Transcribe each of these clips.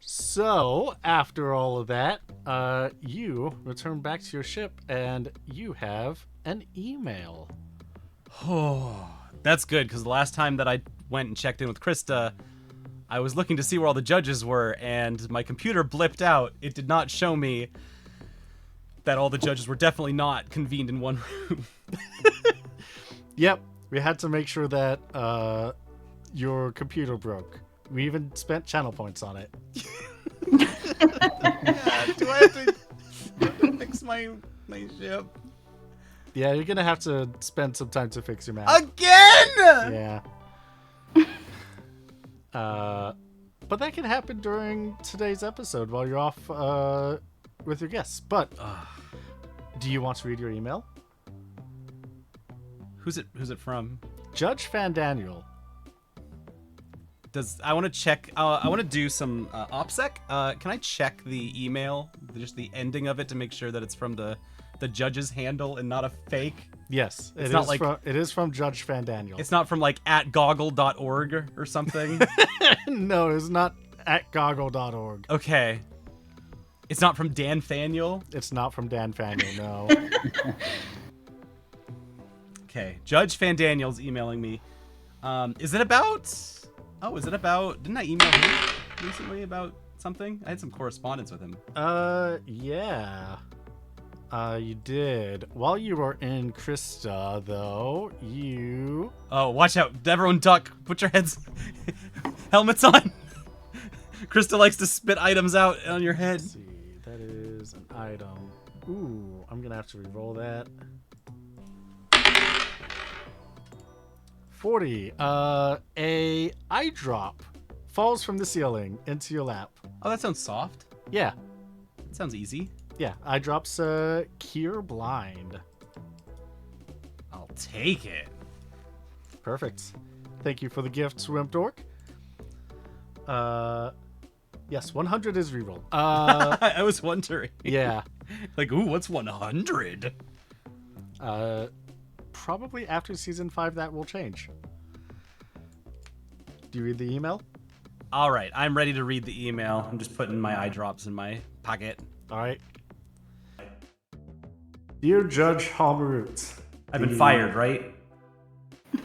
So, after all of that, you return back to your ship and you have an email. Oh, that's good, because the last time that I went and checked in with Crysta, I was looking to see where all the judges were, and my computer blipped out. It did not show me that all the judges were definitely not convened in one room. Yep, we had to make sure that your computer broke. We even spent channel points on it. Yeah, do I have to fix my ship? Yeah, you're gonna have to spend some time to fix your map. Again? Yeah. But that can happen during today's episode while you're off with your guests. But do you want to read your email? Who's it from? Judge Van Daniel. I want to check? I want to do some OPSEC. Can I check the email, just the ending of it, to make sure that it's from the judge's handle and not a fake? Yes, it is from Judge Van Daniel. It's not from like @goggle.org or something. No, it's not @goggle.org. Okay. It's not from Dan Thaniel. It's not from Dan Faniel, no. Okay, Judge Van Daniel's emailing me. Is it about? Oh, is it about? Didn't I email him recently about something? I had some correspondence with him. Yeah. You did. While you were in Crysta, though, you... Oh, watch out. Everyone duck. Put your heads... helmets on. Crysta likes to spit items out on your head. Let's see, that is an item. Ooh, I'm gonna have to re-roll that. 40. A eye drop falls from the ceiling into your lap. Oh, that sounds soft. Yeah. That sounds easy. Yeah, eye drops cure blind. I'll take it. Perfect. Thank you for the gift, Wimp Dork. Yes, 100 is reroll. I was wondering. Yeah. Like, ooh, what's 100? Probably after season 5 that will change. Do you read the email? All right, I'm ready to read the email. I'm just putting my eye drops in my pocket. All right. Dear Judge Halmerut, I've been fired, right?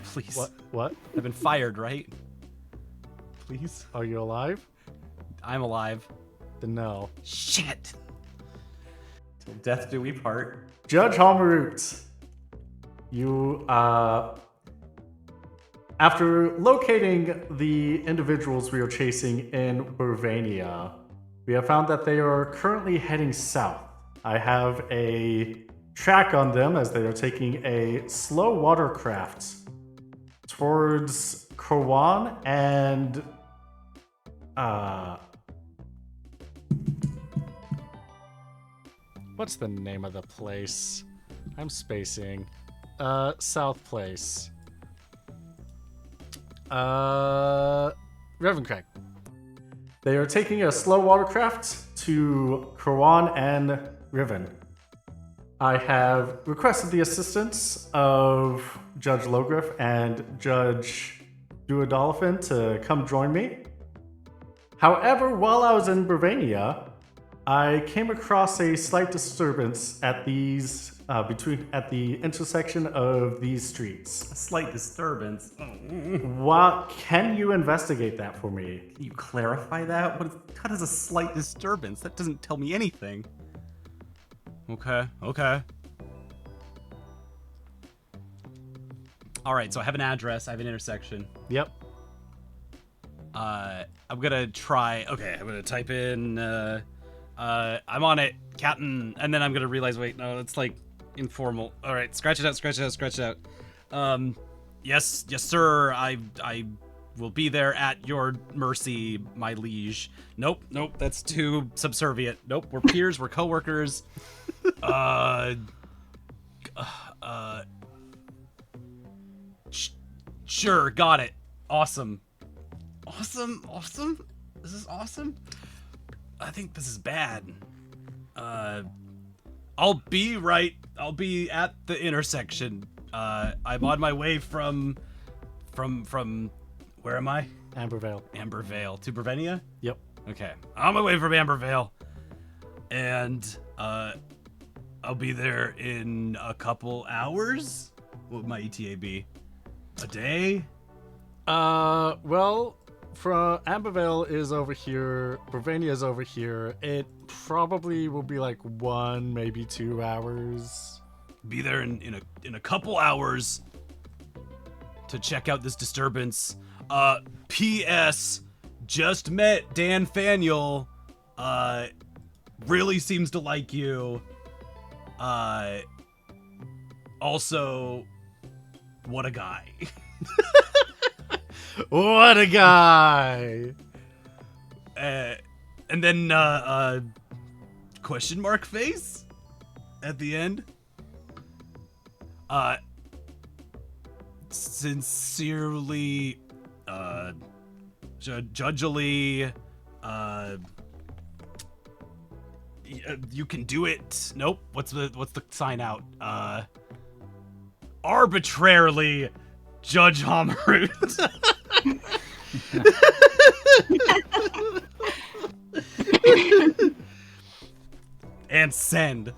Please. What? I've been fired, right? Please. Are you alive? I'm alive. Then no. Shit. Till death do we part. Judge Halmerut, you, after locating the individuals we are chasing in Burvania, we have found that they are currently heading south. I have a track on them as they are taking a slow watercraft towards Korwan and what's the name of the place? I'm spacing. South Place. Revencraig. They are taking a slow watercraft to Korwan and Riven. I have requested the assistance of Judge Logriff and Judge Duodolphin to come join me. However, while I was in Burvania, I came across a slight disturbance at these at the intersection of these streets. A slight disturbance. What can you investigate that for me? Can you clarify that? What is a slight disturbance? That doesn't tell me anything. Okay. All right, so I have an address. I have an intersection. Yep. I'm gonna try. Okay, I'm gonna type in. I'm on it, Captain, and then I'm gonna realize. Wait, no, it's like informal. All right, scratch it out. Yes, sir. I will be there at your mercy, my liege. Nope, that's too subservient. Nope, we're peers, we're coworkers. Sure, got it. Awesome. This is awesome. I think this is bad. I'll be at the intersection. I'm on my way from where am I? Ambervale. Ambervale to Burvenia? Yep. Okay. On my way from Ambervale. And I'll be there in a couple hours. What would my ETA be? A day? Well, from Ambervale is over here, Bravania is over here. It probably will be like 1, maybe 2 hours. Be there in a couple hours to check out this disturbance. P.S. Just met Dan Faniel. Really seems to like you. Also, what a guy. What a guy! And then question mark face at the end. Sincerely, judgely, you can do it. Nope. What's the sign out? Arbitrarily, Judge Homerut. And send.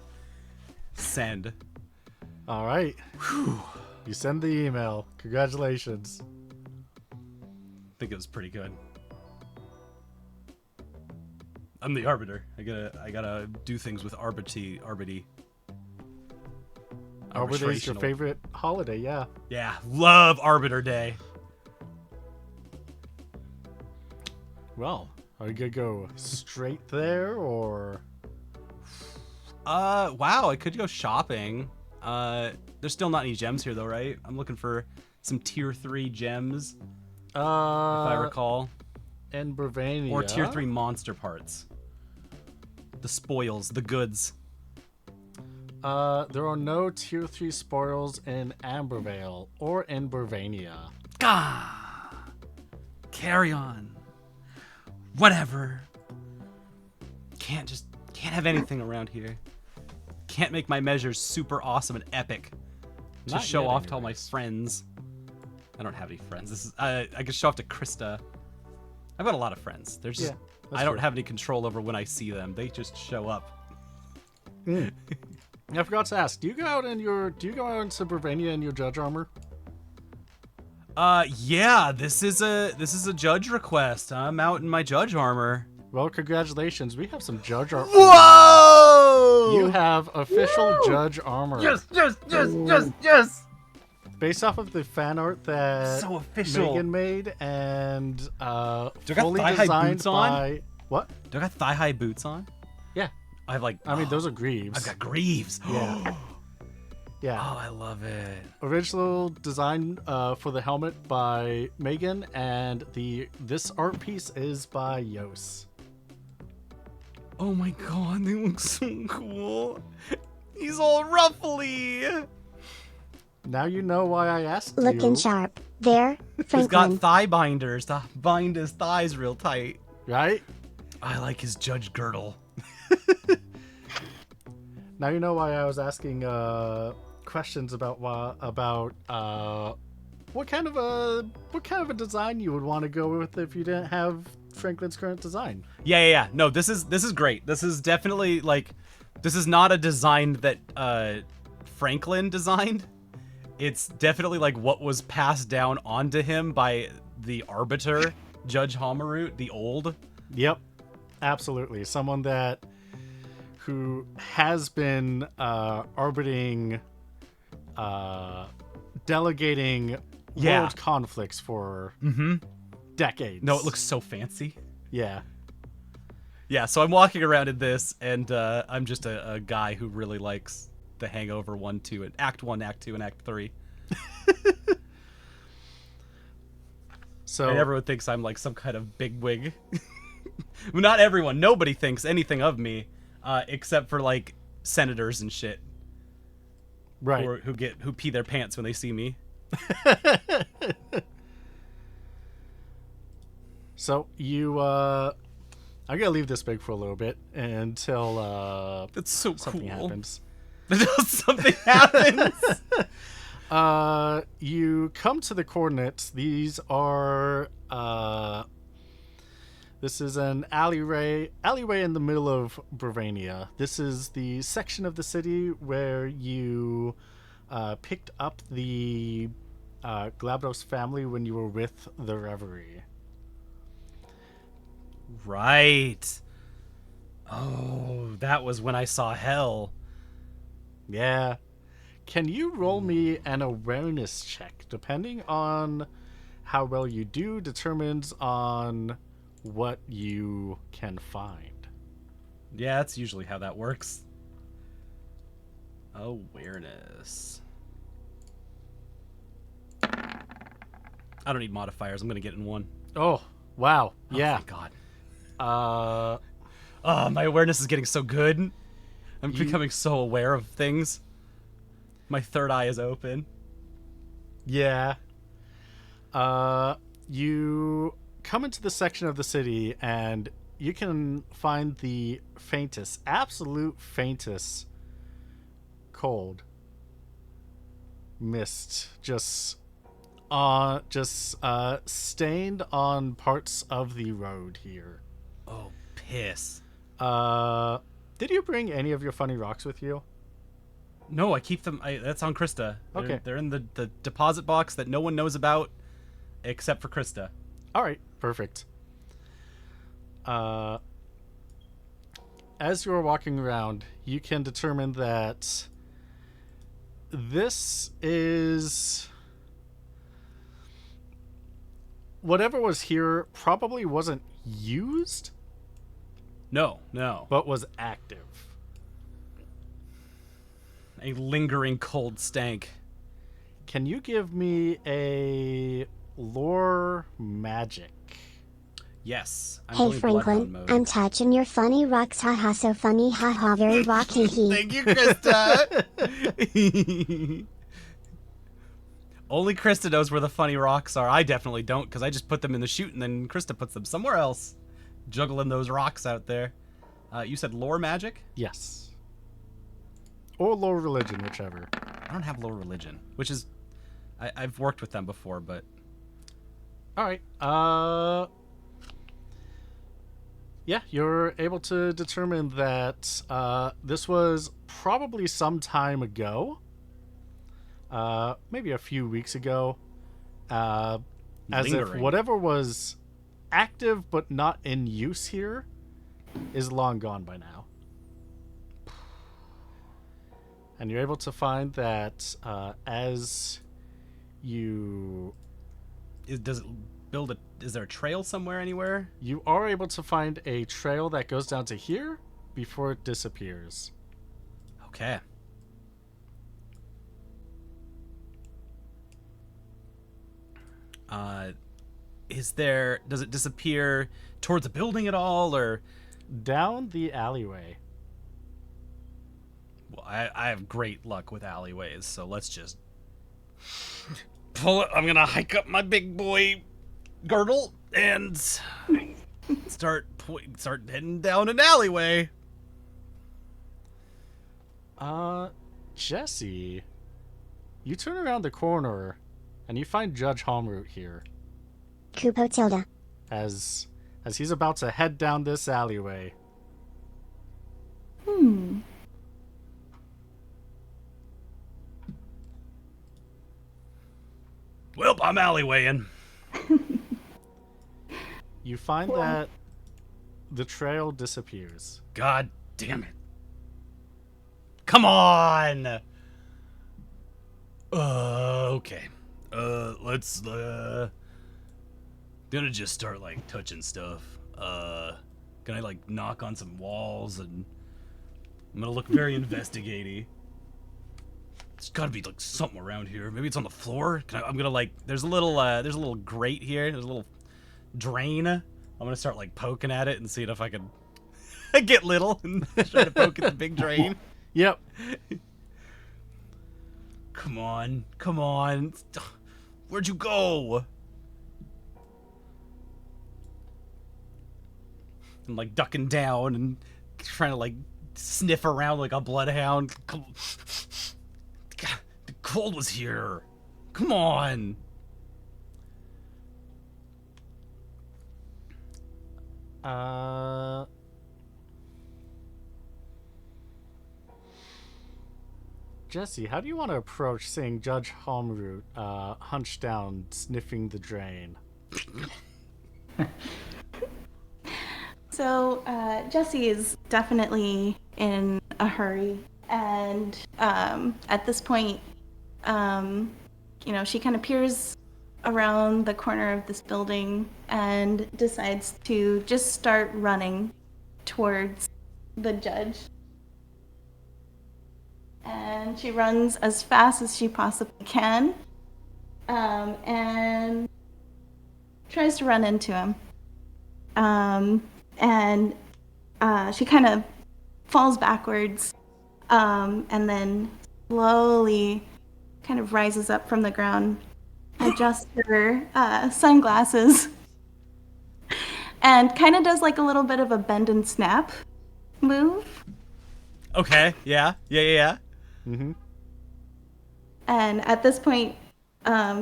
All right. Whew. You send the email. Congratulations. I think it was pretty good. I'm the arbiter. I gotta do things with arbity. Arbiter is your favorite holiday, yeah. Yeah, love Arbiter Day. Well, are you gonna go straight there or? Wow, I could go shopping. There's still not any gems here though, right? I'm looking for some tier 3 gems. If I recall. And Bravania. Or tier 3 monster parts. The spoils, the goods. There are no tier 3 spoils in Ambervale or in Bravania. Gah! Carry on. Whatever. Can't have anything around here. Can't make my measures super awesome and epic to Not show yet, off to all my anyways. friends. I don't have any friends. This is I can show off to Crysta. I've got a lot of friends. They're just I don't have any control over when I see them. They just show up. I forgot to ask. Do you go out into Bravania in your judge armor? Yeah, this is a judge request. I'm out in my judge armor. Well, congratulations. We have some judge armor. Whoa! You have official judge armor. Yes! Based off of the fan art that So official. Megan made and Do I got fully thigh-high designed boots on? by what? Do I got thigh-high boots on? Yeah. I have I mean, those are greaves. I've got greaves. Yeah. Yeah. Oh, I love it. Original design for the helmet by Megan, and this art piece is by Yos. Oh my god, they look so cool. He's all ruffly. Now you know why I asked Looking you. sharp. There, He's got Franklin. thigh binders to bind his thighs real tight. Right? I like his judge girdle. Now you know why I was asking questions about what kind of a design you would want to go with if you didn't have Franklin's current design. Yeah. No, this is great. This is definitely this is not a design that Franklin designed. It's definitely like what was passed down onto him by the arbiter, Judge Homerut, the old. Yep, absolutely. Someone who has been arbiting, delegating world conflicts for decades. No, it looks so fancy. Yeah. Yeah, so I'm walking around in this, and I'm just a guy who really likes The Hangover 1, 2, and Act 1, Act 2, and Act 3. So And everyone thinks I'm like some kind of bigwig. Well, not everyone. Nobody thinks anything of me, except for like senators and shit, right. who pee their pants when they see me. So you I'm gonna leave this big for a little bit until That's so something cool. happens. Until something happens. You come to the coordinates. These are This is an alleyway in the middle of Bravania. This is the section of the city where you picked up the Glabados family when you were with the Reverie. Right. Oh, that was when I saw hell. Yeah. Can you roll me an awareness check? Depending on how well you do determines on what you can find. Yeah, that's usually how that works. Awareness. I don't need modifiers. I'm going to get in one. Oh, wow. Oh, Yeah. thank God. My awareness is getting so good. I'm becoming so aware of things. My third eye is open. Yeah. You come into the section of the city and you can find the faintest, absolute faintest cold mist just stained on parts of the road here. Oh, piss. Did you bring any of your funny rocks with you? No, I keep them. That's on Crysta. Okay. They're in the deposit box that no one knows about except for Crysta. All right, perfect. As you're walking around, you can determine that this is whatever was here probably wasn't used, No. but was active. A lingering cold stank. Can you give me a lore magic? Yes. I'm Hey going Bloodhound Franklin, mode. I'm touching your funny rocks, haha, so funny, haha, very rocky. Thank you, Crysta. Only Crysta knows where the funny rocks are. I definitely don't, because I just put them in the chute and then Crysta puts them somewhere else. Juggling those rocks out there. You said lore magic? Yes. Or lore religion, whichever. I don't have lore religion, which is... I've worked with them before, but... All right. Yeah, you're able to determine that this was probably some time ago. Maybe a few weeks ago. As if Lingering. whatever was active but not in use here is long gone by now. And you're able to find that as you... Does it build a... Is there a trail somewhere anywhere? You are able to find a trail that goes down to here before it disappears. Okay. Does it disappear towards a building at all, or? Down the alleyway. Well, I have great luck with alleyways, so let's just pull it. I'm gonna hike up my big boy girdle and start heading down an alleyway. Jesse, you turn around the corner and you find Judge Homeroot here Kupo Tilda. as he's about to head down this alleyway. Well, I'm alleywaying. You find that the trail disappears. God damn it. Come on! Okay. Let's, gonna just start, like, touching stuff. Gonna, like, knock on some walls, and I'm gonna look very investigaty. There's gotta be, like, something around here. Maybe it's on the floor? I'm gonna, like, there's a little grate here. There's a little drain. I'm gonna start, like, poking at it and seeing if I can get little and try to poke at the big drain. Yep. Come on. Where'd you go? I'm like ducking down and trying to like sniff around like a bloodhound. God, the cold was here. Come on. Jesse, how do you want to approach seeing Judge Homroot hunched down, sniffing the drain? So, Jesse is definitely in a hurry, and at this point, she kind of peers around the corner of this building and decides to just start running towards the judge. And she runs as fast as she possibly can, and tries to run into him. And she kind of falls backwards, and then slowly kind of rises up from the ground, adjusts her sunglasses, and kind of does like a little bit of a bend and snap move. Okay, yeah. Mm-hmm. And at this point,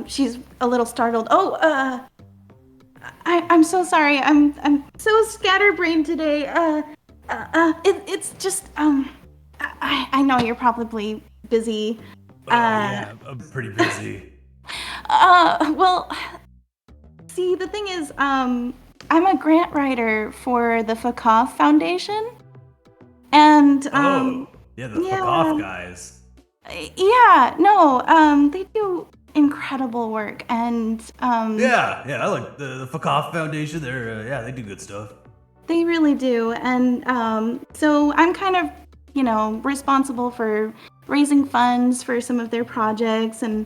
she's a little startled. Oh, I'm so sorry. I'm so scatterbrained today. It's just I know you're probably busy. Yeah, I'm pretty busy. Well, see, the thing is, I'm a grant writer for the Fakov Foundation, and Yeah, the fuck off guys. Yeah, no, they do incredible work, and Yeah, I like the fuck off foundation. They're they do good stuff. they really do. And so I'm kind of, responsible for raising funds for some of their projects, and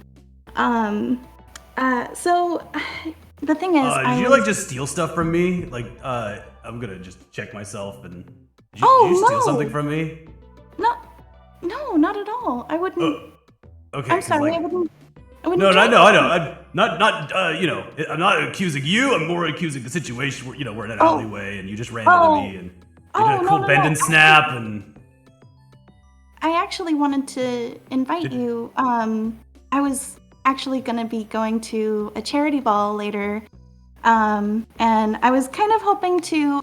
so the thing is, Did you like just steal stuff from me? Like, I'm gonna just check myself and. Did you steal something from me? No, not at all. I wouldn't. Okay. I'm sorry. I wouldn't. No, I know. I'm not. I'm not accusing you. I'm more accusing the situation where we're in an alleyway and you just ran into me and you did a cool bend and snap and. I actually wanted to invite you. I was actually going to be going to a charity ball later, and I was kind of hoping to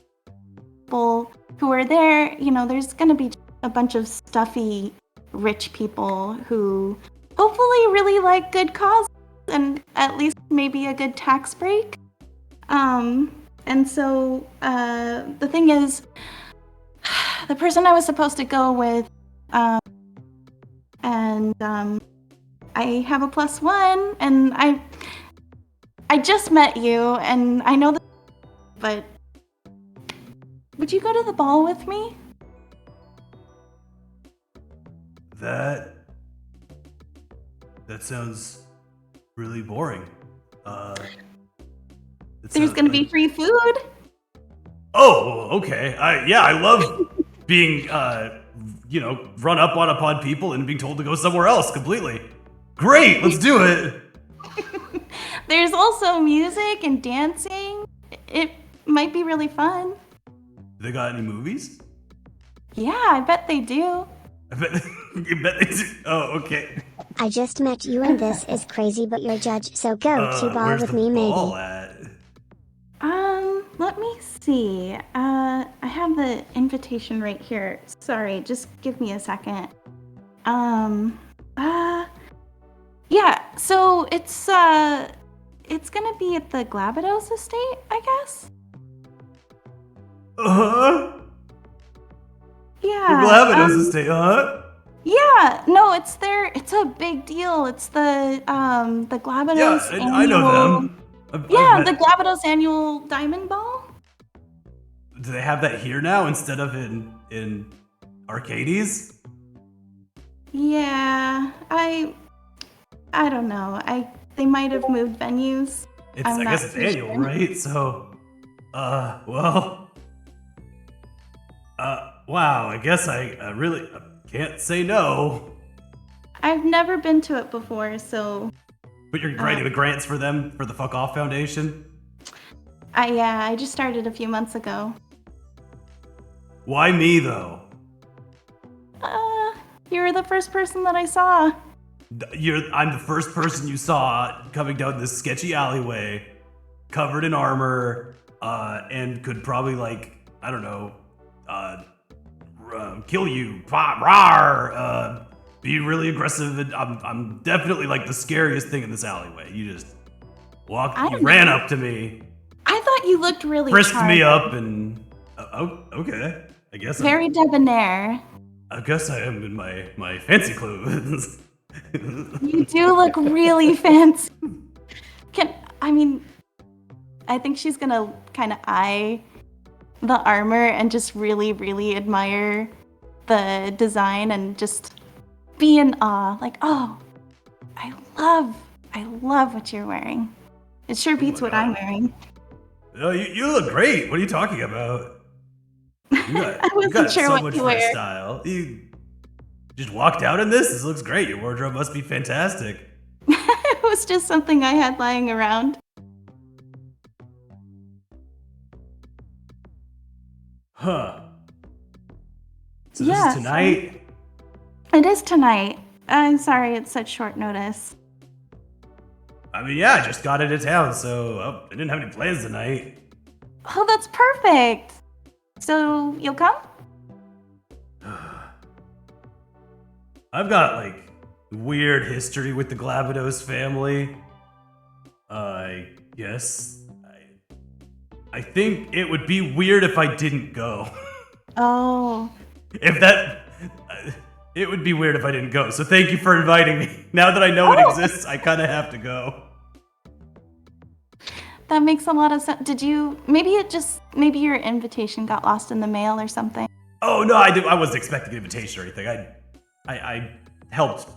people who are there. There's going to be a bunch of stuffy rich people who hopefully really like good causes and at least maybe a good tax break. And so the thing is, the person I was supposed to go with, and I have a +1, and I just met you, and I know that, but would you go to the ball with me? That sounds really boring. There's gonna be free food. Oh, okay. I love being run up upon people and being told to go somewhere else completely. Great, let's do it. There's also music and dancing. It might be really fun. They got any movies? Yeah, I bet they do. You bet they do. Oh, okay. I just met you and this is crazy, but you're judge, so go to ball where's with the me ball maybe. at? Let me see. I have the invitation right here. Sorry, just give me a second. Yeah, so it's gonna be at the Glabados estate, I guess? Yeah. The Glabados estate, Yeah, no, it's there. It's a big deal. It's the Glabados annual... I know them. the Glabados annual Diamond Ball. Do they have that here now instead of in Arcades? Yeah, I don't know. They might have moved venues. I guess it's annual, sure. Right? So, wow. I guess I really can't say no. I've never been to it before, so. But you're writing the grants for them for the Fuck Off Foundation? I just started a few months ago. Why me though? You're the first person that I saw. I'm the first person you saw coming down this sketchy alleyway, covered in armor, and could probably like, I don't know, kill you, rawr, be really aggressive. And I'm definitely like the scariest thing in this alleyway. You just ran up to me. I thought you looked really Frisked me charming. up and okay. I guess Very debonair. I guess I am in my fancy clothes. You do look really fancy. I think she's gonna kind of eye the armor and just really, really admire the design and just be in awe. Like, oh, I love what you're wearing. It sure beats what I'm wearing. Oh, you look great. What are you talking about? I You got sure so what much to fresh wear. style. You just walked out in this? This looks great. Your wardrobe must be fantastic. It was just something I had lying around. Huh. So this Yes. is tonight? It is tonight. I'm sorry it's such short notice. I mean, yeah, I just got into town, so I didn't have any plans tonight. Oh, that's perfect. So you'll come? I've got, like, weird history with the Glabados family. I guess. I think it would be weird if I didn't go. Oh. It would be weird if I didn't go, so thank you for inviting me. Now that I know it exists, I kind of have to go. That makes a lot of sense. Maybe your invitation got lost in the mail or something. Oh, no, I wasn't expecting an invitation or anything. I helped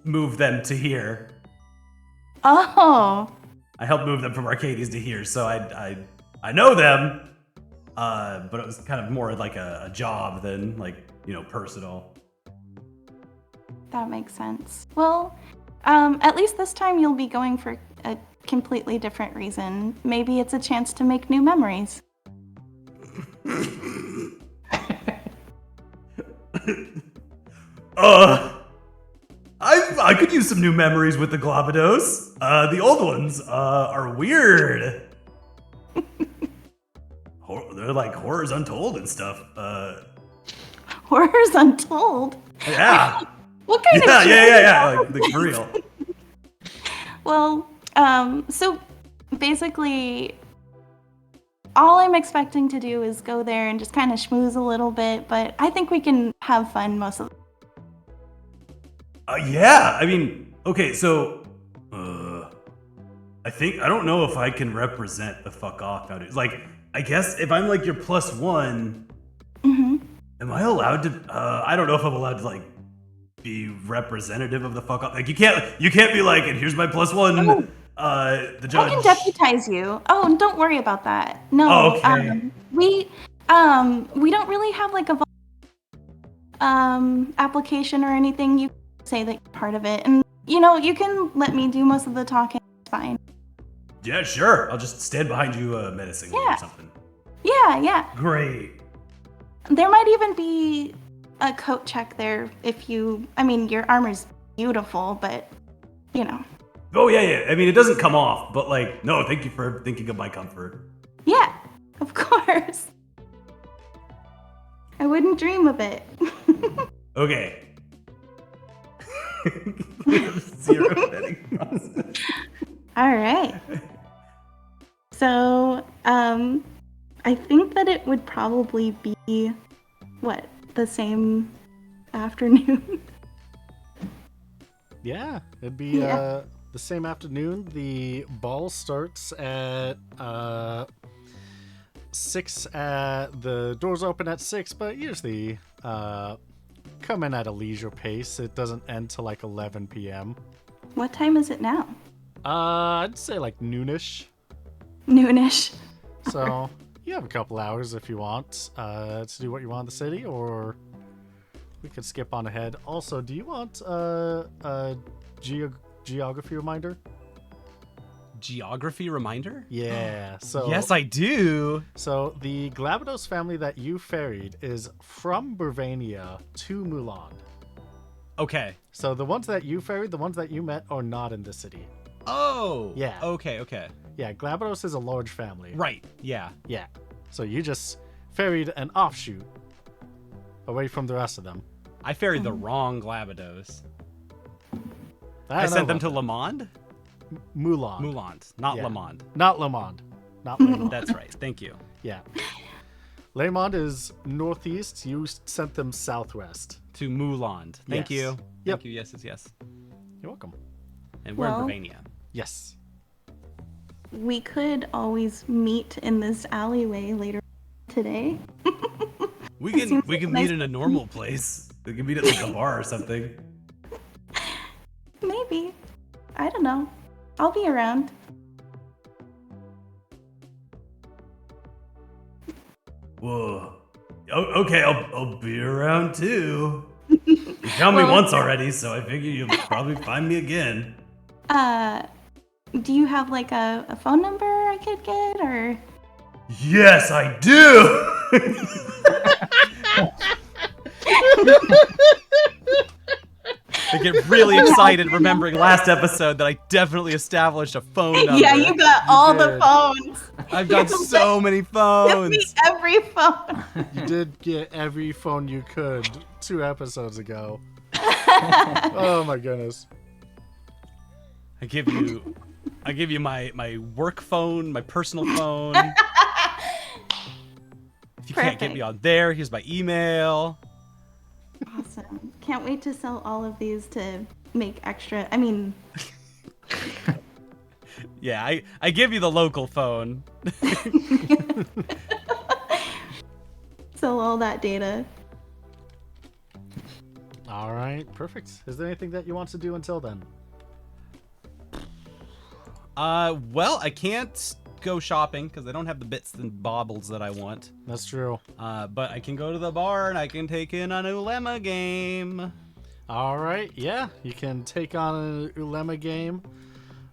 move them to here. Oh. I helped move them from Arcades to here, so I know them, but it was kind of more like a job than like, personal. That makes sense. Well, at least this time you'll be going for a completely different reason. Maybe it's a chance to make new memories. I could use some new memories with the Glabados. The old ones are weird. They're like horrors untold and stuff. Horrors untold. Yeah. What kind of Yeah. Like for real. Well, so basically, all I'm expecting to do is go there and just kind of schmooze a little bit, but I think we can have fun most of the Yeah, I mean, okay, so, I don't know if I can represent the fuck off nowadays. Like, I guess if I'm like your +1, am I allowed to, I don't know if I'm allowed to like be representative of the fuck off. Like, you can't be like, and here's my +1, the judge. I can deputize you. Oh, and don't worry about that. No. Oh, okay. We don't really have like a application or anything. You say that you're part of it, and you can let me do most of the talking. It's fine. Yeah, sure. I'll just stand behind you menacingly or something. Yeah. Great. There might even be a coat check there if your armor's beautiful, but Oh, yeah. I mean, it doesn't come off, but like, no, thank you for thinking of my comfort. Yeah, of course. I wouldn't dream of it. Okay. Zero vetting process. All right. So, I think that it would probably be, the same afternoon? Yeah, it'd be the same afternoon. The ball starts at 6. The doors open at 6, but usually come in at a leisure pace. It doesn't end till like 11 p.m. What time is it now? I'd say like noonish. Noonish. So you have a couple hours if you want to do what you want in the city, or we could skip on ahead. Also, do you want a geography reminder? Geography reminder? Yeah. So Yes, I do. So the Glabados family that you ferried is from Bravania to Mulan. Okay. So the ones that you ferried, the ones that you met, are not in the city. Oh. Yeah. Okay. Yeah, Glabados is a large family. Right. Yeah. Yeah. So you just ferried an offshoot away from the rest of them. I ferried the wrong Glabados. I I don't sent know them to about Le Monde? that. Moulin. Moulant, not Yeah. Le Monde. Not Le Monde. Not Le Monde. That's right. Thank you. Yeah. Le Monde is northeast. You sent them southwest. To Mouland. Thank Yes. you. Yep. Thank you. Yes, yes, yes. You're welcome. And we're Well- in Bravania. Yes. We could always meet in this alleyway later today. We It can seems we like a can nice meet in a normal place. We can meet at like a bar or something. Maybe. I don't know. I'll be around. Whoa. Okay, I'll be around too. You found me Well- once already, so I figure you'll probably find me again. Do you have like a phone number I could get, or? Yes, I do. I get really excited remembering last episode that I definitely established a phone number. Yeah, you got all the did. phones. I've got so many Give me phones. every phone. You did get every phone you could 2 episodes ago. Oh my goodness. I give you my work phone, my personal phone. If you can't get me Perfect. on there, here's my email. Awesome. Can't wait to sell all of these to make extra. I mean, Yeah, I give you the local phone. sell all that data. All right, perfect. Is there anything that you want to do until then? Well, I can't go shopping because I don't have the bits and baubles that I want. That's true. But I can go to the bar and I can take in an Ulema game. All right, yeah, you can take on an Ulema game.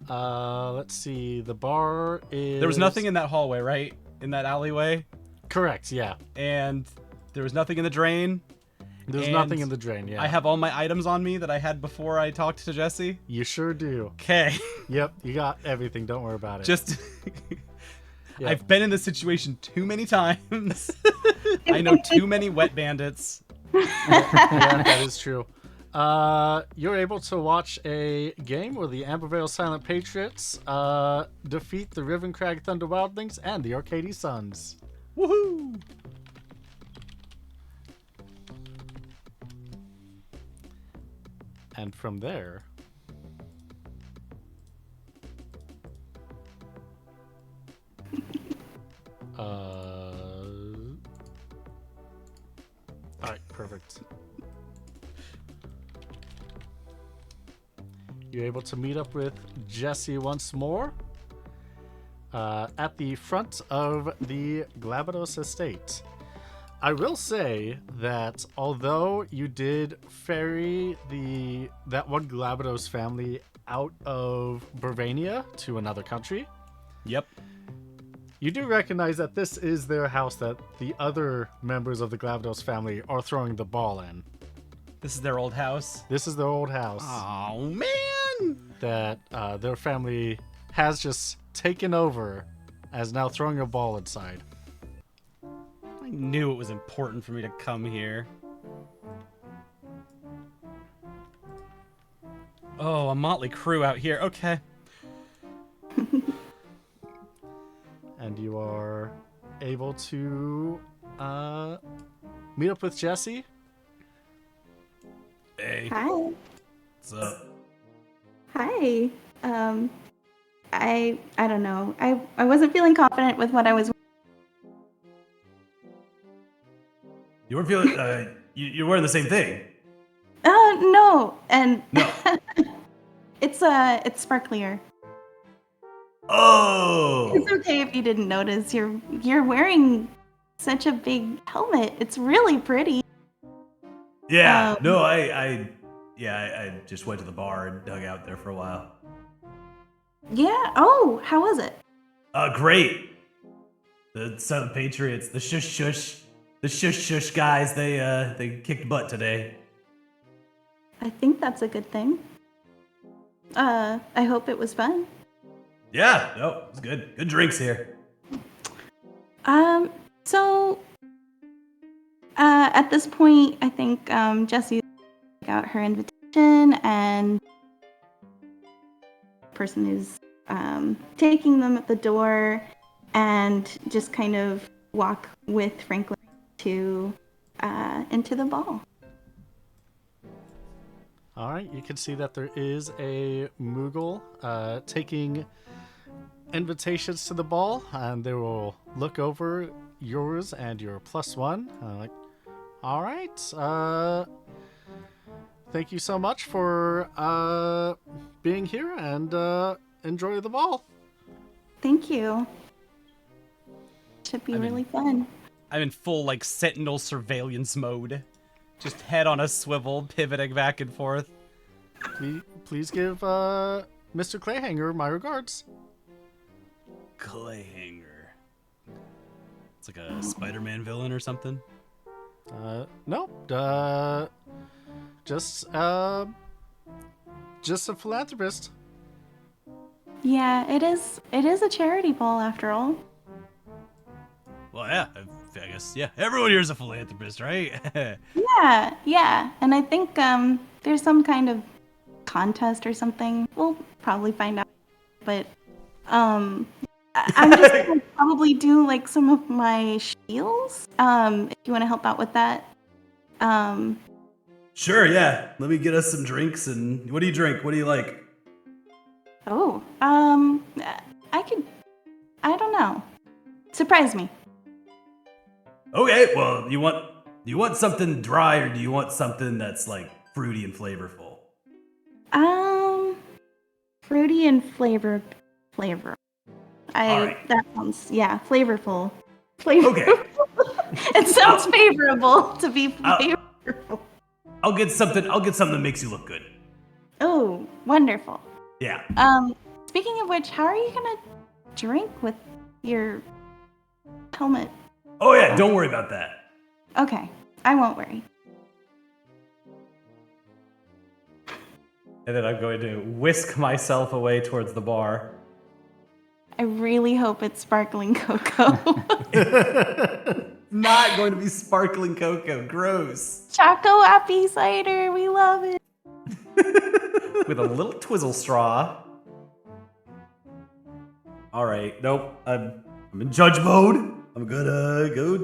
Let's see. The bar is. There was nothing in that hallway, right? In that alleyway? Correct. Yeah. And there was nothing in the drain. There's And nothing in the drain. Yeah. I have all my items on me that I had before I talked to Jesse. You sure do. Okay. Yep. You got everything. Don't worry about it. Just Yeah. I've been in this situation too many times. I know too many wet bandits. Yeah, that is true. You're able to watch a game where the Ambervale Silent Patriots defeat the Rivencrag Thunder Wildlings and the Arcady Suns. Woohoo! And from there, all right, perfect. You're able to meet up with Jesse once more at the front of the Glabados estate. I will say that although you did ferry that one Glabados family out of Bravania to another country, Yep. you do recognize that this is their house that the other members of the Glabados family are throwing the ball in. This is their old house. This is their old house Oh man! that their family has just taken over as now throwing a ball inside. I knew it was important for me to come here. Oh, a motley crew out here. Okay. And you are able to meet up with Jesse. Hey, Hi. what's up? Hi. I don't know. I wasn't feeling confident with what I was. You weren't feeling. You're wearing the same thing. No. And No. it's sparklier. Oh. It's okay if you didn't notice. You're wearing such a big helmet. It's really pretty. Yeah. Um, No, I just went to the bar and hung out there for a while. Yeah. Oh, how was it? Great. The Southern Patriots, the shush guys, they kicked butt today. I think that's a good thing. I hope it was fun. Yeah, no, it's good. Good drinks here. So at this point, I think Jessie got her invitation, and the person who's taking them at the door, and just kind of walk with Franklin to into the ball. All right, you can see that there is a Moogle taking invitations to the ball, and they will look over yours and your +1. Like, all right, thank you so much for being here, and enjoy the ball. Thank you. Should be really fun. I'm in full like sentinel surveillance mode. Just head on a swivel, pivoting back and forth. Please give Mr. Clayhanger my regards. Clayhanger. It's like a Spider-Man villain or something. Nope. Just a philanthropist. Yeah, it is a charity ball after all. Well, yeah, I guess, yeah. Everyone here's a philanthropist, right? Yeah. And I think there's some kind of contest or something. We'll probably find out. But I'm just gonna probably do like some of my spiels. If you want to help out with that. Sure, yeah. Let me get us some drinks. And what do you drink? What do you like? Oh, I don't know. Surprise me. Okay, well, you want something dry, or do you want something that's like fruity and flavorful? Fruity and flavor. Alright. That sounds, flavorful. Flavorful. Okay. It sounds favorable to be flavorful. I'll get something that makes you look good. Oh, wonderful. Yeah. Speaking of which, how are you gonna drink with your helmet? Oh yeah, don't worry about that. Okay, I won't worry. And then I'm going to whisk myself away towards the bar. I really hope it's sparkling cocoa. Not going to be sparkling cocoa. Gross. Choco happy cider, we love it. With a little twizzle straw. All right. Nope. I'm in judge mode. I'm gonna go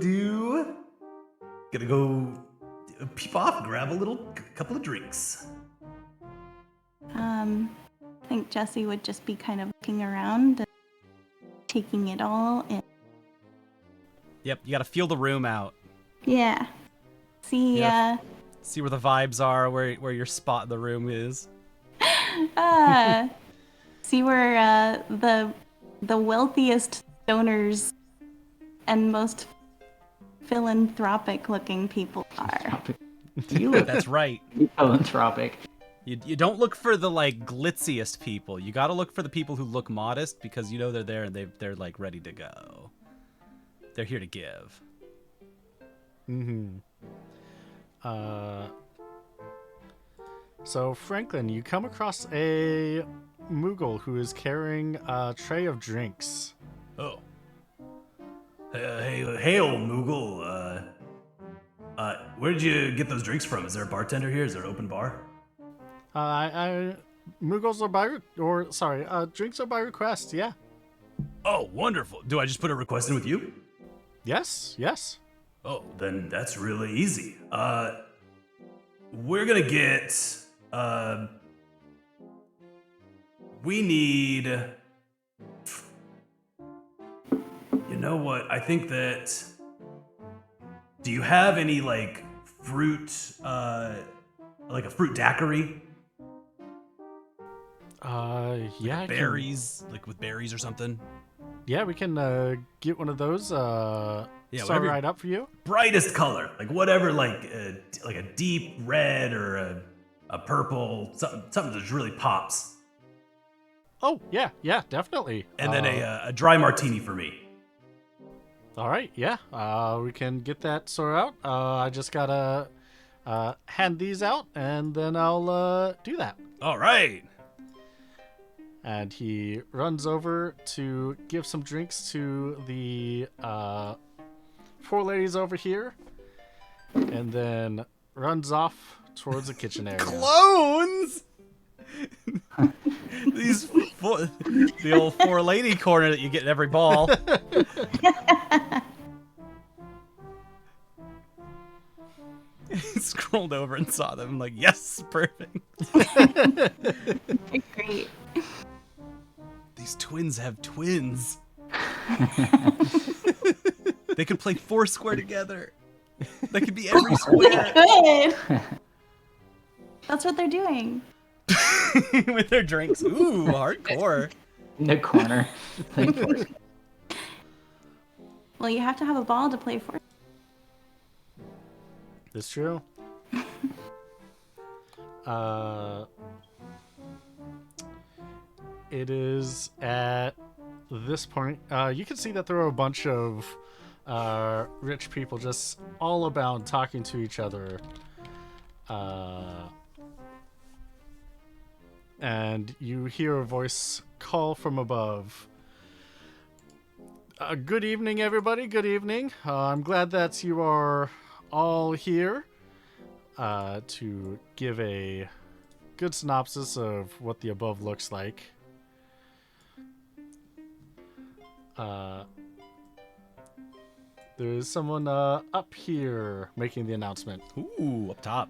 peep off and grab a couple of drinks. I think Jessie would just be kind of looking around and taking it all in. Yep, you gotta feel the room out. Yeah. See, Yeah. See where the vibes are, where your spot in the room is. see where the wealthiest donors and most philanthropic looking people are. You look That's right. philanthropic. You don't look for the like glitziest people. You gotta look for the people who look modest, because you know they're there and they're like ready to go. They're here to give. Mm-hmm. So Franklin, you come across a Moogle who is carrying a tray of drinks. Oh. Hey, old Moogle. Where did you get those drinks from? Is there a bartender here? Is there an open bar? Moogles are drinks are by request. Yeah. Oh, wonderful. Do I just put a request in with you? Yes. Oh, then that's really easy. We're gonna get, we need, you know what, I think that, do you have any, like, fruit, like a fruit daiquiri? Yeah. I can- Berries, like with berries or something? Yeah, we can get one of those. Yeah, Start whatever. right up for you. Brightest color, like whatever, like a deep red or a purple, something that just really pops. Oh yeah, definitely. And then a dry martini for me. All right, yeah. We can get that sorted out. I just gotta hand these out, and then I'll do that. All right. And he runs over to give some drinks to the 4 ladies over here, and then runs off towards the kitchen area. Clones! The old 4 lady corner that you get in every ball. He scrolled over and saw them. I'm like, yes, perfect. Great. These twins have twins. They could play Foursquare together. They could be every square. Good. That's what they're doing. With their drinks. Ooh, hardcore. In the corner. Well, you have to have a ball to play for. It's true. It is at this point. You can see that there are a bunch of rich people just all about talking to each other. And you hear a voice call from above. Good evening, everybody. Good evening. I'm glad that you are all here to give a good synopsis of what the above looks like. There's someone up here making the announcement. Ooh, up top.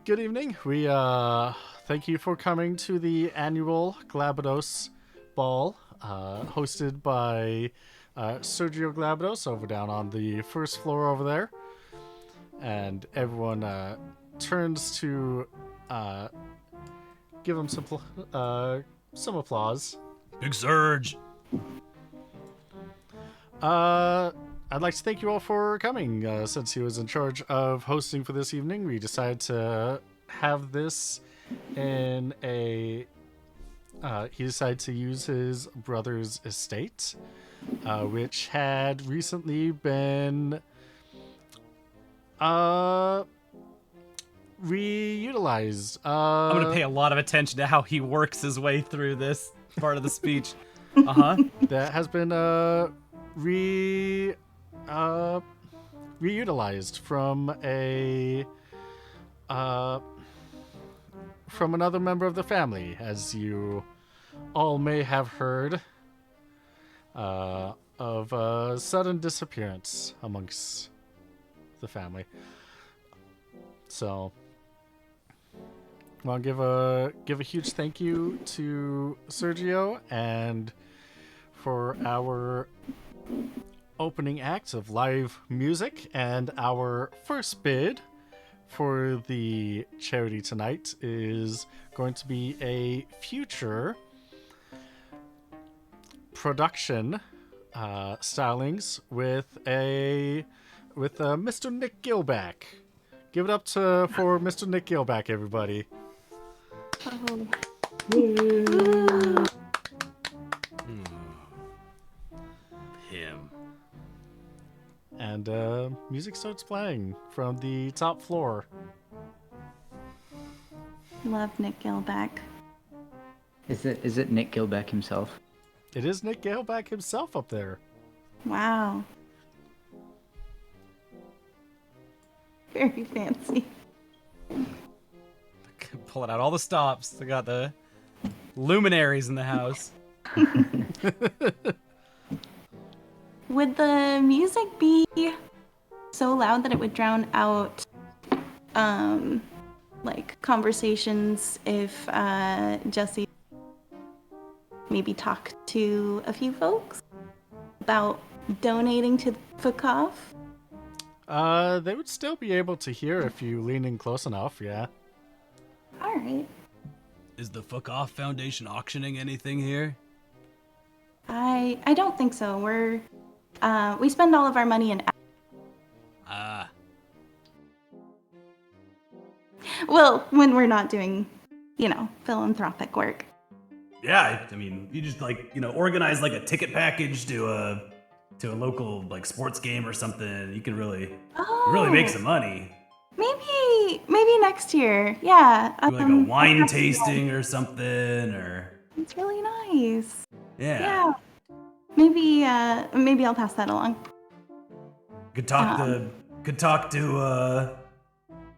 Good evening. We thank you for coming to the annual Glabados ball, hosted by Sergio Glabados over down on the first floor over there. And everyone turns to give him some applause. Big Surge. I'd like to thank you all for coming. Since he was in charge of hosting for this evening, we decided to have this in a... he decided to use his brother's estate, which had recently been reutilized. I'm going to pay a lot of attention to how he works his way through this part of the speech. Uh-huh. That has been reutilized from from another member of the family, as you all may have heard of a sudden disappearance amongst the family. So I want to give a huge thank you to Sergio and for our opening act of live music, and our first bid for the charity tonight is going to be a future production stylings with Mr. Nick Gilback. Give it up for Mr. Nick Gilback, everybody. Oh. Him. And music starts playing from the top floor. Love Nick Gilback. Is it Nick Gilback himself? It is Nick Gilback himself up there. Wow. Very fancy. Pulling out all the stops. They got the luminaries in the house. Would the music be so loud that it would drown out like conversations if Jesse maybe talked to a few folks about donating to Fukoff? They would still be able to hear if you lean in close enough, yeah. All right. Is the Fukoff Foundation auctioning anything here? I don't think so. We spend all of our money in... Well, when we're not doing, philanthropic work. Yeah, I mean, you just organize like a ticket package to a local like sports game or something. You can really make some money. Maybe next year. Yeah. Do like a wine tasting or something, or It's really nice. yeah. Yeah. Maybe I'll pass that along. Could talk to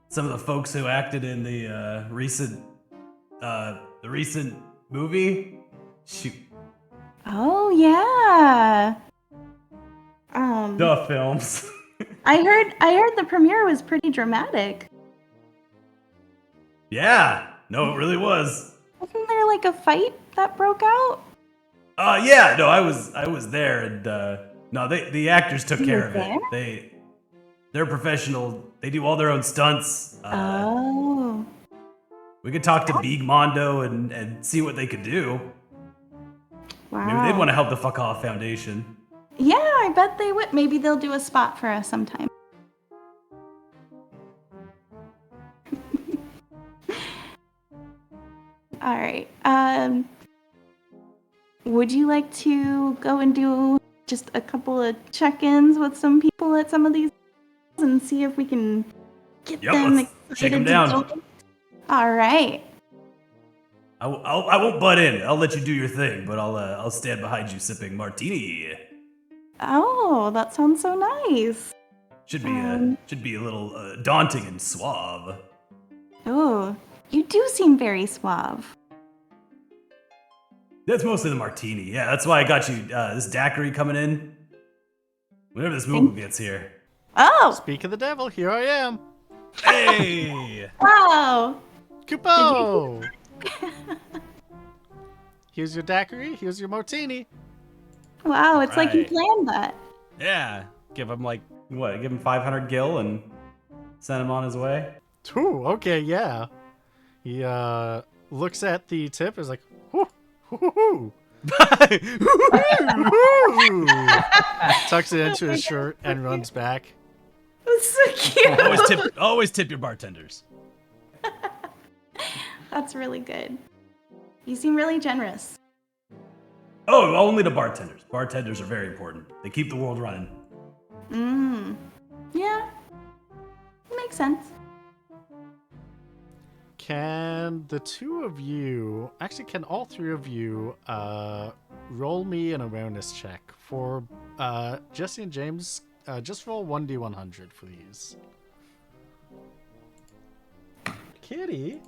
some of the folks who acted in the recent movie. Shoot, Oh yeah. the films. I heard the premiere was pretty dramatic. Yeah, no, it really was. Wasn't there like a fight that broke out? Yeah, no, I was there, and no, the actors took You care were of there? it. They're professional. They do all their own stunts. Oh. We could talk to Big Mondo and see what they could do. Wow. Maybe they'd want to help the Fuck Off Foundation. Yeah, I bet they would. Maybe they'll do a spot for us sometime. All right. Would you like to go and do just a couple of check-ins with some people at some of these and see if we can get Yep, them let's shake excited them to down. go? All right. I won't butt in. I'll let you do your thing, but I'll stand behind you sipping martini. Oh, that sounds so nice. Should be a little daunting and suave. Oh, you do seem very suave. That's mostly the martini. Yeah, that's why I got you this daiquiri coming in. Whenever this movie gets here. Oh, Speak of the devil, here I am. Hey! wow. Kupo! Here's your daiquiri, here's your martini. Wow, it's like you Right. planned that. Yeah. Give him like what? Give him 500 gil and send him on his way. Ooh, okay, yeah. He looks at the tip, is like, whoo, whoo, whoo, whoo. Tucks it into his shirt and runs back. That's so cute. Always tip your bartenders. That's really good. You seem really generous. Oh, only the bartenders. Bartenders are very important. They keep the world running. Yeah. Makes sense. Can the two of you, actually, can all three of you roll me an awareness check for Jesse and James? Just roll 1d100 for these. Kitty.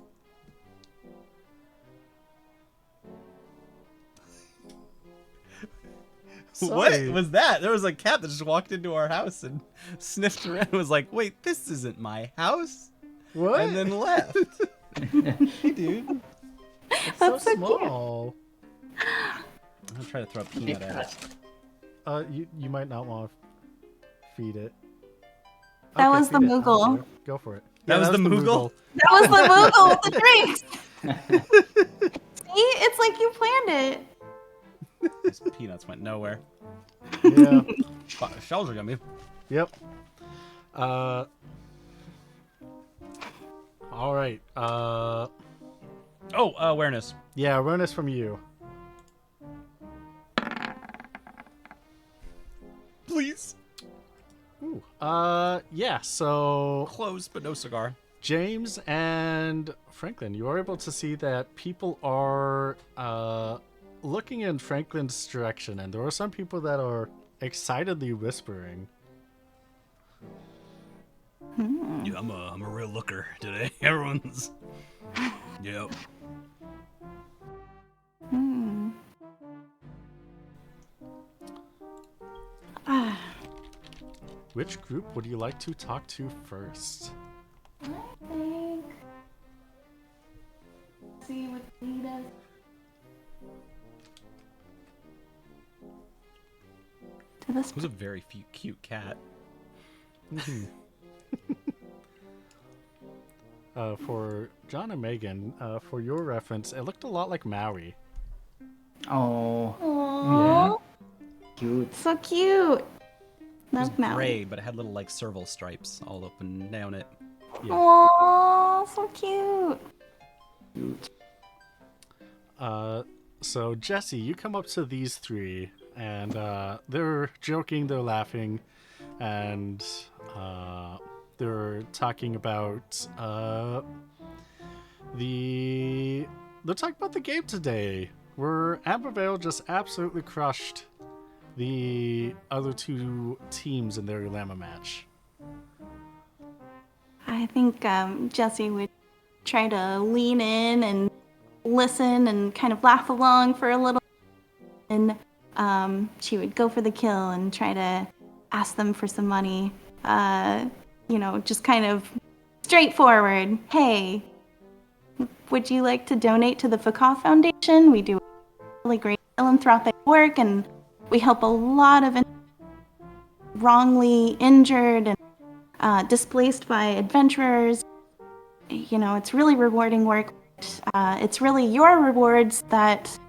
What Sorry. was that? There was a cat that just walked into our house and sniffed around and was like, wait, this isn't my house. What? And then left. Hey, dude. It's That's so so cute. small. I'm gonna try to throw a peanut at it. You might not want to feed it. That Okay, was the feed it. I don't Moogle. care. Go for it. That was the Moogle? That was the Moogle with the drinks. See? It's like you planned it. These peanuts went nowhere. Yeah. Shells are gummy. Yep. All right. Oh, awareness. Yeah, awareness from you. Please. Ooh. Yeah. So Close, but no cigar. James and Franklin, you are able to see that people are looking in Franklin's direction, and there are some people that are excitedly whispering. Yeah, I'm a real looker today. Everyone's. Yep. Hmm. Ah, Which group would you like to talk to first? I think. See what he does. To this. It was a very cute cat. For John and Megan, for your reference, it looked a lot like Maui. Oh, Aww. cute. So cute. It was Love Maui. gray, but it had little like serval stripes all up and down it. Aww, so cute. Cute. So Jesse, you come up to these three, and they're joking, they're laughing, and they're are talking about they're talking about the game today, where Ambervale just absolutely crushed the other two teams in their llama match. I think Jessie would try to lean in and listen and kind of laugh along for a little. And she would go for the kill and try to ask them for some money. Just kind of straightforward. Hey, would you like to donate to the Fakah Foundation? We do really great philanthropic work, and we help a lot of wrongly injured and displaced by adventurers. It's really rewarding work. It's really your rewards that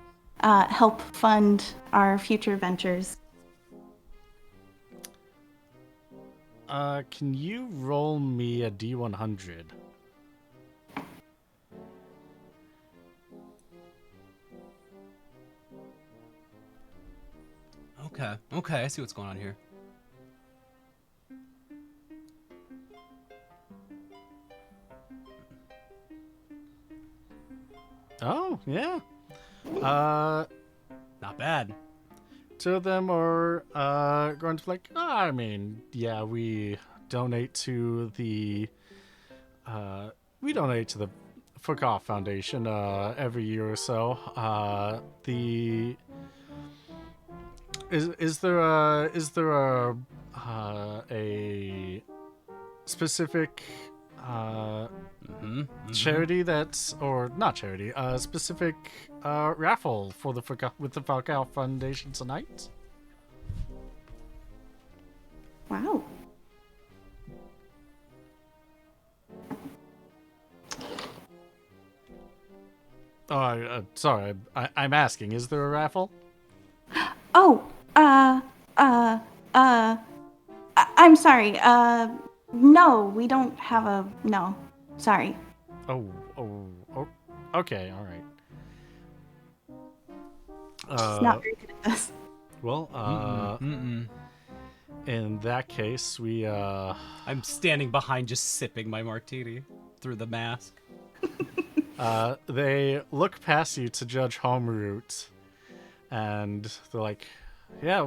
help fund our future ventures. Can you roll me a D100? Okay, I see what's going on here. Oh, yeah. Not bad. Two of them are going to be like, we donate to the Fakah Foundation every year or so. Is there a specific charity that's, or not charity, a specific raffle for the Fakah Foundation tonight? Wow. Oh, sorry. I'm asking. Is there a raffle? Oh, I'm sorry. No, we don't have a, no. Sorry. Oh, okay, all right. She's not very good at this. Well, in that case, I'm standing behind just sipping my martini through the mask. they look past you to Judge Homeroot, and they're like, yeah,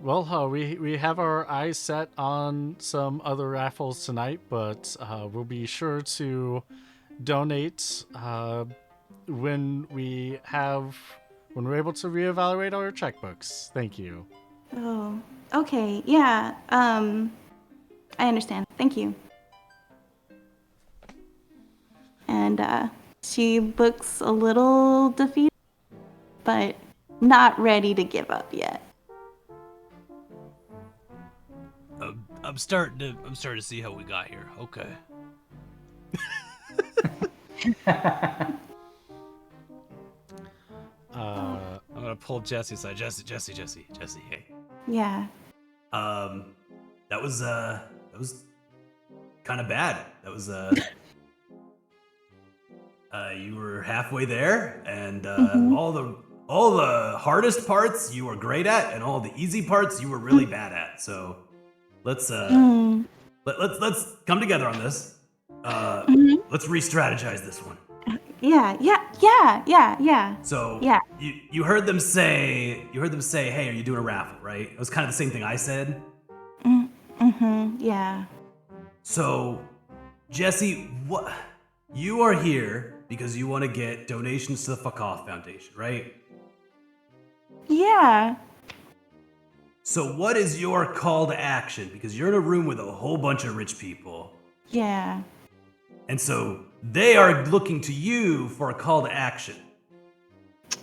we have our eyes set on some other raffles tonight, but we'll be sure to donate when we're able to reevaluate our checkbooks. Thank you. Oh, okay. Yeah. I understand. Thank you. And she looks a little defeated, but not ready to give up yet. I'm starting to see how we got here. Okay. I'm gonna pull Jesse aside. Jesse, hey. Yeah. That was kind of bad. That was you were halfway there, and all the hardest parts you were great at, and all the easy parts you were really bad at. So let's let's come together on this. Let's re-strategize this one. Yeah. So yeah. you heard them say, hey, are you doing a raffle, right? It was kind of the same thing I said. Yeah. So, Jesse, what you are here because you want to get donations to the Fakah Foundation, right? Yeah. So what is your call to action? Because you're in a room with a whole bunch of rich people. Yeah. And so they are looking to you for a call to action.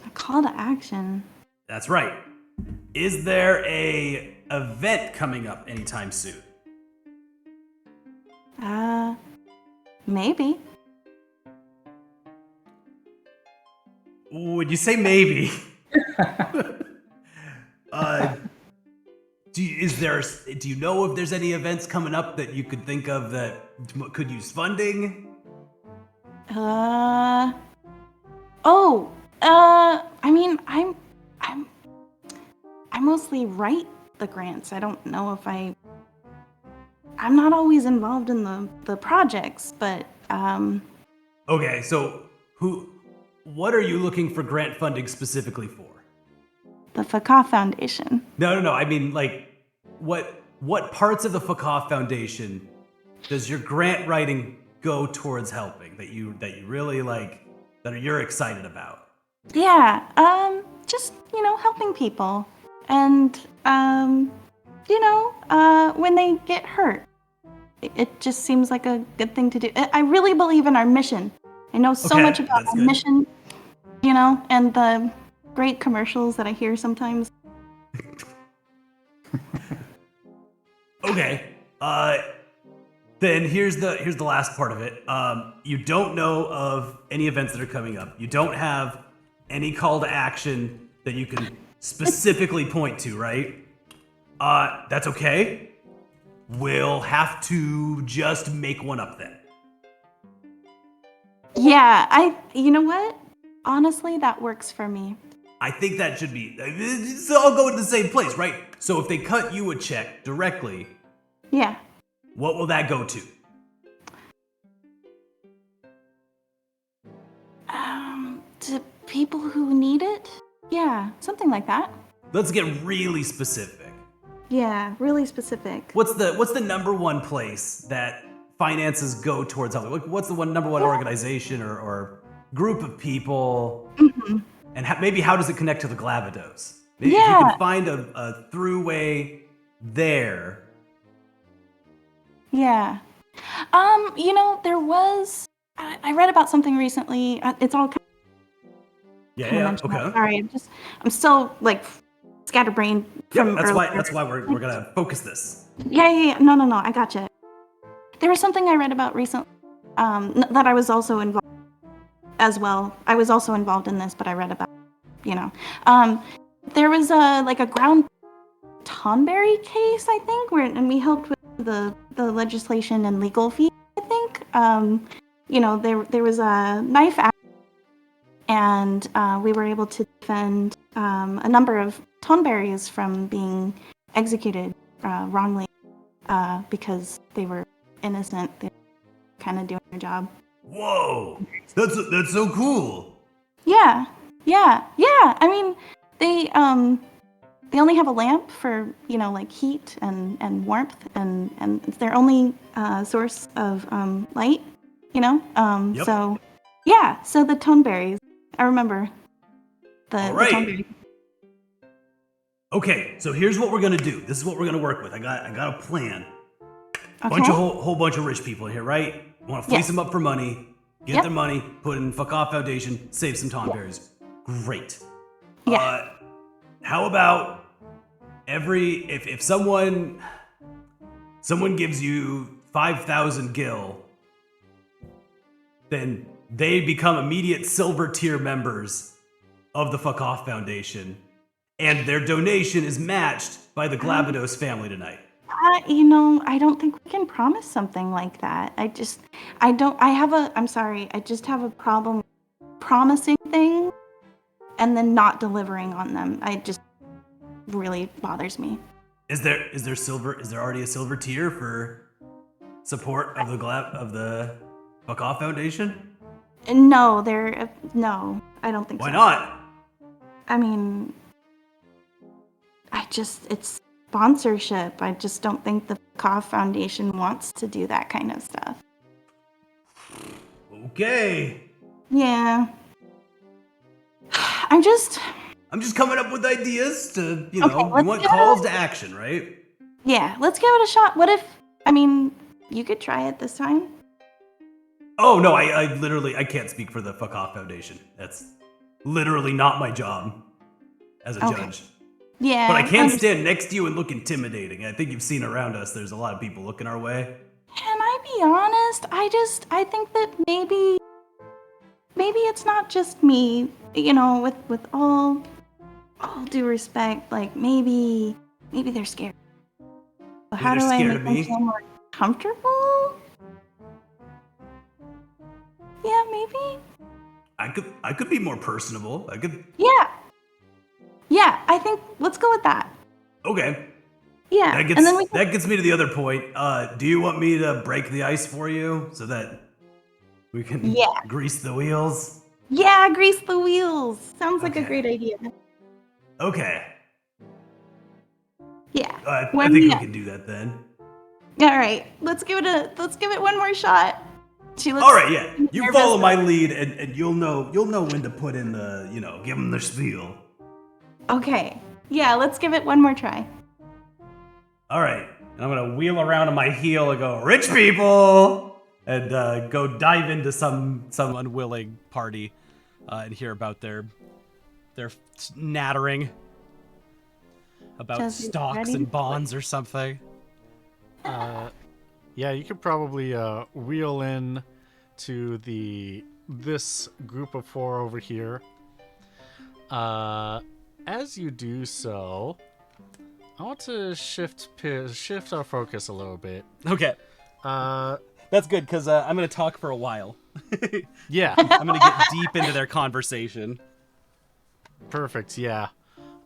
A call to action? That's right. Is there a event coming up anytime soon? Maybe. Would you say maybe? Do you know if there's any events coming up that you could think of that could use funding? I mean, I mostly write the grants. I don't know if I I'm not always involved in the projects, but Okay, so what are you looking for grant funding specifically for? the Fakah Foundation. No. I mean, like, what parts of the Fakah Foundation does your grant writing go towards helping that you really like, that you're excited about? Yeah, just, helping people. And, when they get hurt. It just seems like a good thing to do. I really believe in our mission. I know so much about that's our good. mission, and the great commercials that I hear sometimes. Okay. Then here's the last part of it. You don't know of any events that are coming up. You don't have any call to action that you can specifically point to, right? That's okay. We'll have to just make one up then. Yeah, you know what? Honestly, that works for me. I think that should be. It's all going to the same place, right? So if they cut you a check directly, Yeah. what will that go to? To people who need it? Yeah, something like that. Let's get really specific. Yeah, really specific. What's the number one place that finances go towards helping? Like, what's the number one organization or group of people? Mm-hmm. And maybe how does it connect to the Glabados? Maybe if you can find a throughway there. Yeah. There was. I read about something recently. It's all. Yeah. Okay. Sorry, I'm still like scatterbrained from. That's earlier. why we're gonna focus this. Yeah. No. I gotcha. There was something I read about recently that I was also involved as well. I was also involved in this, but I read about. There was a ground Tonberry case, I think, and we helped with the legislation and legal fees. I think. There was a knife act, and we were able to defend a number of Tonberries from being executed wrongly because they were innocent. They were kind of doing their job. Whoa, that's so cool. Yeah. I mean, they only have a lamp for like heat and warmth, and it's their only source of light. Yep. So yeah. So the Tonberries, I remember the Tonberries. Okay, so here's what we're gonna do. This is what we're gonna work with. I got a plan. Okay. Whole bunch of rich people here, right? Want to fleece Yes. them up for money, get Yep. their money, put it in Fakah Foundation, save some Tonberries. Great. Yeah. How about if someone gives you 5,000 gil, then they become immediate silver tier members of the Fakah Foundation, and their donation is matched by the Glabados family tonight. I don't think we can promise something like that. I'm sorry, I just have a problem promising things and then not delivering on them. I just really bothers me. Is there already a silver tier for support of the Fakah Foundation? No, I don't think so. Why not? I mean, it's sponsorship. I just don't think the Fakah Foundation wants to do that kind of stuff. Okay. Yeah. I'm just coming up with ideas to, you Okay, let's want do calls it. to action, right? Yeah, let's give it a shot. You could try it this time. Oh no, I can't speak for the Fakah Foundation. That's literally not my job as a Okay. judge. Yeah. But I can stand next to you and look intimidating. I think you've seen around us, there's a lot of people looking our way. Can I be honest? I think that maybe it's not just me, with all due respect, like maybe they're scared. But how They're do I scared make of them me? feel more comfortable? Yeah, maybe. I could be more personable. I could. Yeah. Yeah, I think let's go with that. Okay. Yeah, That and then we gets me to the other point. Do you want me to break the ice for you so that we can Yeah. grease the wheels? yeah, grease the wheels. Sounds like a Okay. great idea. Okay. Yeah. I Warm think me we up. can do that then. All right, let's give it one more shot. She looks All right, yeah. You nervous. follow my lead, and you'll know when to put in the give them the spiel. Okay. Yeah, let's give it one more try. All right, and I'm gonna wheel around on my heel and go, "Rich people," and go dive into some unwilling party and hear about their nattering about Just stocks ready and to bonds or something. Yeah, you could probably wheel in to this group of 4 over here. As you do so, I want to shift our focus a little bit. Okay, that's good because I'm gonna talk for a while. Yeah, I'm gonna get deep into their conversation perfect. Yeah.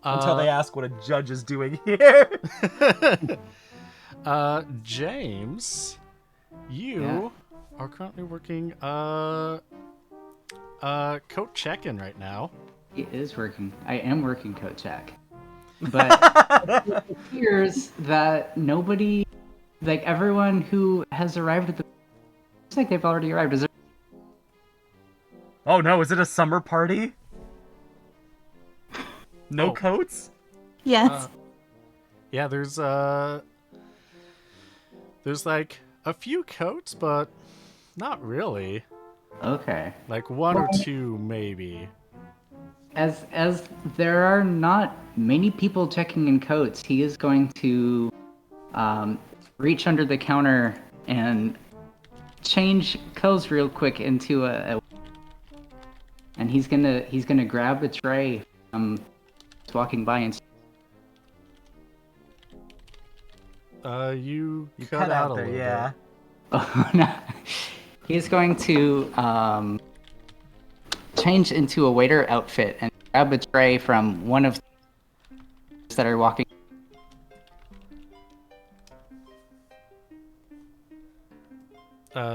until they ask what a judge is doing here. James, you Yeah. are currently working coat check-in right now. He is working. I am working coat check. But it appears that nobody, like everyone who has arrived at the, looks like they've already arrived. Is there? Oh no, is it a summer party? No Oh. coats? Yes. Yeah, there's like a few coats, but not really. Okay. Like 1 or 2 maybe. As there are not many people checking in coats, he is going to reach under the counter and change clothes real quick into a and he's gonna grab a tray just walking by and You cut out a little bit. oh no. He's going to change into a waiter outfit and grab a tray from one of the that are walking.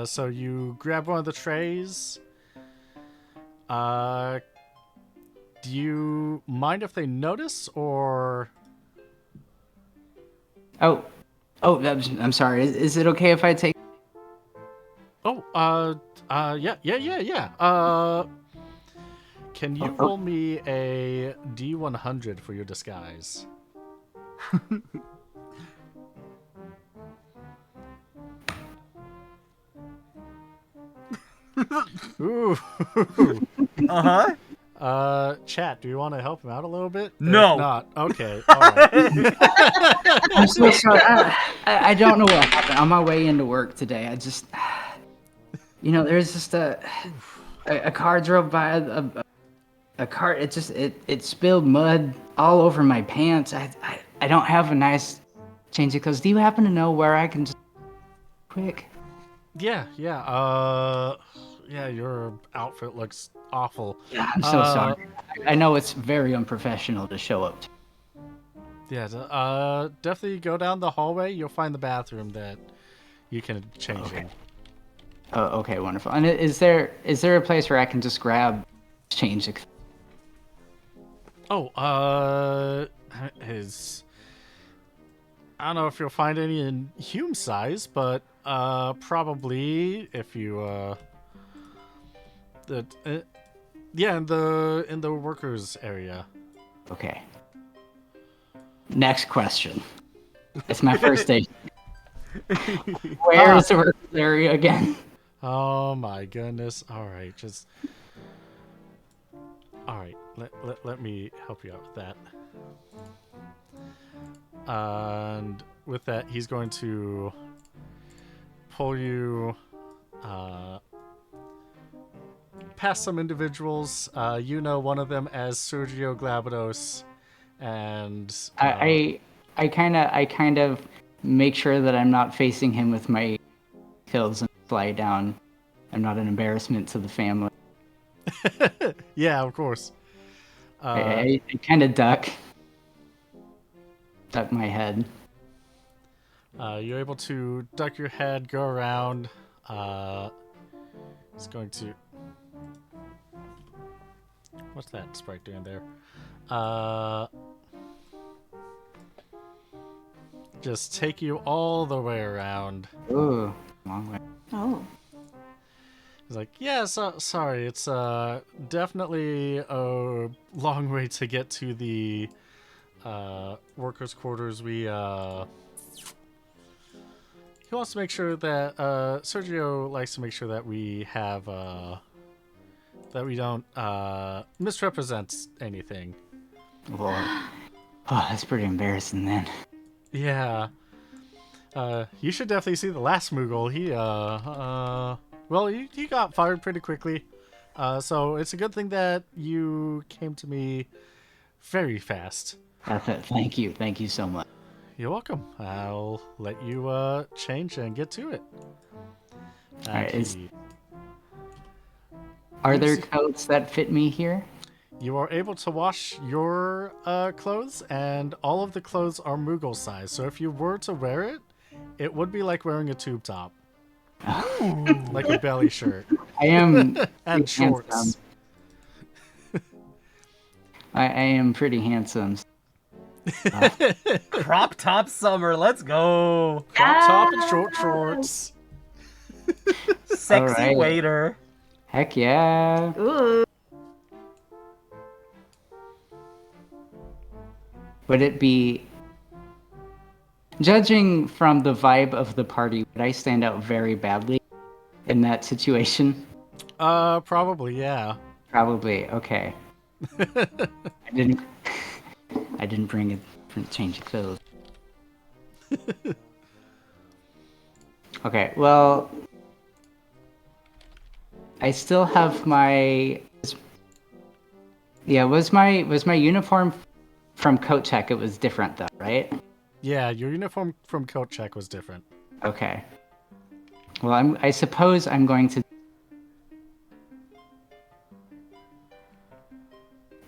So you grab one of the trays. Do you mind if they notice, or? Oh, I'm sorry. Is it okay if I take? Yeah. Can you roll me a D100 for your disguise? Ooh. Chat, do you want to help him out a little bit? No. If not, okay. All right. I'm so sorry. I don't know what happened. On my way into work today, I just, there's just a car drove by a car. It spilled mud all over my pants. I don't have a nice change of clothes. Do you happen to know where I can just quick? Yeah. Your outfit looks awful. Yeah, I'm so sorry. I know it's very unprofessional to show up to. Yeah, definitely go down the hallway. You'll find the bathroom that you can change in. Oh, okay, wonderful. And is there a place where I can just grab change? I don't know if you'll find any in Hume size, but probably if you in the workers area. Okay. Next question. It's my first day. Where is the workers area again? Oh my goodness. All right. Let me help you out with that. And with that, he's going to pull you past some individuals. One of them as Sergio Glabados, and I kind of make sure that I'm not facing him with my hills and fly down. I'm not an embarrassment to the family. yeah, of course. I kind of duck my head. You're able to duck your head, go around. It's going to. What's that sprite doing there? Just take you all the way around. Ooh, long way. Oh. He's like, yeah, sorry, it's definitely a long way to get to the workers' quarters. He wants to make sure that Sergio likes to make sure that we have that we don't misrepresent anything. Lord. Oh, that's pretty embarrassing then. Yeah. You should definitely see the last Moogle. He got fired pretty quickly. So it's a good thing that you came to me very fast. Thank you. Thank you so much. You're welcome. I'll let you change and get to it. Alright, are there coats that fit me here? You are able to wash your clothes, and all of the clothes are Moogle size. So if you were to wear it, it would be like wearing a tube top. Like a belly shirt. I am And shorts. I am pretty handsome. Crop top summer, let's go. Crop top and short shorts. Sexy Alright. waiter. Heck yeah. Ooh. Would it be, judging from the vibe of the party, would I stand out very badly in that situation? Probably, yeah. Probably. Okay. I didn't bring a change of clothes. Okay. Well, I still have my. Yeah. Was my uniform from coat check? It was different though, right? Yeah, your uniform from coat check was different. Okay. Well, I suppose I'm going to.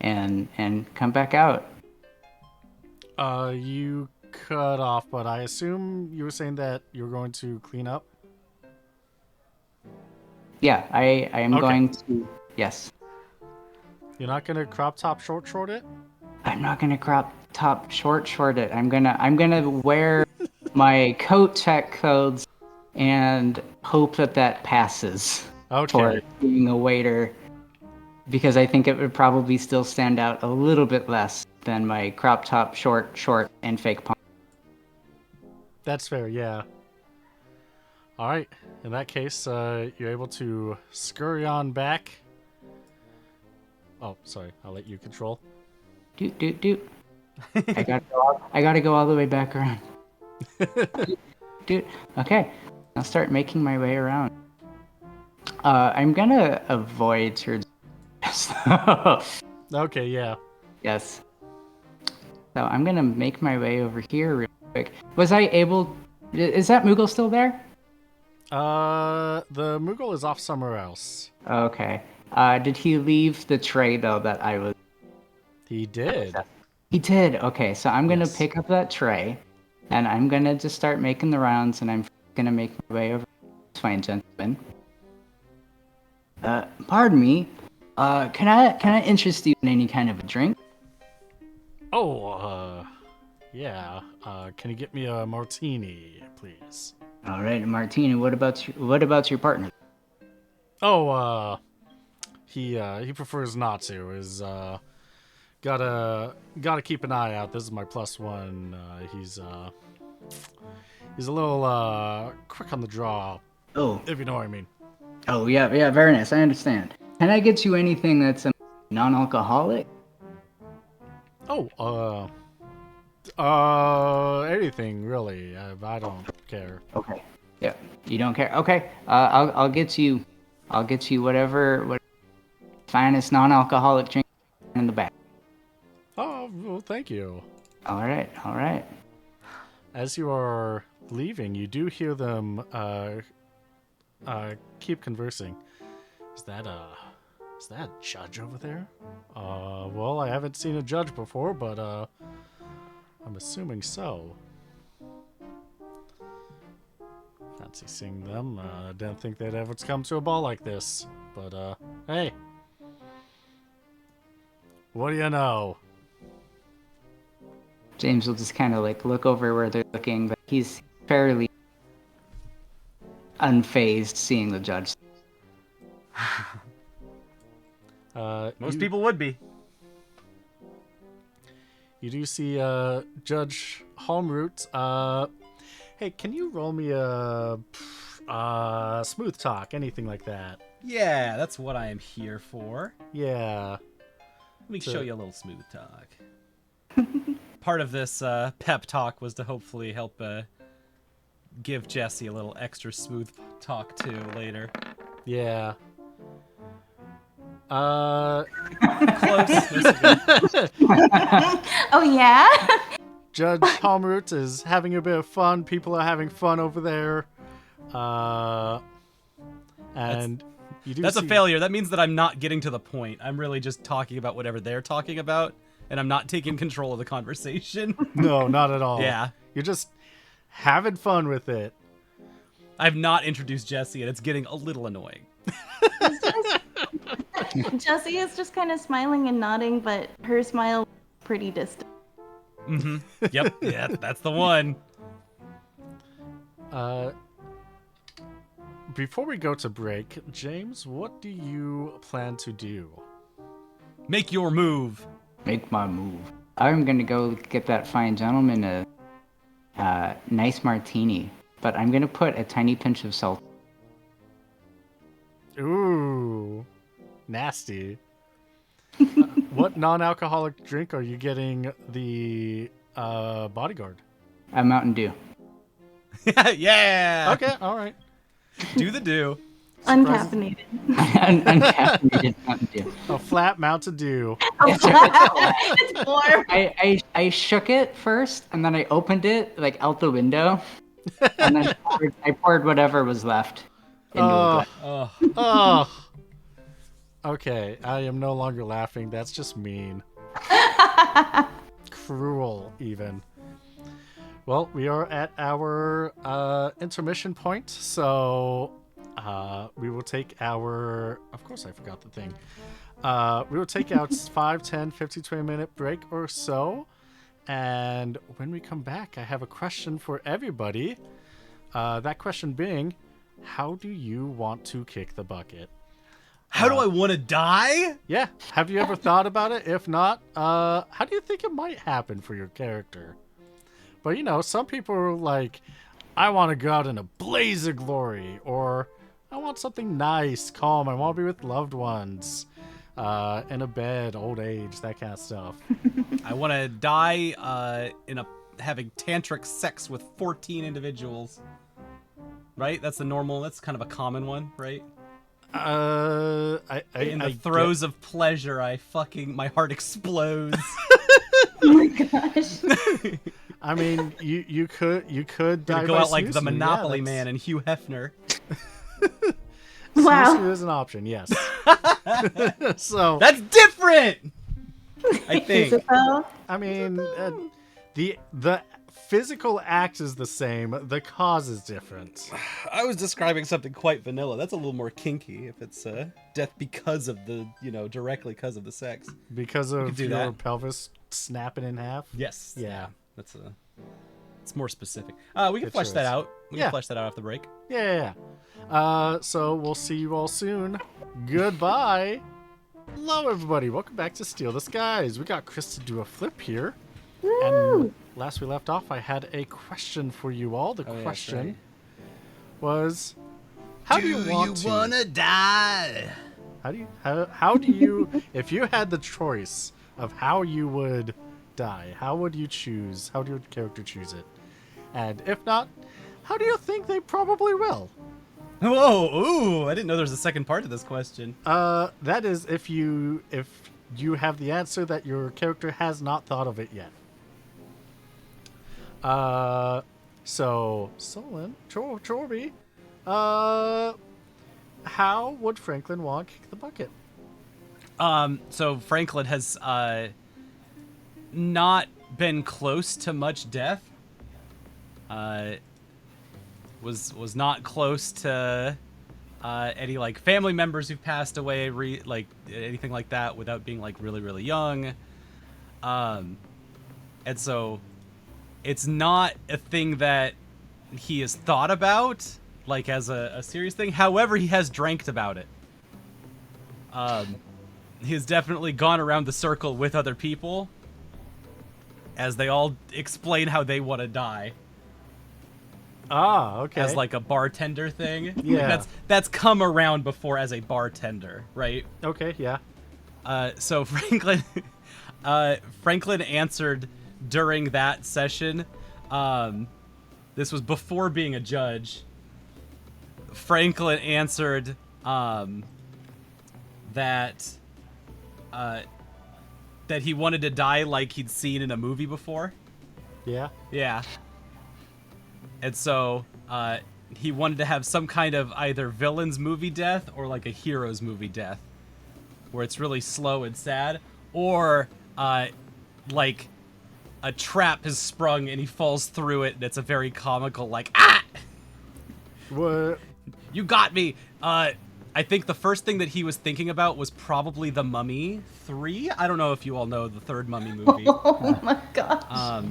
And come back out. You cut off, but I assume you were saying that you're going to clean up? Yeah, I am Okay. going to. Yes. You're not going to crop top short it? I'm not gonna crop top short it. I'm gonna wear my coat check clothes and hope that passes Okay. for being a waiter, because I think it would probably still stand out a little bit less than my crop top short and fake pump. That's fair, yeah. Alright, in that case, you're able to scurry on back. Oh, sorry, I'll let you control. Doot. I gotta go all the way back around. Doot. Okay, I'll start making my way around. I'm gonna avoid her. Okay, yeah. Yes. So I'm gonna make my way over here real quick. Was I able? Is that Moogle still there? The Moogle is off somewhere else. Okay. Did he leave the tray though that I was? He did. He did. Okay, so I'm gonna Yes. pick up that tray, and I'm gonna just start making the rounds, and I'm gonna make my way over. This fine gentleman. Pardon me. Can I interest you in any kind of a drink? Oh, yeah. Can you get me a martini, please? All right, Martina. What about your partner? Oh, he prefers not to. Gotta keep an eye out. This is my +1. He's a little quick on the draw, Oh, if you know what I mean. oh yeah, very nice. I understand. Can I get you anything that's non-alcoholic? Oh, anything really. I don't care. Okay. Yeah, you don't care. Okay. I'll get you whatever finest non-alcoholic drink in the back. Oh, well, thank you. All right. As you are leaving, you do hear them keep conversing. Is that a judge over there? Well, I haven't seen a judge before, but I'm assuming so. fancy seeing them. Didn't think they'd ever come to a ball like this. But, hey. What do you know? James will just kind of like look over where they're looking, but he's fairly unfazed seeing the judge. Most people would be. You do see Judge Holmroot. Hey, can you roll me a smooth talk, anything like that? Yeah, that's what I am here for. Yeah. Let me show you a little smooth talk. Part of this pep talk was to hopefully help give Jesse a little extra smooth talk too later. Yeah. Close. Oh yeah. Judge Holmroot is having a bit of fun. People are having fun over there. And you do That's a see- failure. That means that I'm not getting to the point. I'm really just talking about whatever they're talking about, and I'm not taking control of the conversation. No, not at all. Yeah. You're just having fun with it. I've not introduced Jesse, and it's getting a little annoying. Jessie is just kind of smiling and nodding, but her smile is pretty distant. Mm-hmm. Yep. Yeah, that's the one. Before we go to break, James, what do you plan to do? Make your move. Make my move. I'm gonna go get that fine gentleman a nice martini, but I'm gonna put a tiny pinch of salt. Ooh, nasty. What non-alcoholic drink are you getting the bodyguard? A Mountain Dew. Yeah. Okay, all right. Do the do. Uncaffeinated. Uncaffeinated Mountain Dew. A flat Mountain Dew. It's warm. I shook it first, and then I opened it like out the window, and then I poured whatever was left into a glass. Oh. Okay, I am no longer laughing. That's just mean. Cruel, even. Well, we are at our intermission point, so we will take our... Of course, I forgot the thing. We will take out 5, 10, 15, 20-minute break or so. And when we come back, I have a question for everybody. That question being, how do you want to kick the bucket? How do I want to die? Yeah. Have you ever thought about it? If not, how do you think it might happen for your character? But, you know, some people are like, I want to go out in a blaze of glory, or I want something nice, calm. I want to be with loved ones, in a bed, old age, that kind of stuff. I want to die having tantric sex with 14 individuals. Right? That's the normal, that's kind of a common one, right? In the throes of pleasure, my heart explodes. Oh my gosh. I mean, you could die Go by out like the snoo-snoo. Monopoly Yeah, Man and Hugh Hefner. Wow. snoo-snoo is an option, yes. So That's different. I Is think. it though? I mean, the physical act is the same. The cause is different. I was describing something quite vanilla. That's a little more kinky if it's death because of the, directly because of the sex. Because of do your that. pelvis snapping in half. Yes. Yeah. It's more specific. We can It flesh sure that is. out. We Yeah. can flesh that out after the break. Yeah. So we'll see you all soon. Goodbye. Hello, everybody. Welcome back to Steal the Skies. We got Crysta do a flip here. And last we left off, I had a question for you all. The question was, how do you want to? wanna die? How do you, if you had the choice of how you would die, how would you choose? How would your character choose it? And if not, how do you think they probably will? Whoa! Ooh! I didn't know there was a second part to this question. That is if you have the answer that your character has not thought of it yet. So Solon, Chorby, how would Franklin want to kick the bucket? So Franklin has not been close to much death. was not close to any like family members who've passed away, like anything like that, without being like really really young. And so it's not a thing that he has thought about like as a serious thing. However, he has drank about it. He has definitely gone around the circle with other people as they all explain how they want to die. Ah, okay. As like a bartender thing. Yeah. Like that's come around before as a bartender, right? Okay, yeah. So Franklin Franklin answered during that session. This was before being a judge. Franklin answered that he wanted to die like he'd seen in a movie before. Yeah. Yeah. And so he wanted to have some kind of either villain's movie death or like a hero's movie death, where it's really slow and sad, or like a trap is sprung and he falls through it and it's a very comical like, ah! What? You got me! I think the first thing that he was thinking about was probably The Mummy 3. I don't know if you all know the third Mummy movie. Oh my gosh.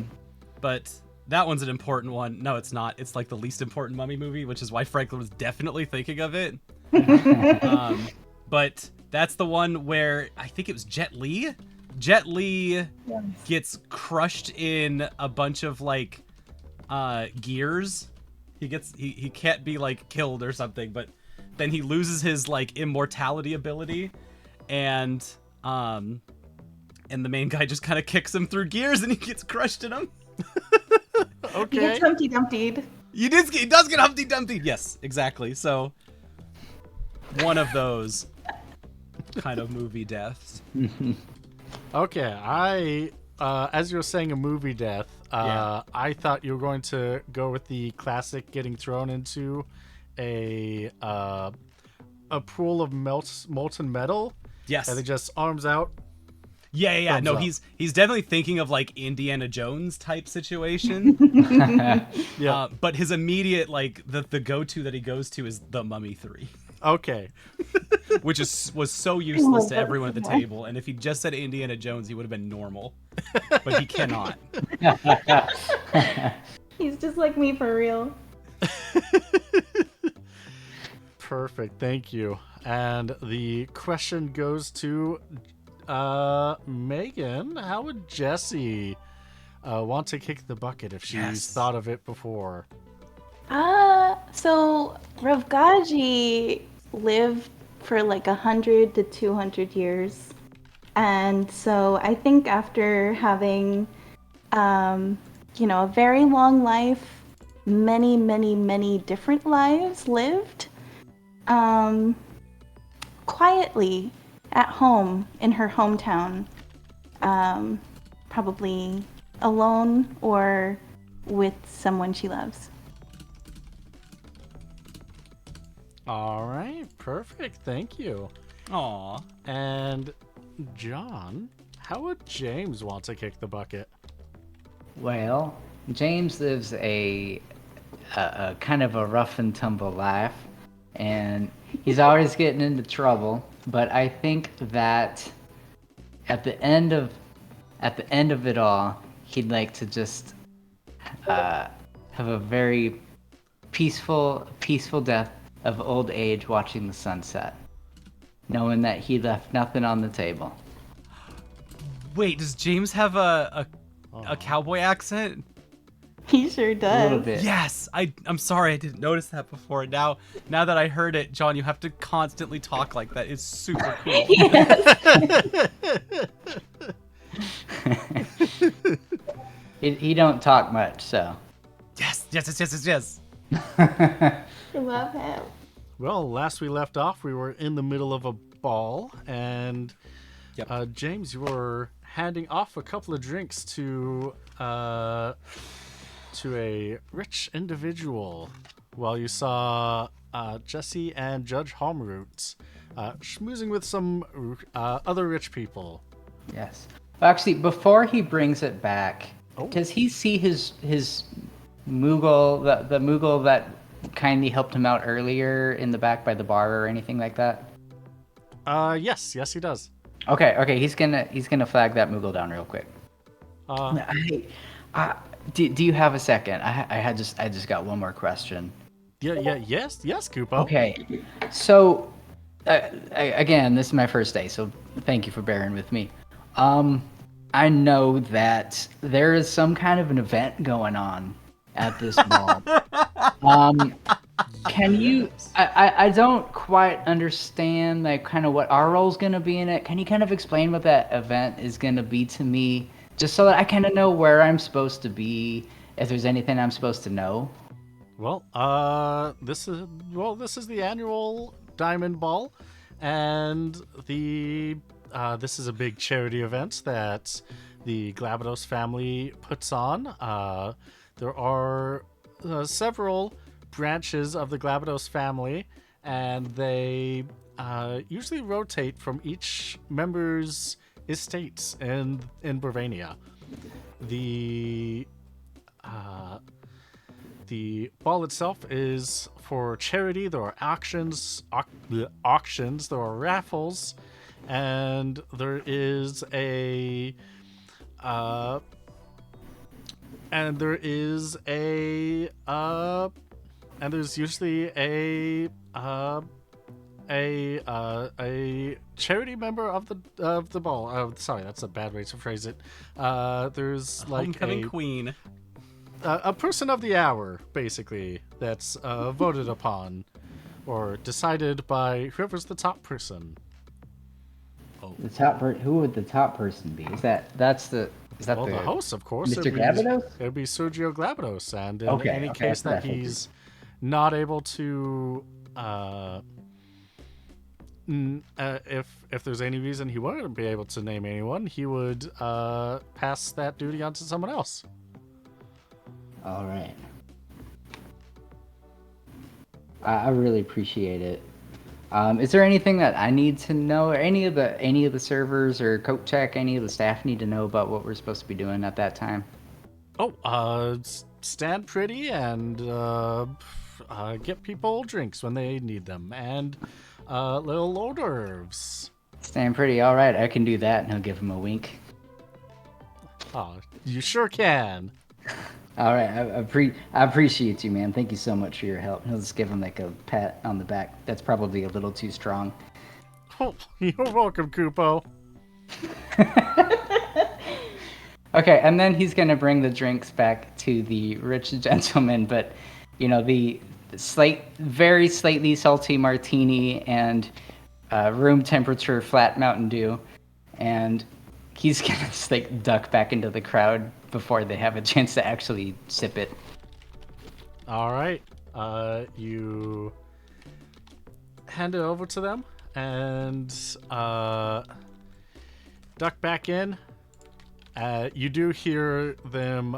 But that one's an important one. No, it's not. It's like the least important Mummy movie, which is why Franklin was definitely thinking of it. But that's the one where I think it was Jet Li. Jet Li gets crushed in a bunch of like gears. He can't be like killed or something, but then he loses his like immortality ability, and the main guy just kind of kicks him through gears and he gets crushed in them. He Okay. gets Humpty Dumptied. He does get Humpty Dumpty. Yes, exactly. So one of those kind of movie deaths. Okay, I as you were saying a movie death, Yeah. I thought you were going to go with the classic getting thrown into a pool of molten metal. Yes. And they just arms out. Yeah. Thumbs No, up. he's definitely thinking of like Indiana Jones type situation. Yeah. But his immediate like the go-to that he goes to is The Mummy 3. Okay. Which was so useless to that's everyone at the so table, and if he just said Indiana Jones, he would have been normal. But he cannot. He's just like me for real. Perfect. Thank you. And the question goes to Megan. How would Jessie want to kick the bucket if she's Yes. thought of it before? So Ravgaji lived for like 100 to 200 years. And so I think after having, a very long life, many, many, many different lives lived, quietly at home in her hometown, probably alone or with someone she loves. All right. Perfect. Thank you. Aw. And John, how would James want to kick the bucket? Well, James lives a kind of a rough and tumble life, and he's always getting into trouble. But I think that at the end of it all, he'd like to just have a very peaceful death of old age, watching the sunset, knowing that he left nothing on the table. Wait, does James have a cowboy accent? He sure does. A little bit. Yes, I'm sorry I didn't notice that before. Now that I heard it, John, you have to constantly talk like that. It's super cool. He don't talk much, so. Yes. I love him. Well, last we left off, we were in the middle of a ball, and Yep. James, you were handing off a couple of drinks to a rich individual, while you saw Jesse and Judge Homroot schmoozing with some other rich people. Yes. Well, actually, before he brings it back, Oh. does he see his Moogle, the Moogle that kindly helped him out earlier in the back by the bar or anything like that? Yes, he does. Okay, he's gonna flag that Moogle down real quick. Do you have a second? I just got one more question. Yes, Kupo. Okay, so again, this is my first day, so thank you for bearing with me. I know that there is some kind of an event going on at this ball. Can you? I don't quite understand like kind of what our role's gonna be in it. Can you kind of explain what that event is gonna be to me, just so that I kind of know where I'm supposed to be, if there's anything I'm supposed to know? Well, this is the annual Diamond Ball, and this is a big charity event that the Glabados family puts on. There are several branches of the Glabados family, and they usually rotate from each member's estates in Bravania. The ball itself is for charity. There are auctions, there are raffles, and there is and there's usually a charity member of the ball. Sorry, that's a bad way to phrase it. There's like Homecoming queen. A person of the hour, basically, that's voted upon or decided by whoever's the top person. The top who would the top person be? Is that the the host, of course. Mr. Glabados? It'd be Sergio Glabados, and in Okay, any case that that's what I he's not able to, if there's any reason he wouldn't be able to name anyone, he would pass that duty on to someone else. All right. I really appreciate it. Is there anything that I need to know, or any of the servers or Coat Check, any of the staff need to know about what we're supposed to be doing at that time? Stand pretty and get people drinks when they need them, and little hors d'oeuvres. Stand pretty. All right, I can do that, and he'll give him a wink. Oh, you sure can. All right, I appreciate you, man. Thank you so much for your help. He'll just give him like a pat on the back. That's probably a little too strong. Oh, you're welcome, Kupo. Okay, and then he's gonna bring the drinks back to the rich gentleman, but the very slightly salty martini and room temperature flat Mountain Dew, and he's gonna just like duck back into the crowd before they have a chance to actually sip it. All right. You hand it over to them and duck back in. You do hear them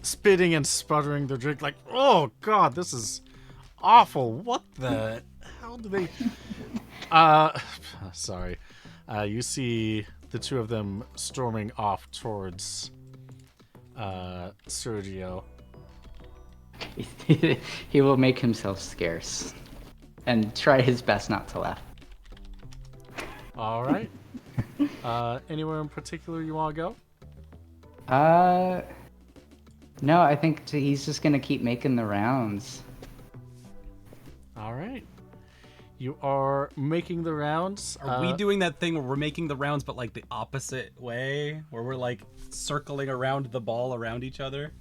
spitting and sputtering their drink like, oh god, this is awful. What the hell do they... Sorry. You see the two of them storming off towards Sergio. He will make himself scarce and try his best not to laugh. All right. Anywhere in particular you want to go? No, I think he's just gonna keep making the rounds. All right. You are making the rounds. Are we doing that thing where we're making the rounds but like the opposite way? Where we're like circling around the ball around each other?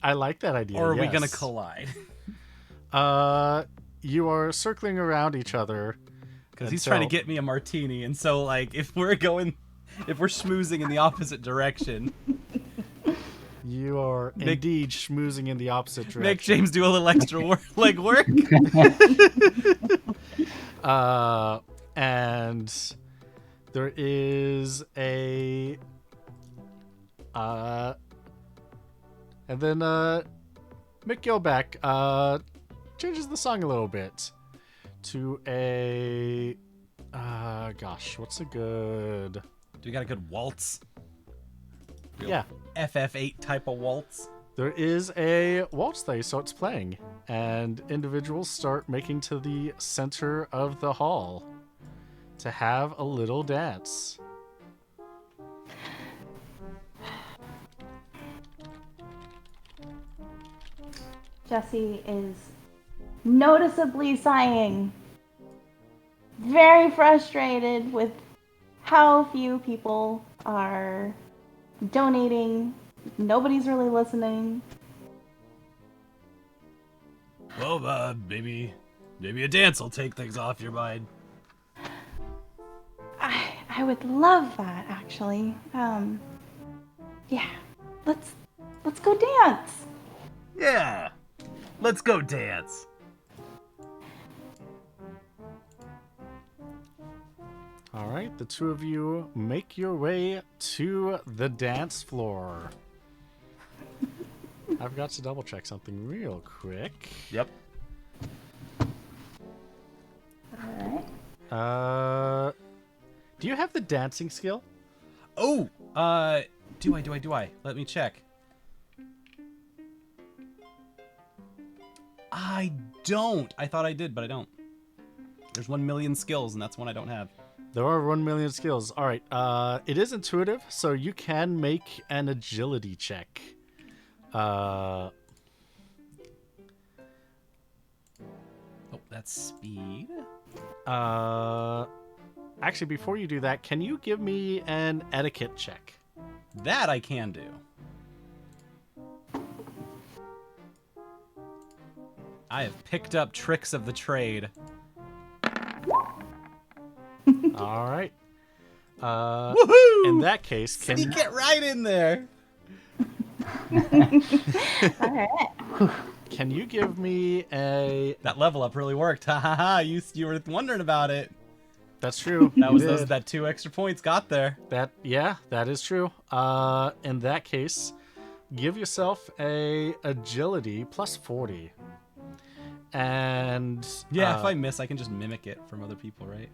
I like that idea. Or are we yes. gonna collide? You are circling around each other. Because he's trying to get me a martini, and so like if we're schmoozing in the opposite direction. You are indeed schmoozing in the opposite direction. Make James do a little extra leg work. And there is a and then Mick Gilbeck changes the song a little bit to a gosh, what's a good... Do we got a good waltz? Yeah. FF8 type of waltz? there is a waltz that starts playing, and individuals start making to the center of the hall to have a little dance. Jesse is noticeably sighing, very frustrated with how few people are donating. Nobody's really listening. Well, maybe a dance will take things off your mind. I would love that, actually. Yeah, let's go dance. Yeah, let's go dance. All right, the two of you make your way to the dance floor. I've got to double check something real quick. Yep. All right. Do you have the dancing skill? Oh, do I? Let me check. I don't. I thought I did, but I don't. There's 1 million skills, and that's one I don't have. There are 1 million skills. All right. It is intuitive, so you can make an agility check. Oh, that's speed. Actually, before you do that, can you give me an etiquette check? That I can do. I have picked up tricks of the trade. All right. Woohoo! In that case, can Sneak it right in there. All right. Can you give me a... That level up really worked. Ha ha ha. You were wondering about it. That's true. That was You did. that 2 extra points got there. Yeah, that is true. In that case, give yourself a agility plus 40. And Yeah, if I miss, I can just mimic it from other people, right?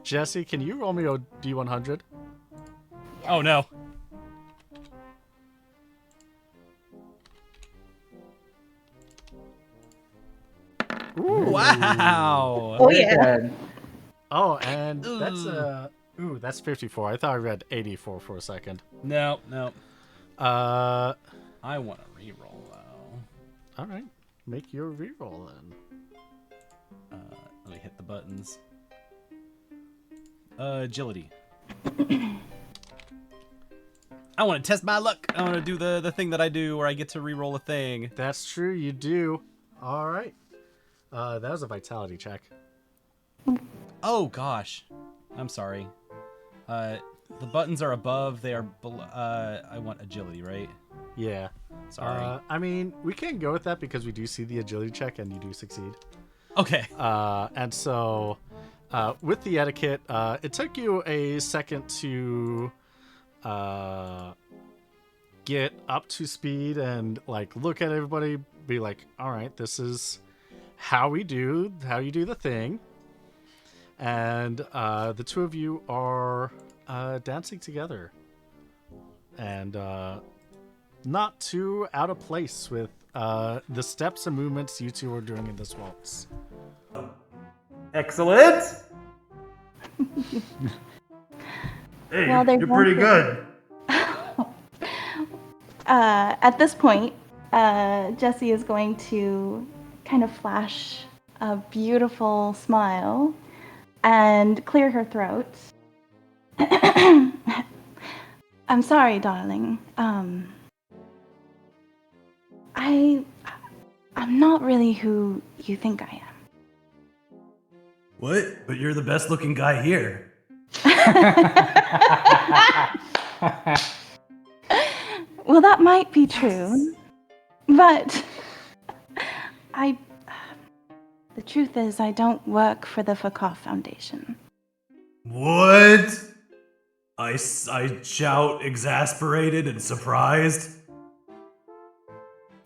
Jesse, can you roll me a D100? Oh no. Ooh. Wow. Oh, Very yeah. good. Oh, and that's 54. I thought I read 84 for a second. No. Uh, I want to reroll though. all right, make your reroll then. Let me hit the buttons. Agility. I want to test my luck. I want to do the thing that I do where I get to reroll a thing. That's true, you do. All right. That was a vitality check. Oh gosh, I'm sorry. The buttons are above. They are below. I want agility, right? Yeah. Sorry. I mean, we can go with that because we do see the agility check and you do succeed. Okay. And so, with the etiquette, it took you a second to get up to speed and like look at everybody, be like, all right, this is how you do the thing. And the two of you are dancing together, and not too out of place with the steps and movements you two are doing in this waltz. Excellent. Hey, Well, there's you're one pretty thing. good. At this point, Jessie is going to kind of flash a beautiful smile and clear her throat. I'm sorry, darling. I'm not really who you think I am. What? But you're the best looking guy here. Well, that might be true, but the truth is I don't work for the Fakov Foundation. What? I shout, exasperated and surprised.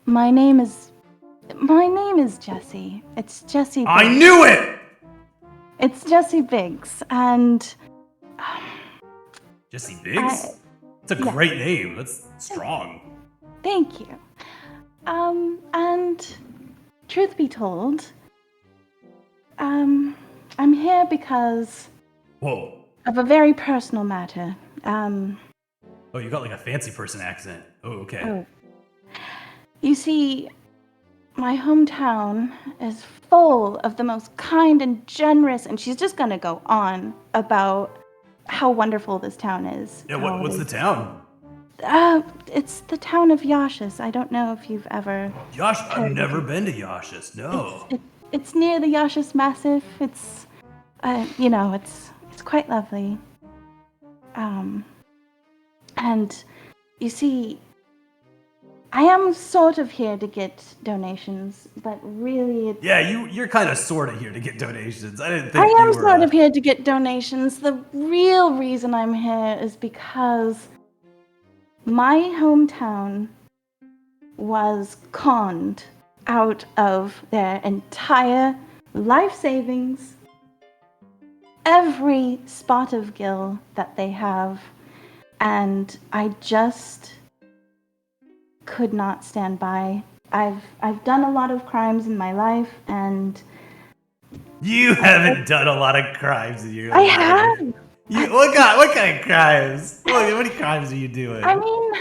My name is Jessie. It's Jessie Biggs. I knew it! It's Jessie Biggs, and Jesse Biggs? It's a great name. That's strong. Thank you. And truth be told, I'm here because Whoa. of a very personal matter. Oh, you got like a fancy person accent. Oh, okay. Oh. You see, my hometown is full of the most kind and generous, and she's just gonna go on about how wonderful this town is. Yeah, what's the town? It's the town of Yashas. I don't know if you've ever... Yash, I've never been to Yashas, no. It's near the Yashas Massif. It's, it's quite lovely. And you see, I am sort of here to get donations, but really Yeah, you're kind of sort of here to get donations. I didn't think I you am were... sort of here to get donations. The real reason I'm here is because my hometown was conned out of their entire life savings, every spot of gil that they have, and I just could not stand by. I've done a lot of crimes in my life, and You haven't done a lot of crimes in your I life. have. What kind of crimes? What many crimes are you doing? I mean,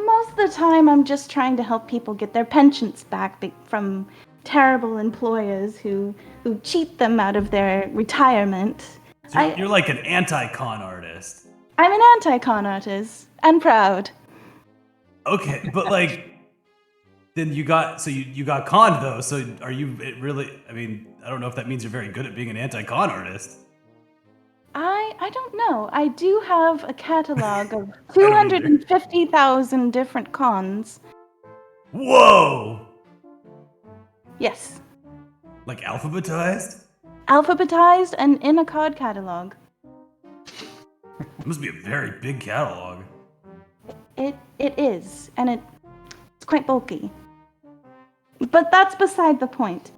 most of the time I'm just trying to help people get their pensions back from terrible employers who cheat them out of their retirement. So you're like an anti-con artist. I'm an anti-con artist, and proud. Okay, but like, then you got conned though. So are you really? I mean, I don't know if that means you're very good at being an anti-con artist. I don't know. I do have a catalog of 250,000 different cons. Whoa! Yes. Like alphabetized? Alphabetized and in a card catalog. It must be a very big catalog. It is, and it's quite bulky. But that's beside the point.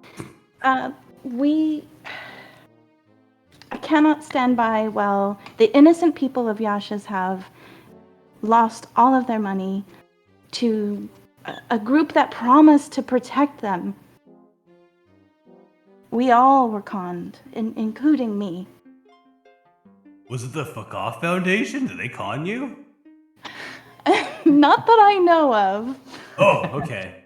I cannot stand by while the innocent people of Yashas have lost all of their money to a group that promised to protect them. We all were conned, including me. Was it the Fuck Off Foundation? Did they con you? Not that I know of. Oh, okay.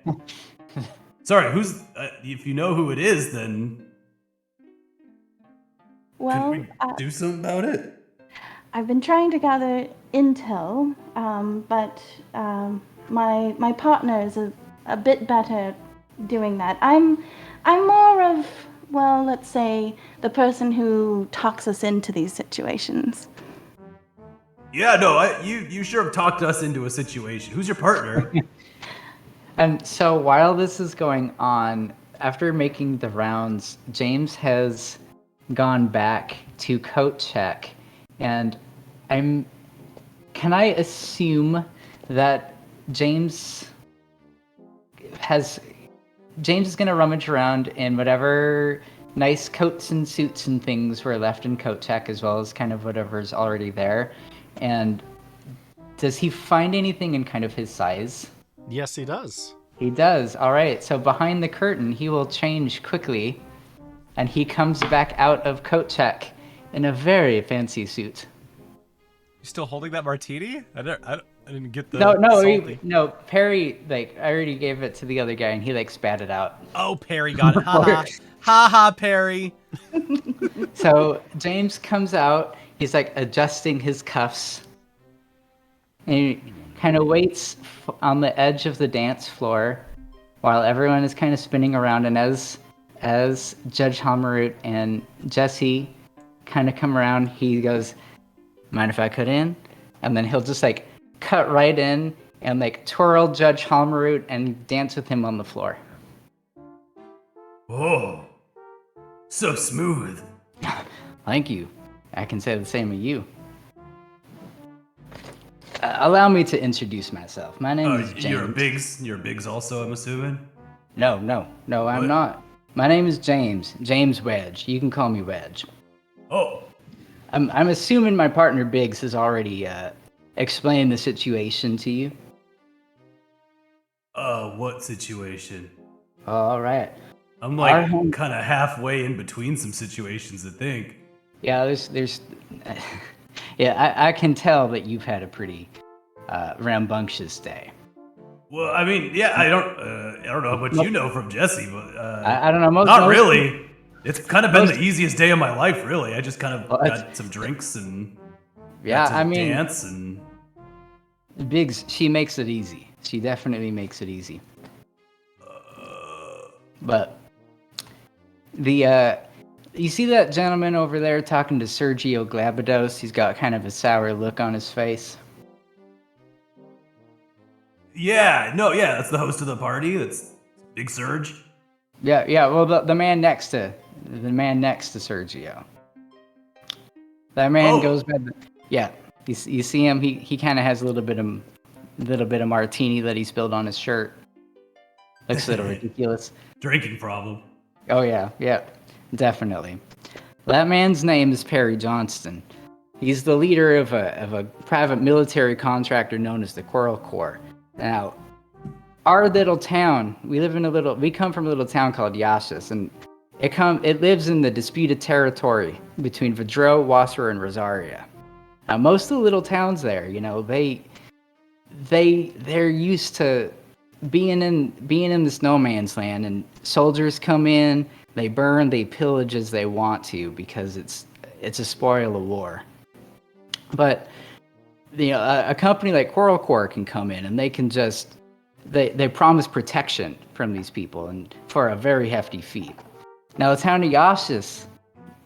Sorry, who's... if you know who it is, then... Well, Can we do something about it? I've been trying to gather intel, but my partner is a bit better at doing that. I'm more of, well, let's say, the person who talks us into these situations. Yeah, no, you sure have talked us into a situation. Who's your partner? And so while this is going on, after making the rounds, James has gone back to coat check, and can I assume that James is gonna rummage around in whatever nice coats and suits and things were left in coat check, as well as kind of whatever's already there. And does he find anything in kind of his size? Yes, he does. He does. All right. So behind the curtain, he will change quickly, and he comes back out of coat check in a very fancy suit. You still holding that martini? I didn't get the No. Perry, like, I already gave it to the other guy, and he like spat it out. Oh, Perry got it. Ha ha, Perry. So James comes out. He's like adjusting his cuffs, and he kind of waits on the edge of the dance floor while everyone is kind of spinning around. And as Judge Halmarut and Jesse kind of come around, he goes, "Mind if I cut in?" And then he'll just like cut right in and like twirl Judge Halmarut and dance with him on the floor. Oh, so smooth. Thank you. I can say the same of you. Allow me to introduce myself. My name is James. You're Biggs also, I'm assuming? No, I'm not. My name is James. James Wedge. You can call me Wedge. Oh. I'm assuming my partner Biggs has already explain the situation to you. What situation? All right. I'm Our like home- kind of halfway in between some situations, I think. Yeah, there's yeah, I can tell that you've had a pretty rambunctious day. Well, I mean, yeah, I don't know how much you know from Jesse, but I don't know. not most really. It's kind of been most- the easiest day of my life, really. I just kind of Well, it's- got some drinks and Yeah, got to I mean, dance and Biggs, she makes it easy. She definitely makes it easy. But the you see that gentleman over there talking to Sergio Glabados? He's got kind of a sour look on his face. yeah, no, yeah, that's the host of the party. That's Big Surge. Yeah. Well, the man next to Sergio. That man Oh. goes by. Yeah, you see him. He kind of has a little bit of martini that he spilled on his shirt. Looks a little ridiculous. Drinking problem. Oh yeah, definitely. That man's name is Perry Johnston. He's the leader of a private military contractor known as the Coral Corps. Now, our little town, we come from a little town called Yashas, and it lives in the disputed territory between Vidro, Wasser, and Rosaria. Now, most of the little towns there, they're used to being in this no man's land, and soldiers come in, they burn, they pillage as they want to because it's a spoil of war. But a company like Coral Corps can come in and they can just they promise protection from these people and for a very hefty fee. Now the town of Yashis,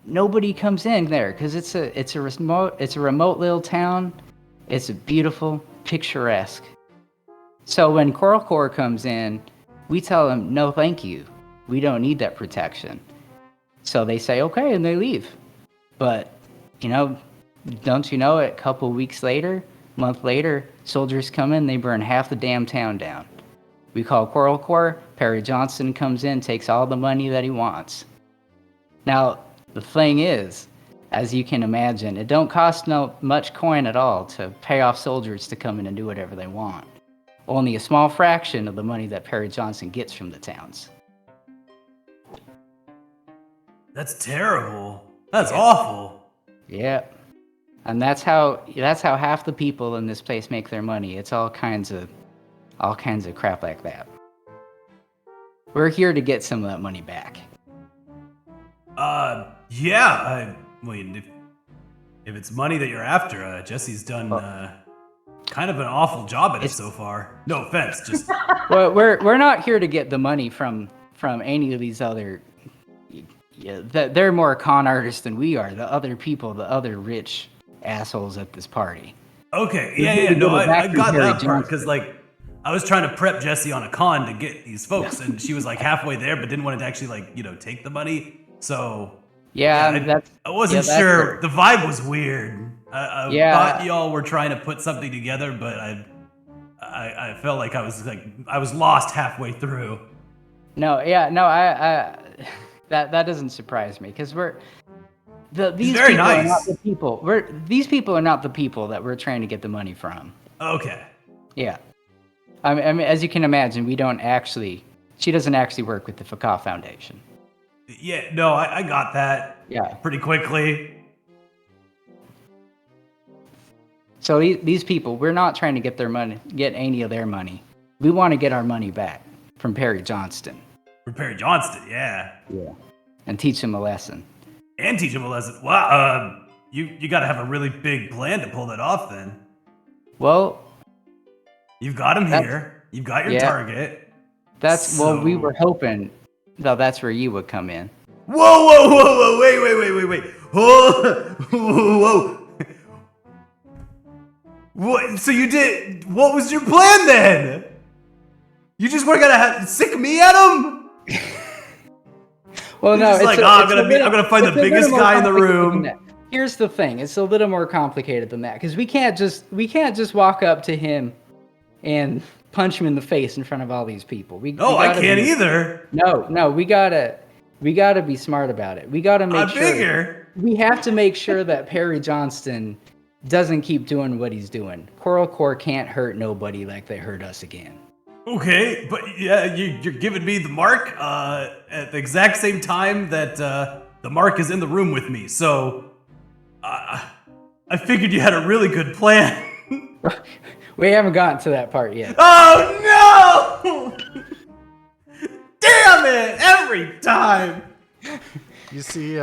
nobody comes in there because it's a remote little town. It's beautiful, picturesque. So when Coral Corps comes in, we tell them, no thank you. We don't need that protection. So they say, okay, and they leave. But, don't you know, a couple weeks later, month later, soldiers come in, they burn half the damn town down. We call Coral Corps, Perry Johnston comes in, takes all the money that he wants. Now, the thing is, as you can imagine, it don't cost no much coin at all to pay off soldiers to come in and do whatever they want. Only a small fraction of the money that Perry Johnston gets from the towns. That's terrible. That's awful. Yeah. And that's how half the people in this place make their money. It's all kinds of crap like that. We're here to get some of that money back. Yeah. I mean, if it's money that you're after, Jesse's done kind of an awful job at it so far. No offense, just Well, we're not here to get the money from any of these other. They're more con artists than we are. The other people, the other rich assholes at this party. okay. We're here Yeah. to No, get it back I from got Perry that part Johnston. because I was trying to prep Jesse on a con to get these folks, and she was like halfway there, but didn't want to actually take the money. So Yeah, I wasn't that's sure. The vibe was weird. I Yeah. thought y'all were trying to put something together, but I felt like I was lost halfway through. I that doesn't surprise me because these very people are nice. not the people. These people are not the people that we're trying to get the money from. Okay. Yeah, I mean, as you can imagine, she doesn't actually work with the Fakah Foundation. Yeah. No, I got that. Yeah. Pretty quickly. So these people, we're not trying to get any of their money. We want to get our money back from Perry Johnston. For Perry Johnston, yeah. Yeah. And teach him a lesson. And teach him a lesson. Wow. You got to have a really big plan to pull that off. Then Well, you've got him That's- here. You've got your yeah. target. we So- were hoping, though, that's where you would come in. Whoa! Wait! Whoa! What? So you did? What was your plan then? You just were gonna sick me at him? Well, You're no, just it's like, a- "Oh, it's I'm gonna find the it's a little biggest more guy in the complicated room." than that. Here's the thing: it's a little more complicated than that because we can't just walk up to him and punch him in the face in front of all these people. No, I can't either. No, we gotta be smart about it. We gotta make I sure. figure. We have to make sure that Perry Johnston doesn't keep doing what he's doing. Coral Core can't hurt nobody like they hurt us again. Okay, but yeah, you're giving me the mark at the exact same time that the mark is in the room with me. So I figured you had a really good plan. We haven't gotten to that part yet. Oh no! Damn it! Every time. You see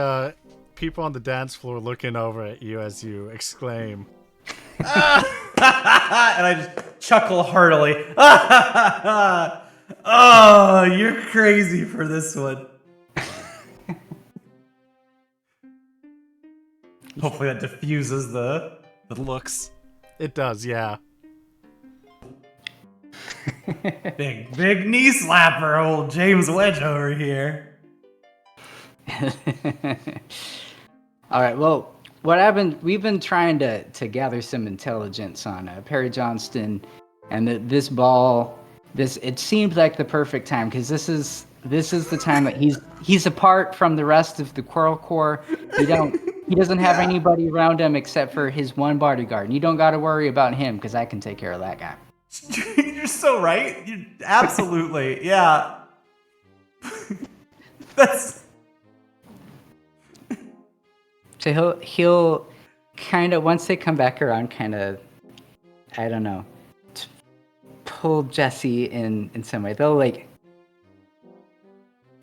people on the dance floor looking over at you as you exclaim. And I just chuckle heartily. Oh, you're crazy for this one. Hopefully that diffuses the looks. It does, yeah. Big knee slapper, old James Wedge over here. All right. Well, we've been trying to gather some intelligence on Perry Johnston, and this ball. It seemed like the perfect time because this is the time that he's apart from the rest of the Coral Corps. He doesn't have anybody around him except for his one bodyguard. And you don't got to worry about him because I can take care of that guy. You're so right. Absolutely. Yeah. That's... So he'll kind of, once they come back around, kind of, I don't know, pull Jesse in some way. They'll like...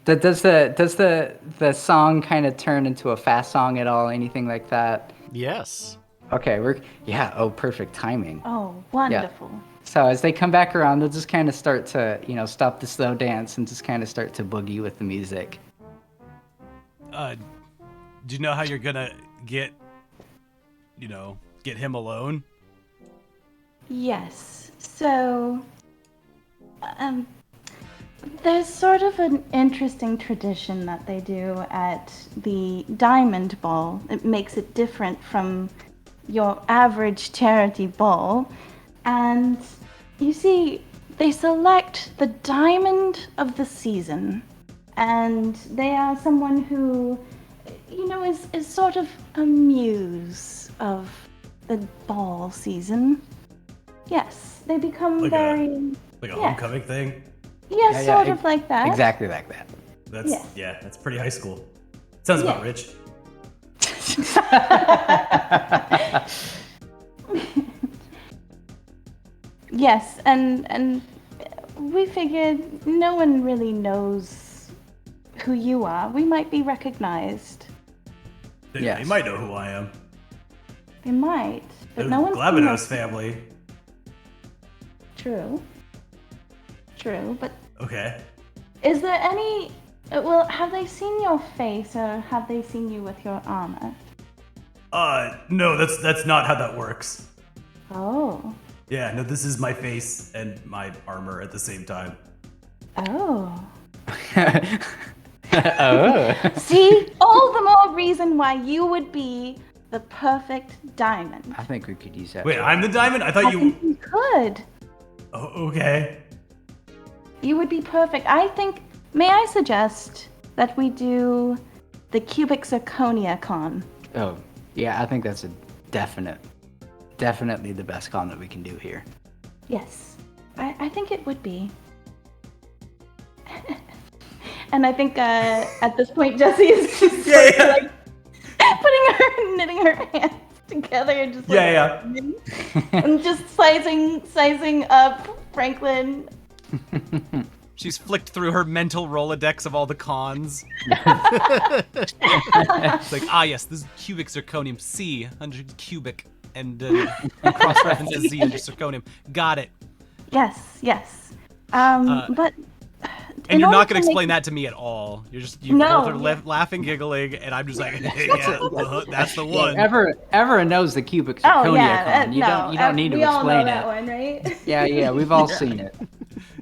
Does the song kind of turn into a fast song at all? Anything like that? Yes. Okay, perfect timing. Oh, wonderful. Yeah. So as they come back around, they'll just kind of start to, stop the slow dance and just kind of start to boogie with the music. Do you know how you're gonna get him alone? Yes. So, there's sort of an interesting tradition that they do at the Diamond Ball. It makes it different from your average charity ball. And you see, they select the diamond of the season. And they are someone who, is sort of a muse of the ball season. Yes, they become Like very... a homecoming thing? Yeah, sort of like that. Exactly like that. That's pretty high school. Sounds about rich. Yes, and we figured no one really knows who you are. We might be recognized. They might know who I am. They might, but The no one's Glabados family. True, but Okay. is there any... Well, have they seen your face, or have they seen you with your armor? No, that's not how that works. Oh. Yeah, no, this is my face and my armor at the same time. Oh. Oh. See? All the more reason why you would be the perfect diamond. I think we could use that. Wait, I'm the diamond? I thought I think you could. Oh, okay. You would be perfect. I think... May I suggest that we do the cubic zirconia con? Oh, yeah, I think that's a definitely the best con that we can do here. Yes. I think it would be. And I think at this point Jessie is just like knitting her hands together and just and just sizing up Franklin. She's flicked through her mental Rolodex of all the cons. It's like, yes, this is cubic zirconium. C, 100 cubic. And cross-references Z under zirconium. Got it. Yes. But... And you're not going to explain that to me at all. You both are laughing, giggling, and I'm just like, that's the one. Everyone knows the cubic zirconia con. You don't need to explain it. We all know that one, right? Yeah, we've all seen it.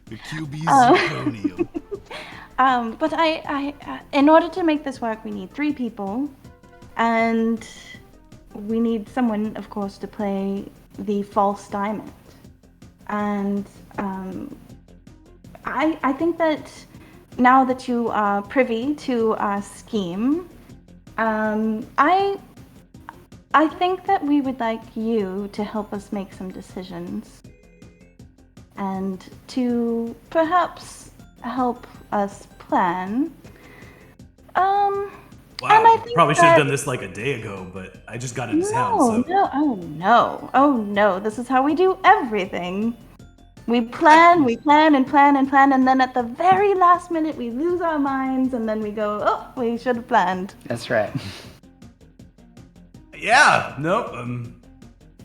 The QB zirconium. But I in order to make this work, we need 3 people, and we need someone, of course, to play the false diamond. And I think that now that you are privy to our scheme, I I think that we would like you to help us make some decisions. And to perhaps help us plan. Wow, and I I think probably should have that- done this like a day ago, but I just got into town, No, so. no, oh no, this is how we do everything. We plan, and plan, and then at the very last minute we lose our minds and then we go, oh, we should have planned. That's right. Yeah, no,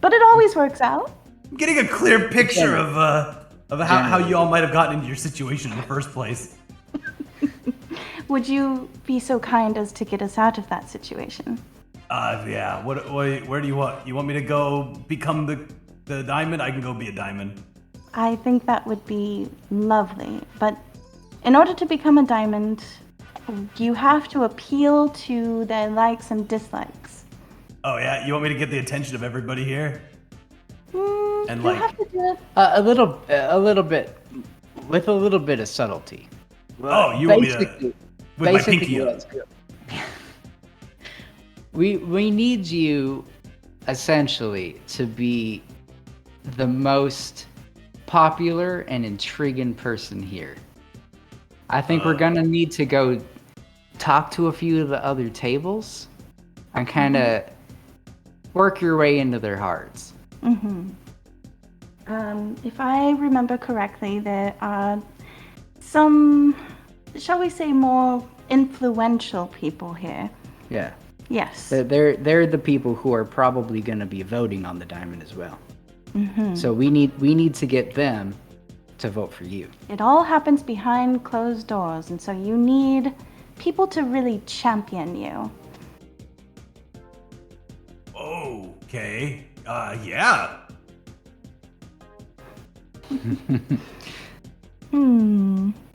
But it always works out. I'm getting a clear picture of how Generally. you all might have gotten into your situation in the first place. Would you be so kind as to get us out of that situation? Yeah. Where do you want? You want me to go become the diamond? I can go be a diamond. I think that would be lovely. But in order to become a diamond, you have to appeal to their likes and dislikes. Oh yeah. You want me to get the attention of everybody here? And You like, have to do it. A little bit, with a little bit of subtlety. oh, you want me to Basically- with my basically pinky up? what's good. We need you essentially to be the most popular and intriguing person here. I think we're gonna need to go talk to a few of the other tables and kind of work your way into their hearts. If I remember correctly, there are some, shall we say, more influential people here. Yeah, Yes. they're the people who are probably gonna be voting on the diamond as well. So we need to get them to vote for you. It all happens behind closed doors, and so you need people to really champion you. Okay. Yeah.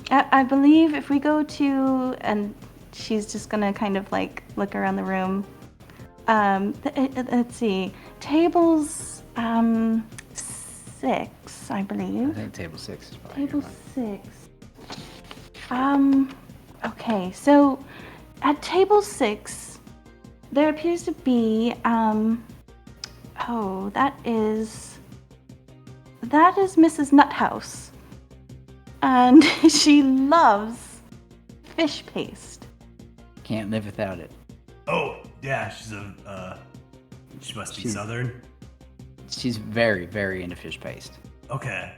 I believe if we go to, and she's just gonna kind of like look around the room. Let's see, tables 6, I I believe. think table 6 is probably Table your one. 6. Okay, so at table 6, there appears to be, that is Mrs. Nuthouse. And she loves fish paste. Can't live without it. Oh yeah. She must be Southern. She's very, very into fish paste. Okay.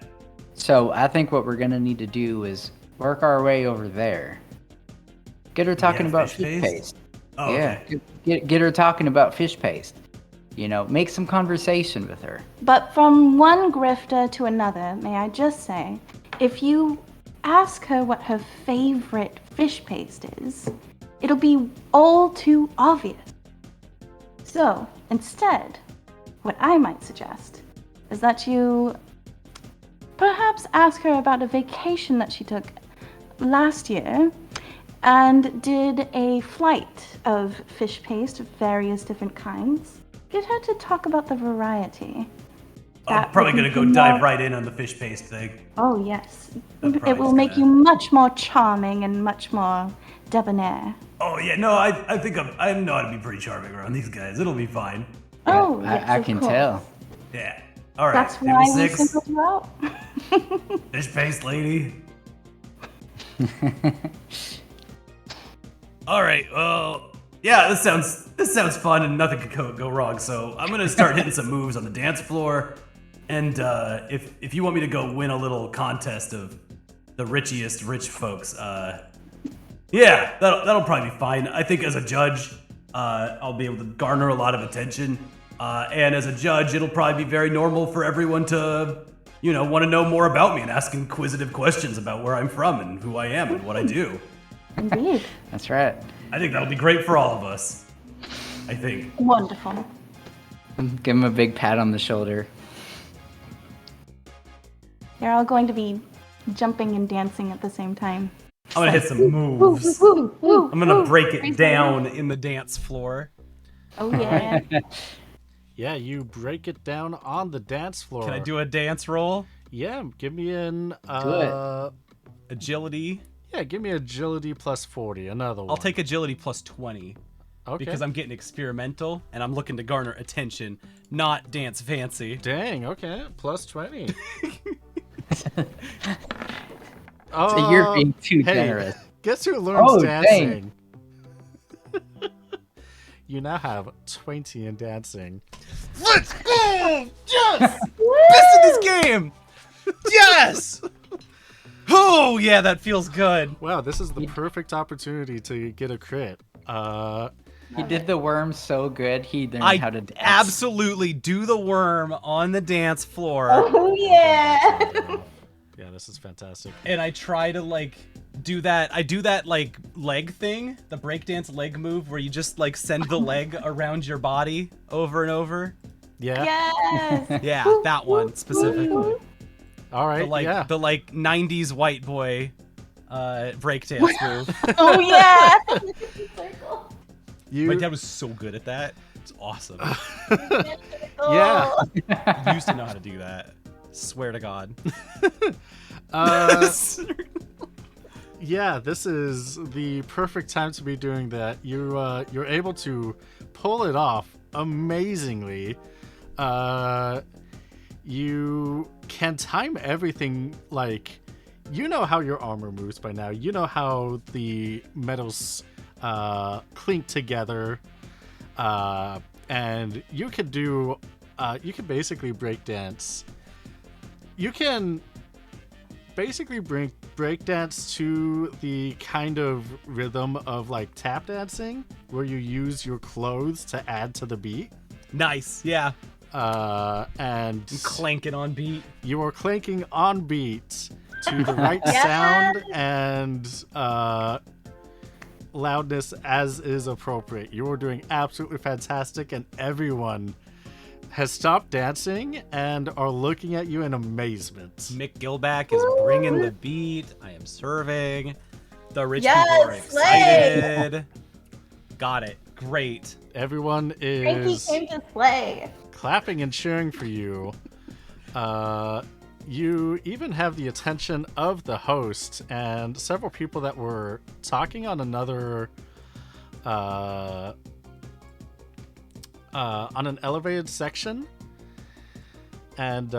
So I think what we're gonna need to do is work our way over there. Get her talking about fish fish paste? paste. Oh, Yeah, okay. get her talking about fish paste. You know, make some conversation with her. But from one grifter to another, may I just say, if you ask her what her favorite fish paste is, it'll be all too obvious. So, instead, what I might suggest is that you perhaps ask her about a vacation that she took last year and did a flight of fish paste of various different kinds. Get her to talk about the variety. I'm That probably would gonna make go you dive more- right in on the fish paste thing. Oh, yes. That It probably will is make gonna- you much more charming and much more debonair. Oh yeah, no, I think I know how to be pretty charming around these guys. It'll be fine. Oh, I, yes, I of can course. tell. Yeah. All right. That's table why we 6, singled you out. fish paste lady. All right. Well, yeah, this sounds fun and nothing could go wrong. So I'm gonna start hitting some moves on the dance floor, and if you want me to go win a little contest of the richest rich folks, yeah, that'll probably be fine. I think as a judge, I'll be able to garner a lot of attention, and as a judge, it'll probably be very normal for everyone to, want to know more about me and ask inquisitive questions about where I'm from and who I am and what I do. Indeed. That's right. I think that'll be great for all of us. I think. Wonderful. Give him a big pat on the shoulder. You're all going to be jumping and dancing at the same time. I'm gonna hit some moves. Woo, woo, I'm gonna woo. break it Praise down. In the dance floor. Oh, yeah. Yeah, you break it down on the dance floor. Can I do a dance roll? Yeah, give me an Agility. Yeah, give me agility plus 40. Another one. I'll take agility plus 20. Okay. Because I'm getting experimental and I'm looking to garner attention, not dance fancy. Dang, okay. Plus 20. So you're being too hey, generous. Guess who learns Oh, dancing? You now have 20 in dancing. Let's go! Yes! Best in this game! Yes! Oh, yeah, that feels good. Wow, this is the perfect opportunity to get a crit. He did the worm so good, he learned I how to dance. absolutely do the worm on the dance floor. Oh yeah. Yeah, this is fantastic. And I try to, like, do that. I do that, like, leg thing, the breakdance leg move where you just, like, send the leg around your body over and over. Yeah. Yes. Yeah, that one specifically. All right. The, like, 90s white boy breakdance move. Oh yeah. You. My dad was so good at that. It's awesome. Yeah. I used to know how to do that. Swear to God. Yeah, this is the perfect time to be doing that. You're able to pull it off amazingly. You can time everything, like, you know how your armor moves by now. You know how the metals clink together, and you could do. You can basically break dance. You can basically break dance to the kind of rhythm of like tap dancing, where you use your clothes to add to the beat. Nice, yeah. And Clanking on beat. you are clanking on beat to the right sound and loudness as is appropriate. You are doing absolutely fantastic, and everyone has stopped dancing and are looking at you in amazement. Mick Gilback is bringing the beat. I am serving. The rich people are excited. Got it. Great. Everyone Frankie is came to slay. clapping and cheering for you. You even have the attention of the host and several people that were talking on another on an elevated section, and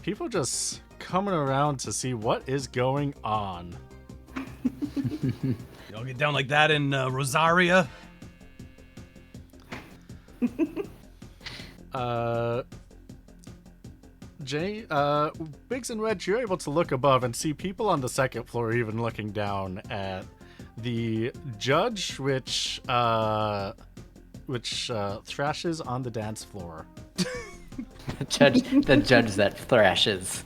people just coming around to see what is going on. Y'all get down like that in Rosaria? Jay, Biggs and Red, you're able to look above and see people on the second floor even looking down at the judge, which thrashes on the dance floor. The judge that thrashes.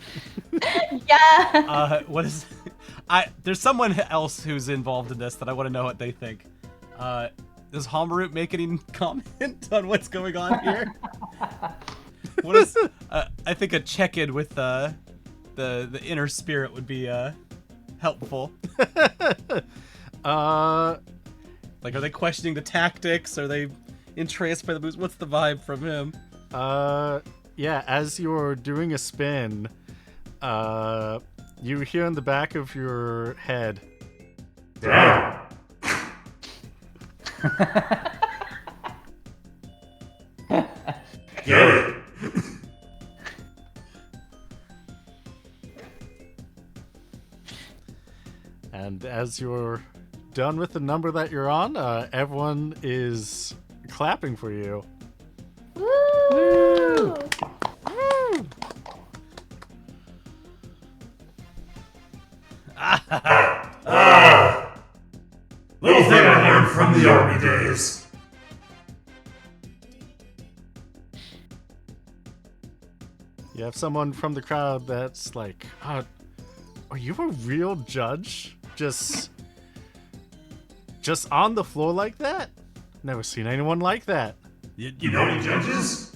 Yeah. What is... There's someone else who's involved in this that I want to know what they think. Does Hamarut make any comment on what's going on here? What is... I think a check-in with the inner spirit would be helpful. Like, are they questioning the tactics? Are they entranced by the moves? What's the vibe from him? Yeah, as you're doing a spin, you hear in the back of your head, Damn. Get it. and as you're done with the number that you're on, everyone is clapping for you. Woo! Little thing I learned from the army days. You have someone from the crowd that's like, are you a real judge? Just on the floor like that? Never seen anyone like that. You know any judges?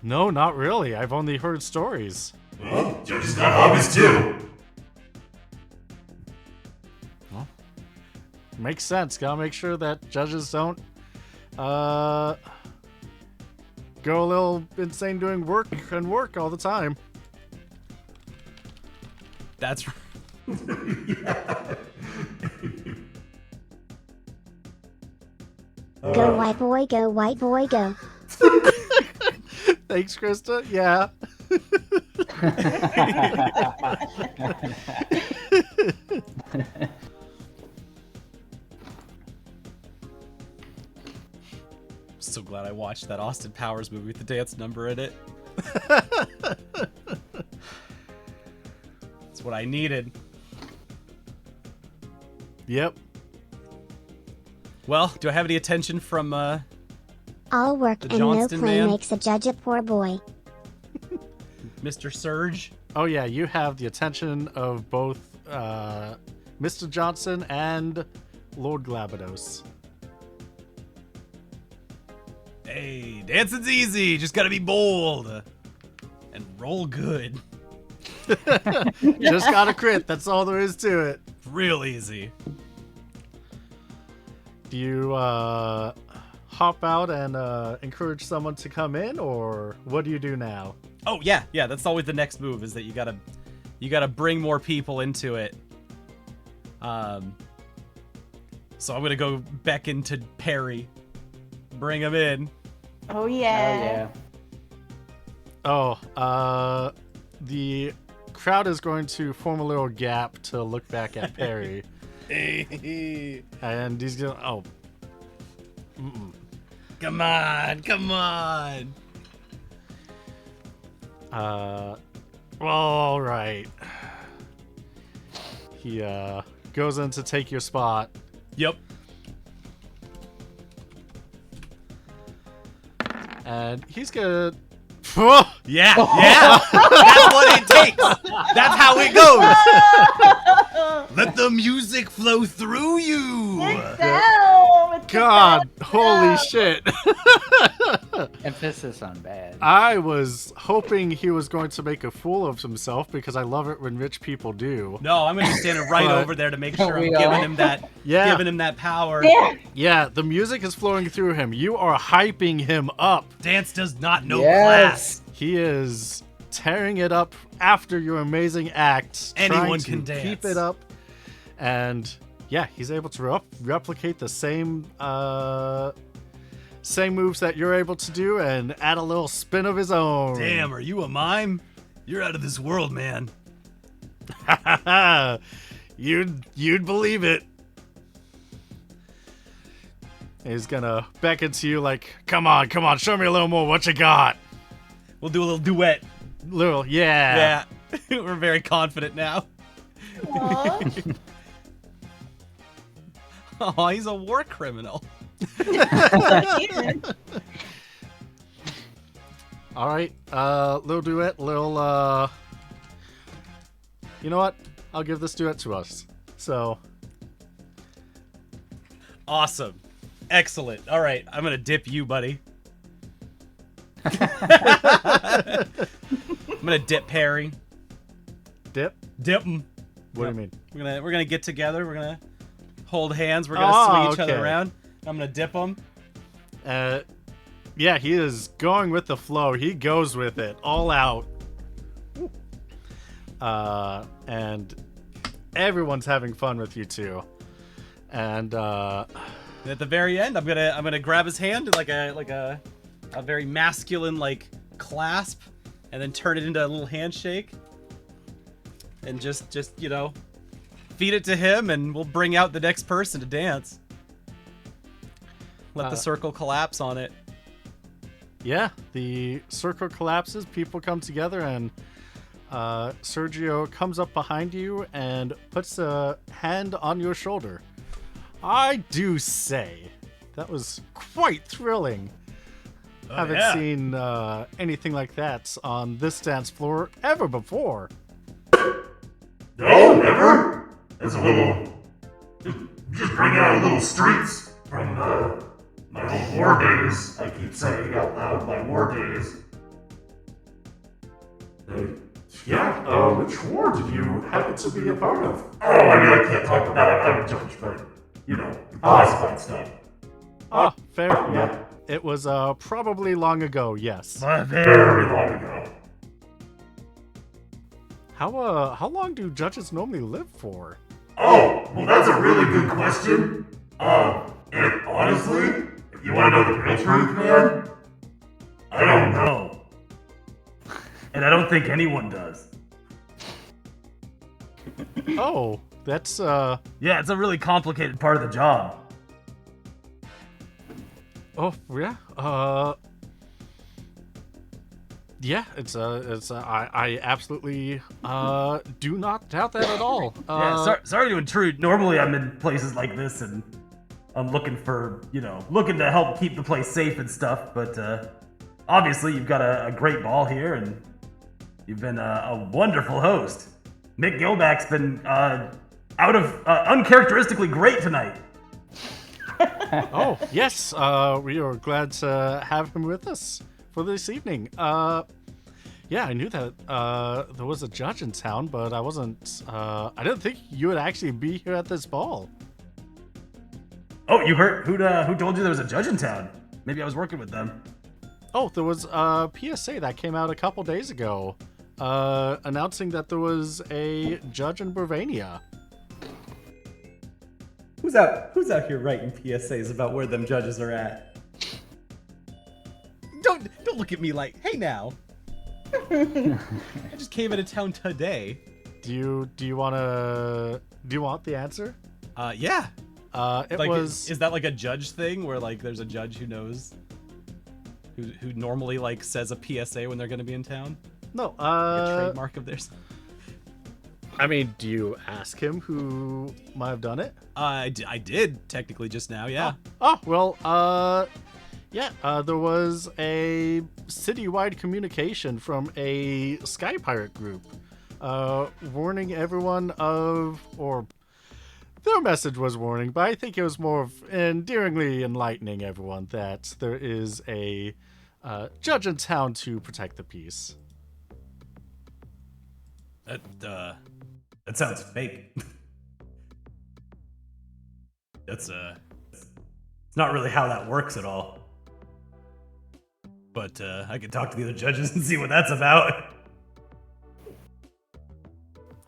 No, not really. I've only heard stories. Well, judges got hobbies too. Makes sense. Gotta make sure that judges don't go a little insane doing work all the time. That's... Go white boy, go white boy, go. Thanks, Crysta. Yeah. So glad I watched that Austin Powers movie with the dance number in it. That's what I needed. Yep. Well, do I have any attention from All work The and no Johnston play man? makes a judge a poor boy. Mr. Surge? Oh yeah, you have the attention of both Mr. Johnson and Lord Glabados. Hey, dancing's easy. Just gotta be bold. And roll good. Just got a crit. That's all there is to it. Real easy. Do you hop out and encourage someone to come in, or what do you do now? Oh yeah, that's always the next move, is that you gotta bring more people into it. So I'm gonna go beckon to Perry. Bring him in. Oh yeah. The crowd is going to form a little gap to look back at Perry. And he's gonna, Come on. well, all right. He goes in to take your spot. Yep. And he's gonna. Yeah. That's what it takes. That's how it goes. Let the music flow through you. God, holy shit. Emphasis on bad. I was hoping he was going to make a fool of himself because I love it when rich people do. No, I'm gonna be standing right But- over there to make sure I'm We giving all- him that, Yeah. giving him that power. Yeah, the music is flowing through him. You are hyping him up. Dance does not know Yes. class. He is tearing it up after your amazing act. Anyone trying can to keep dance. it up. And yeah, he's able to replicate the same moves that you're able to do and add a little spin of his own. Damn, are you a mime? You're out of this world, man. You'd believe it. He's gonna beckon to you like, come on, show me a little more. What you got? We'll do a little duet. Little, yeah. Yeah. We're very confident now. Oh, he's a war criminal. All right, little duet, little. You know what? I'll give this duet to us. So. Awesome. Excellent. All right, I'm gonna dip you, buddy. I'm gonna dip Perry. Dip? Dip him. What do you mean? We're gonna get together. We're gonna hold hands. We're gonna swing each other okay. around. I'm gonna dip him. Yeah, he is going with the flow. He goes with it all out. And everyone's having fun with you two. And And at the very end, I'm gonna grab his hand like a very masculine like clasp, and then turn it into a little handshake. And just feed it to him, and we'll bring out the next person to dance. Let the circle collapse on it. yeah, the circle collapses. People come together, and Sergio comes up behind you and puts a hand on your shoulder. I do say that was quite thrilling. Haven't yeah. seen anything like that on this dance floor ever before. No, never. That's a little. Just bring out a little streets from my old war days. I keep saying out loud my war days. Which war did you happen to be a part of? Oh, I mean, I can't talk about it. I'm a judge, but the classified stuff. Oh, fair. Yeah. It was probably long ago, yes. Very long ago. How long do judges normally live for? Oh, well, that's a really good question. And honestly, if You want to know the real truth, man? I don't know. And I don't think anyone does. Oh, that's Yeah, it's a really complicated part of the job. Oh yeah. Yeah, I absolutely do not doubt that at all. Yeah, sorry to intrude. Normally I'm in places like this and I'm looking for, looking to help keep the place safe and stuff, but obviously you've got a great ball here and you've been a wonderful host. Mick Gilback's been uncharacteristically great tonight. Oh, yes, we are glad to have him with us for this evening. Yeah, I knew that there was a judge in town, but I didn't think you would actually be here at this ball. Oh, you heard? Who told you there was a judge in town? Maybe I was working with them. Oh, there was a PSA that came out a couple days ago, announcing that there was a judge in Bravania. Who's out here writing PSAs about where them judges are at? Don't look at me like, hey now. I just came into town today. Do you want the answer? Yeah. It like, was. Is that like a judge thing where like there's a judge who knows, who normally like says a PSA when they're gonna be in town? No. A trademark of theirs. I mean, do you ask him who might have done it? I did technically just now. Yeah. Oh well. Yeah. There was a citywide communication from a Sky Pirate group, warning everyone or their message was warning, but I think it was more of endearingly enlightening everyone that there is a judge in town to protect the peace. That sounds fake. It's not really how that works at all. But I could talk to the other judges and see what that's about.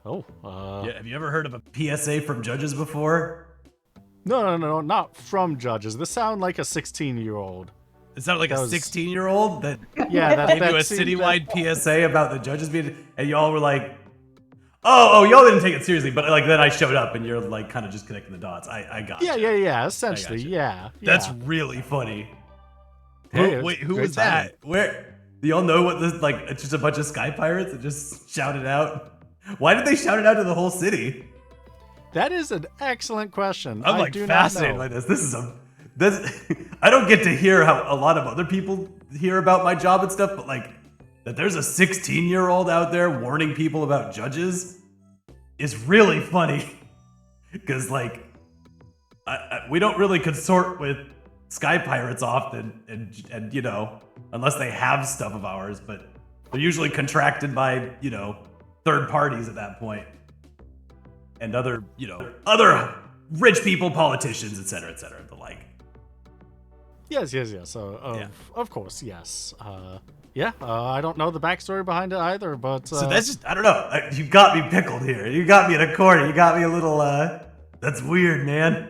Oh, Yeah, have you ever heard of a PSA from judges before? No, not from judges. This sound like a 16-year-old. It sounded like That a was- 16-year-old that Yeah, that gave you a seemed- citywide PSA about the judges being, and y'all were like, oh, y'all didn't take it seriously, but like then I showed up and you're like kind of just connecting the dots. I got you. Yeah. Essentially, I gotcha. yeah. That's really funny. Hey, Wait, who great was that? Where? Do y'all know what this, like, it's just a bunch of Sky Pirates that just shouted out? Why did they shout it out to the whole city? That is an excellent question. I'm I like do fascinated not by know. this. This I don't get to hear how a lot of other people hear about my job and stuff, but like that there's a 16-year-old out there warning people about judges is really funny. Because like we don't really consort with Sky Pirates often, and unless they have stuff of ours, but they're usually contracted by third parties at that point, and other rich people, politicians, etc., the like. Yes. So, Yeah. of course, yes. I don't know the backstory behind it either, but So that's just, I don't know. You got me pickled here. You got me in a corner. You got me a little. That's weird, man.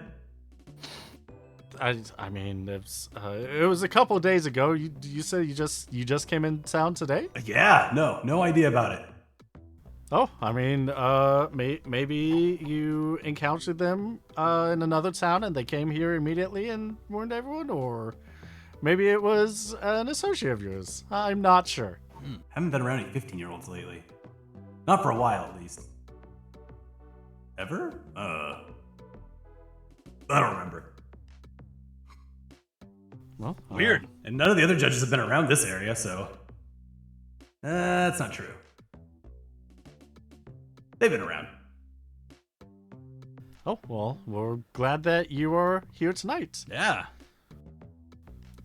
I mean, it was a couple of days ago. You said you just came in town today? Yeah. No idea about it. Oh, I mean, maybe you encountered them in another town and they came here immediately and warned everyone, or maybe it was an associate of yours. I'm not sure. Haven't been around any 15-year-olds lately. Not for a while, at least. Ever? I don't remember. Well, Weird. And none of the other judges have been around this area, so that's not true. They've been around. Oh, well, we're glad that you are here tonight. Yeah.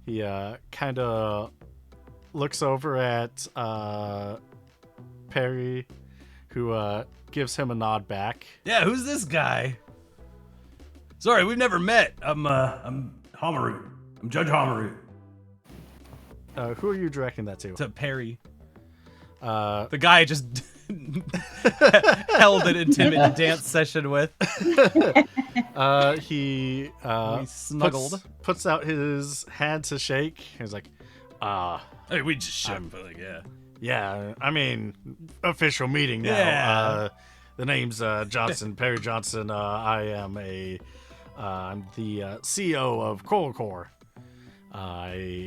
He kind of looks over at Perry, who gives him a nod back. Yeah. Who's this guy? Sorry, we've never met. I'm Homaroot. I'm Judge Homaroot. Who are you directing that to? To Perry. Uh, The guy just held an intimate dance session with. He We snuggled. puts out his hand to shake. He's like, I mean, we just shook, but like, yeah. yeah, I mean, official meeting now. Yeah. The name's Johnson, Perry Johnson. I am I'm the CEO of Coral Core.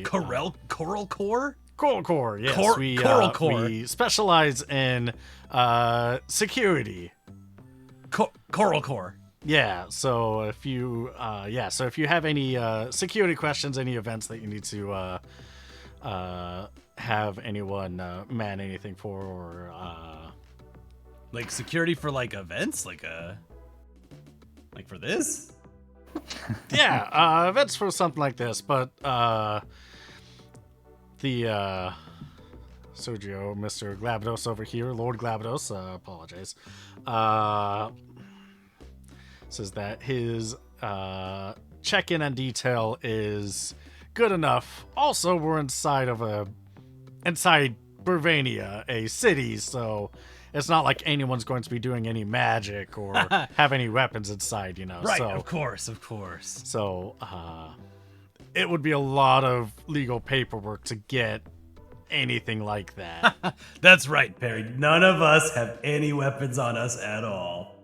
Coral Core? Coral Core, yes. Coral Core. We specialize in security. Coral Core. Yeah, so if you have any security questions, any events that you need to have anyone man anything for, or Like security for like events, like for this? yeah, events for something like this, but the Sergio, Mr. Glabados over here, Lord Glabados, apologize, says that his check-in and detail is good enough. Also, we're inside Burvania, a city, so it's not like anyone's going to be doing any magic or have any weapons inside, you know. Right, so, of course. So, it would be a lot of legal paperwork to get anything like that. That's right, Perry. None of us have any weapons on us at all.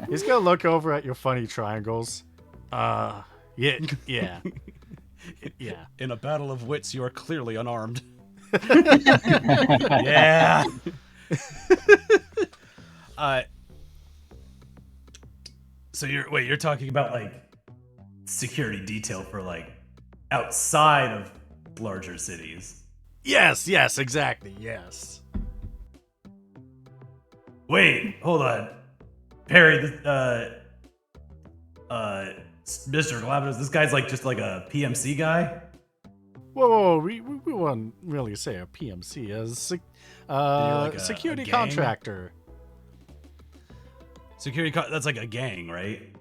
He's gonna look over at your funny triangles. Yeah. Yeah. In a battle of wits, you are clearly unarmed. Yeah. So You're talking about like security detail for like outside of larger cities. Yes, exactly, yes. Wait, hold on. Perry, Mr. Glabados, this guy's like just like a PMC guy? Whoa, we wouldn't really say a PMC as like a security gang? contractor. that's like a gang, right?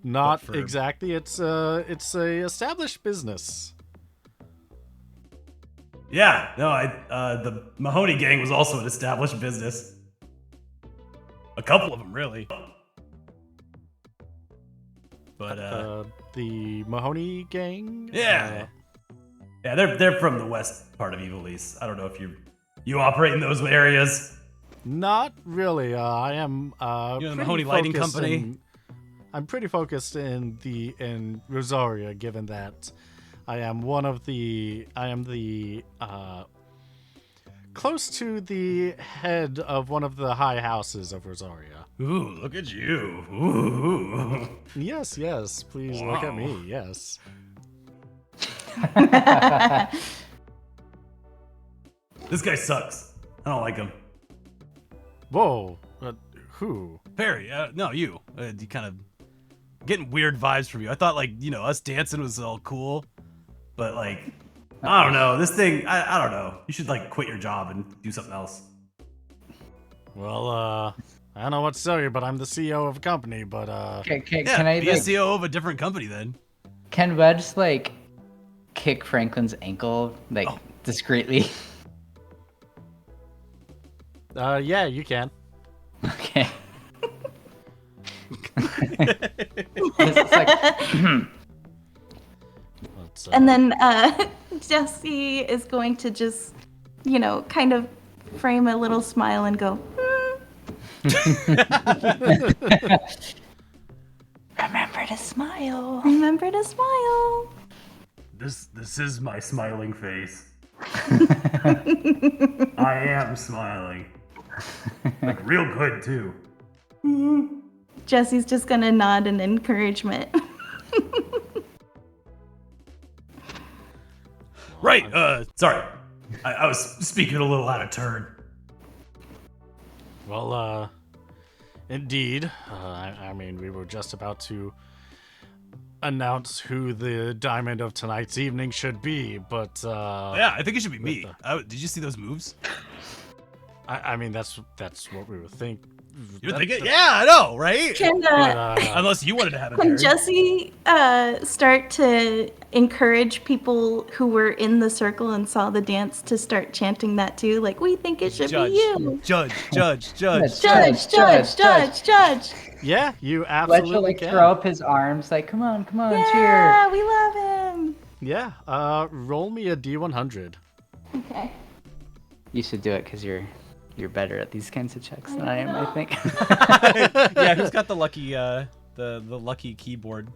Not for- exactly. It's a established business. Yeah, no, the Mahoney gang was also an established business. A couple of them, really. But The Mahoney gang. yeah. Yeah, they're from the west part of Evil East. I don't know if you operate in those areas. Not really. I am. You're the pretty Mahoney Lighting focused Company? I'm pretty focused in Rosaria, given that I am the close to the head of one of the high houses of Rosaria. Ooh, look at you. Ooh. Yes, please look at me. Yes. This guy sucks. I don't like him. Whoa. Who? Perry, no, you. You kind of getting weird vibes from you. I thought like, us dancing was all cool. But like, I don't know. This thing, I don't know. You should like quit your job and do something else. Well, I don't know what to tell you, but I'm the CEO of a company, but Can I be a like, CEO of a different company then. can Wedge like kick Franklin's ankle like discreetly? yeah, you can. Okay. It's like, Let's, And then Jesse is going to just, kind of frame a little smile and go, Remember to smile. Remember to smile. This is my smiling face. I am smiling. Like real good too. Jesse's just going to nod in encouragement. Right, sorry. I was speaking a little out of turn. Well, indeed. I mean, we were just about to announce who the diamond of tonight's evening should be, but Yeah, I think it should be me. Did you see those moves? I mean, that's what we were You're thinking? Yeah, I know, right? Can Unless you wanted to have it. Can Harry. Jesse start to encourage people who were in the circle and saw the dance to start chanting that too? Like, we think it should Judge, be you. judge. Judge. Yeah, you Fletch will absolutely like can. throw up his arms, like, come on, Yeah, cheer. we love him. Yeah, roll me a D100. Okay. You should do it because you're better at these kinds of checks than I am, I think. Yeah, who's got the lucky the lucky keyboard?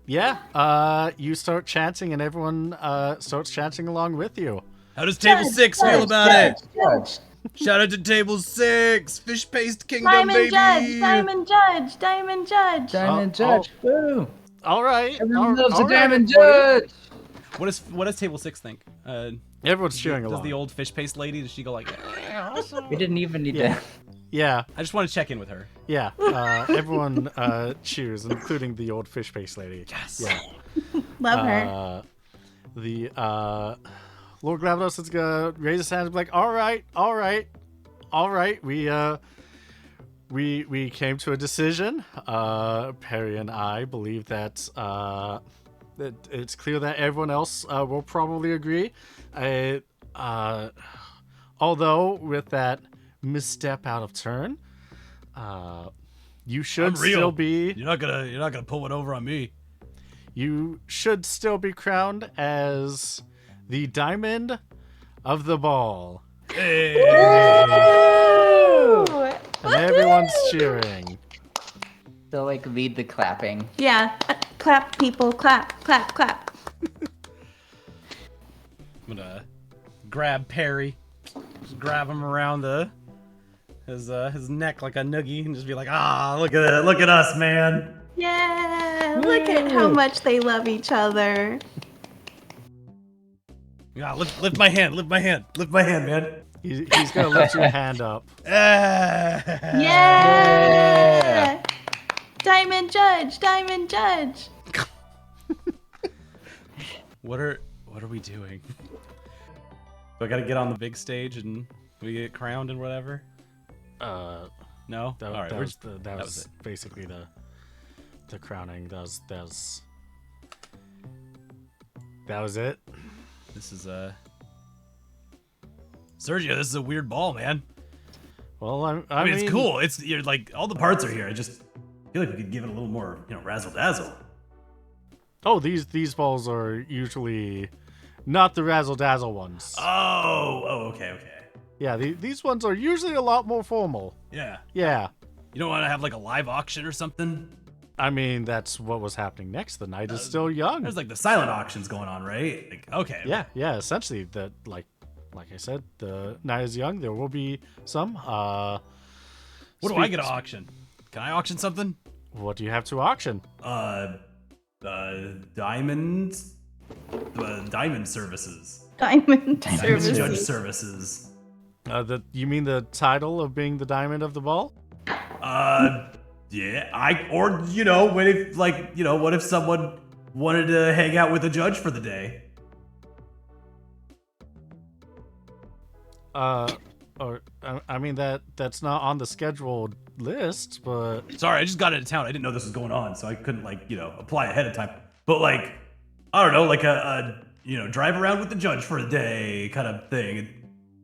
Yeah, you start chanting and everyone starts chanting along with you. How does Table 6 feel about it? Judge. Shout out to Table 6! Fish Paste Kingdom, Diamond baby! Judge, Diamond Judge, Diamond Judge. Diamond Judge. Woo. All right. Everyone loves all a Diamond right, Judge. What does Table 6 think? Everyone's cheering Does along. the old fish paste lady, does she go like, yeah, awesome? We didn't even need Yeah. to. Yeah, I just want to check in with her. yeah. Everyone cheers, including the old fish face lady. Yes. Yeah. Love her. The Lord Glabados is gonna raise his hand and be like, all right. We came to a decision. Perry and I believe that it's clear that everyone else will probably agree. Although with that misstep out of turn, you should I'm real. still be. You're not gonna pull one over on me. You should still be crowned as the Diamond of the Ball. Hey. Ooh. And everyone's cheering. They'll like lead the clapping. Yeah. Clap, people. Clap, clap, clap. I'm gonna grab Perry, just grab him around his neck like a noogie, and just be like, Look at us, man. Yeah. Look at how much they love each other. yeah, lift my hand, Lift my hand, man. He's gonna lift your hand up. Yeah. Diamond Judge, Diamond Judge. What are we doing? Do I gotta get on the big stage and we get crowned and whatever? No. All right, that we're was, just- that was it. basically the crowning. That was it. This is Sergio. This is a weird ball, man. Well, I mean, it's cool. You're like all the parts Parts are here. I just feel like we could give it a little more, razzle dazzle. Oh, these balls are usually not the razzle dazzle ones. Okay. Yeah, these ones are usually a lot more formal. Yeah. Yeah. You don't want to have like a live auction or something? I mean, that's what was happening next. The night is still young. There's like the silent auctions going on, right? Like, Okay. Yeah. Essentially, like I said, the night is young. There will be some. What do I get to auction? Can I auction something? What do you have to auction? diamond services. Diamond Judge Services. services. You mean the title of being the Diamond of the Ball? Yeah, what if someone wanted to hang out with a judge for the day? I mean that's not on the scheduled list, but Sorry, I just got into town. I didn't know Know this was going on, so I couldn't apply ahead of time. But I don't know, like a drive around with the judge for a day kind of thing.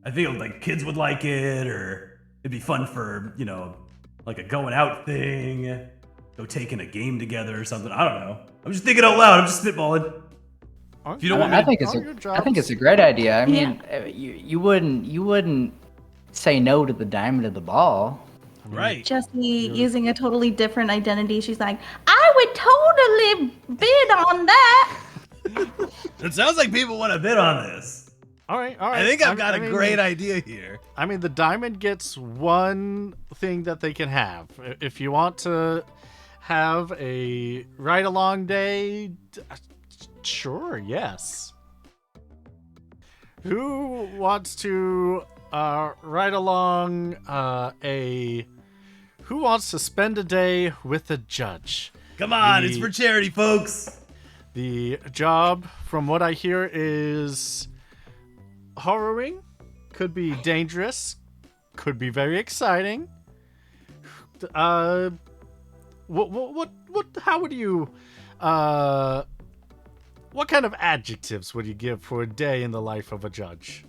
I feel like kids would like it, or it'd be fun for like a going out thing, go taking a game together or something. I don't know. I'm just thinking out loud. I'm just spitballing. If you don't want me I to, think it's a great idea. I mean, you wouldn't say no to the Diamond of the Ball. right? Jesse using a totally different identity. She's like, I would totally bid on that. It sounds like people want to bid Bid on this. all right. I think I've got a great idea here. I mean, the Diamond gets one thing that they can have. If you want to have a ride-along day, sure, yes. Who wants to ride along Who wants to spend a day with a judge? Come on, it's for charity, folks. The job, from what I hear, is harrowing, could be dangerous, could be very exciting. how would you, what kind of adjectives would you give for a day in the life of a judge?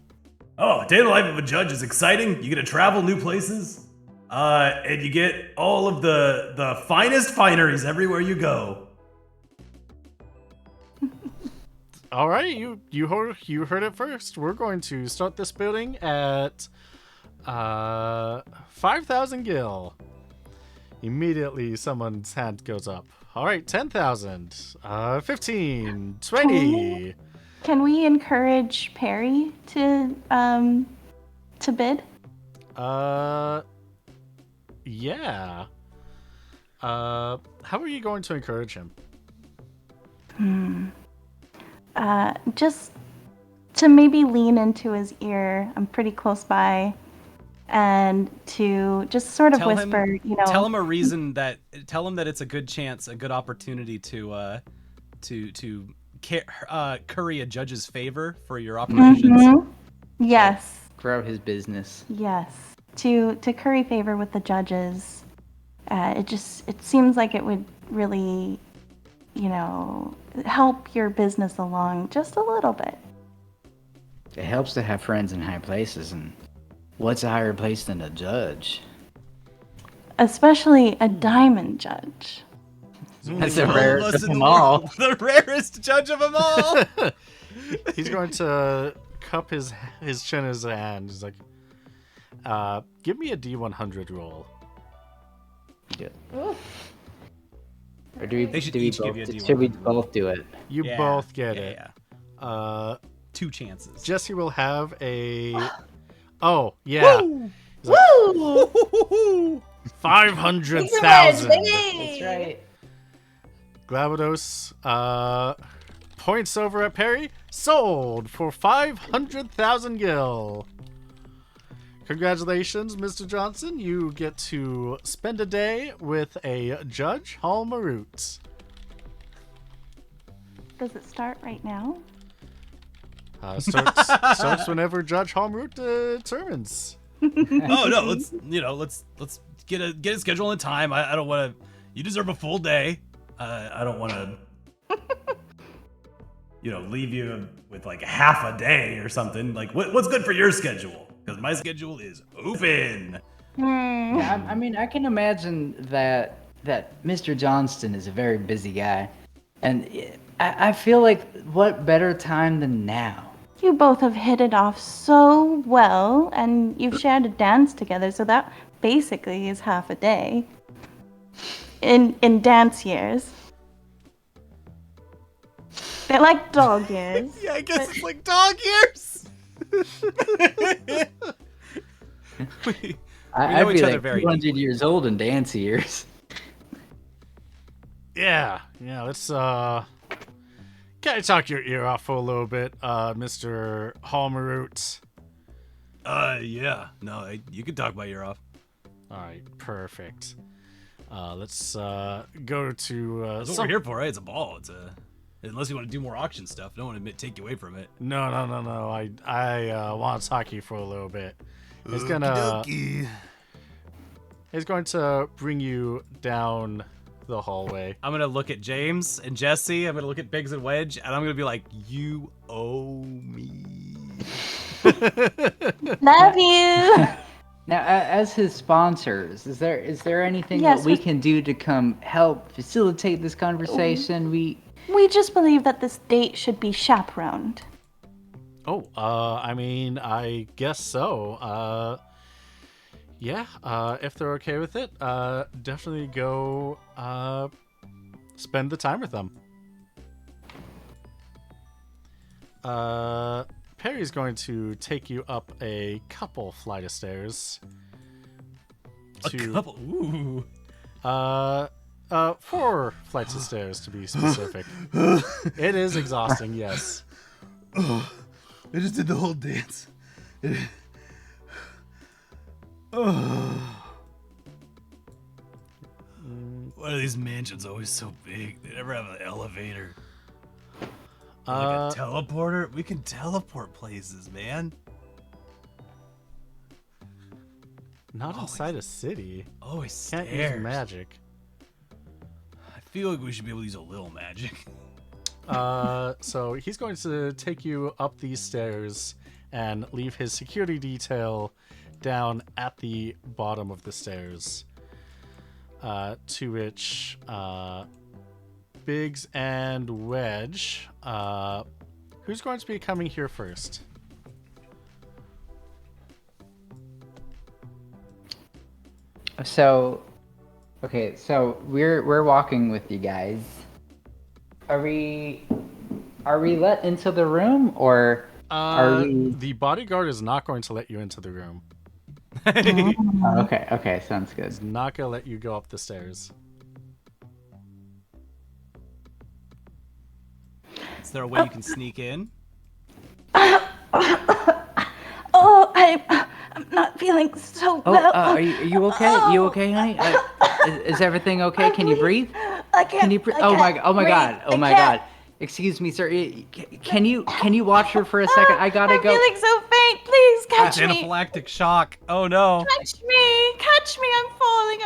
Oh, a day in the life of a judge is exciting. You get to travel new places, and you get all of the finest fineries everywhere you go. All right, you heard it first. We're going to start this building at 5,000 gil. Immediately, someone's hand goes up. All right, 10,000, 15, 20. Can we encourage Perry to bid? Yeah. How are you going to encourage him? Just to maybe lean into his ear. I'm pretty close by, and to just sort of whisper, Tell him a reason tell him that it's a good chance, a good opportunity to curry a judge's favor for your operations. Mm-hmm. Yes. Grow his business. Yes. To curry favor with the judges. It seems like it would really, help your business along just a little bit. It helps to have friends in high places, and what's a higher place than a judge? Especially a diamond judge. That's the rarest of them all. The rarest judge of them all. He's going to cup his chin in his hand. He's like, give me a D100 roll. Yeah. Or do we, They should do we each give both, you a should we D100 both do it? You both get it. Yeah. 2 chances. Jesse will have a... Oh, yeah. Woo! Like, Woo! 500,000. That's right. Glabados points over at Perry. Sold for 500,000 gil. Congratulations, Mr. Johnson. You get to spend a day with a Judge Hall Marut. Does it start right now? Starts whenever Judge Hall Marut determines. Oh no, let's get a schedule and time. I don't want to. You deserve a full day. I don't want to, leave you with like half a day or something. Like, what's good for your schedule? Because my schedule is open. Yeah, I mean, I can imagine that Mr. Johnston is a very busy guy, and I feel like what better time than now? You both have hit it off so well, and you've shared a dance together, so that basically is half a day. In dance years. They're like dog years. Yeah, I guess it's like dog years. I'd know be each other like very 200 years old in dance years. Yeah, let's can I talk your ear off for a little bit, Mr. Hall Marut? Yeah. No, you can talk my ear off. All right, perfect. Let's go to That's what we're here for, right? It's a ball. Unless you want to do more auction stuff, don't want to take you away from it. No. I want to talk to you for a little bit. He's going to bring you down the hallway. I'm gonna look at James and Jesse. I'm gonna look at Biggs and Wedge, and I'm gonna be like, "You owe me." Love you. Now, as his sponsors, is there anything Yes, that we can do to come help facilitate this conversation? We just believe that this date should be chaperoned. Oh, I mean, I guess so. Yeah, if they're okay with it, definitely go spend the time with them. Perry's going to take you up a couple flight of stairs. A couple. Ooh. 4 flights of stairs to be specific. It is exhausting, yes. I just did the whole dance. Why are these mansions always so big? They never have an elevator. Like a teleporter? We can teleport places, man. Not inside a city. Always Can't stairs. use magic. I feel like we should be able to use a little magic. So he's going to take you up these stairs and leave his security detail down at the bottom of the stairs. To which Biggs and Wedge, who's going to be coming here first? So, okay, so we're walking with you guys. Are we let into the room, or are we? The bodyguard is not going to let you into the room. Oh, okay, sounds good. He's not going to let you go up the stairs. Is there a way you can sneak in? Oh, I'm not feeling so Oh, well. are you okay? You okay, honey? Is everything okay? Can you breathe? I can't. Can you? Oh my god! Oh my god! Excuse me, sir. Can you watch her for a second? I gotta I'm go. feeling so faint. Please catch me. Anaphylactic shock. Oh no. Catch me. Catch me. I'm falling.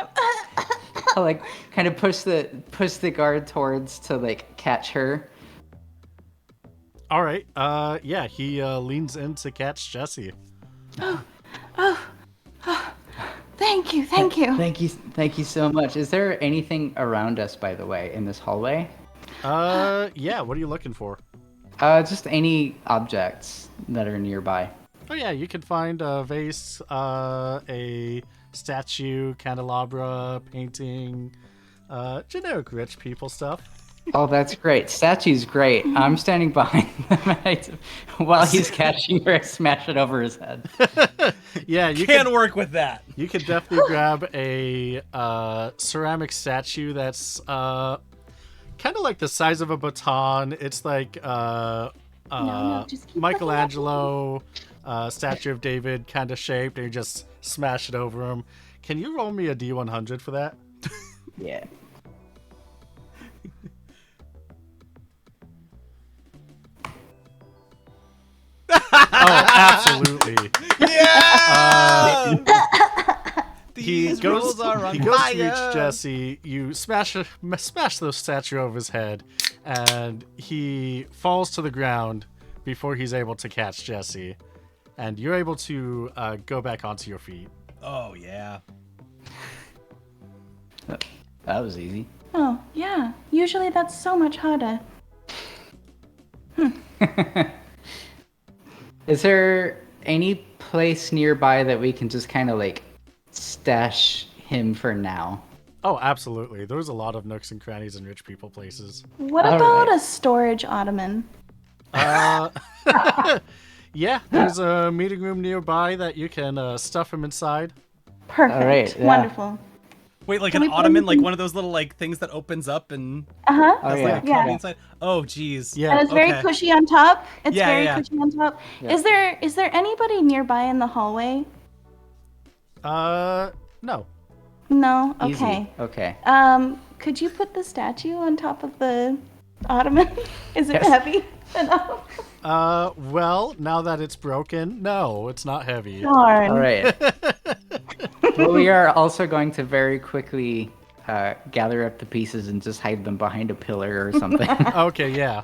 I'll like kind of push the guard towards to like catch her. All right. Yeah, he leans in to catch Jesse. Thank you. Thank you so much. Is there anything around us, by the way, in this hallway? Yeah. What are you looking for? Just any objects that are nearby. Oh yeah, you can find a vase, a statue, candelabra, painting, generic rich people stuff. Oh, that's great. Statue's great. I'm standing behind them while he's catching her. Smash it over his head. Yeah, you Can work with that. You could definitely grab a ceramic statue that's kind of like the size of a baton. It's like just keep Michelangelo statue of David kind of shaped, and you just smash it over him. Can you roll me a D100 for that? Yeah. Oh, absolutely. Yeah. He These goes rules are on to reach fire. Jesse. You smash the statue over his head, and he falls to the ground before he's able to catch Jesse. And you're able to go back onto your feet. Oh yeah. That was easy. Oh, yeah. Usually that's so much harder. Is there any place nearby that we can just kind of like stash him for now? Oh, absolutely. There's a lot of nooks and crannies and rich people places. What All about right. a storage ottoman? Yeah, there's a meeting room nearby that you can stuff him inside. Perfect. All right, yeah. Wonderful. Wait, like Can an we put ottoman, like anything- one of those little like things that opens up and Uh-huh. Oh has yeah. like a Yeah. cubby inside. Oh geez. Yeah. And it's very Okay. cushy on top. It's Yeah, very yeah. cushy on top. Yeah. Is there anybody nearby in the hallway? No. No? Easy. Okay. Okay. Could you put the statue on top of the ottoman? Is it Yes. heavy enough? Well, now that it's broken, no, it's not heavy. Darn. All right. Well, we are also going to very quickly gather up the pieces and just hide them behind a pillar or something. Okay, yeah.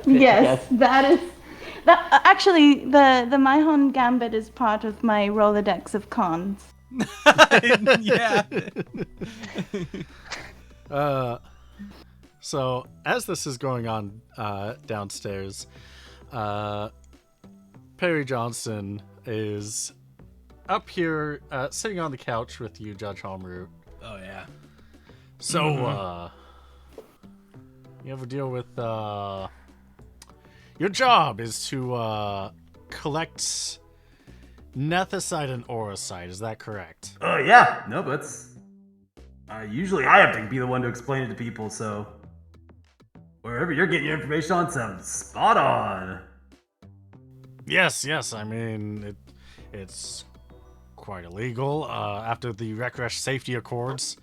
Yes, that is. That actually, the Maihon Gambit is part of my Rolodex of cons. Yeah. So as this is going on downstairs, Perry Johnson is up here sitting on the couch with you, Judge Holmroot. Oh yeah. So, you have to deal with, your job is to, collect nethicite and orosite, is that correct? Yeah. No, that's... usually I have to be the one to explain it to people, so... Wherever you're getting your information on sounds spot on. Yes, I mean, it's quite illegal, after the Recresh Safety Accords,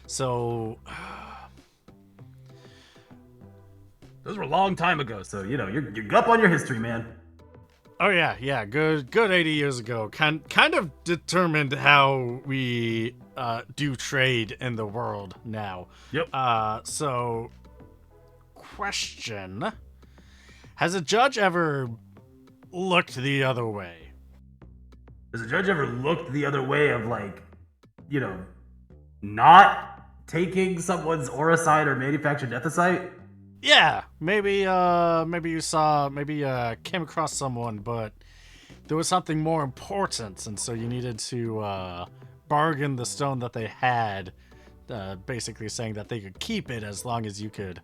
so... Those were a long time ago, so, you know, you're up on your history, man. Oh yeah. Good 80 years ago. Kind of determined how we do trade in the world now. Yep. So question. Has a judge ever looked the other way? Has a judge ever looked the other way of like, not taking someone's auracite or manufactured nethicite? Yeah, maybe you came across someone, but there was something more important, and so you needed to bargain the stone that they had, basically saying that they could keep it as long as you could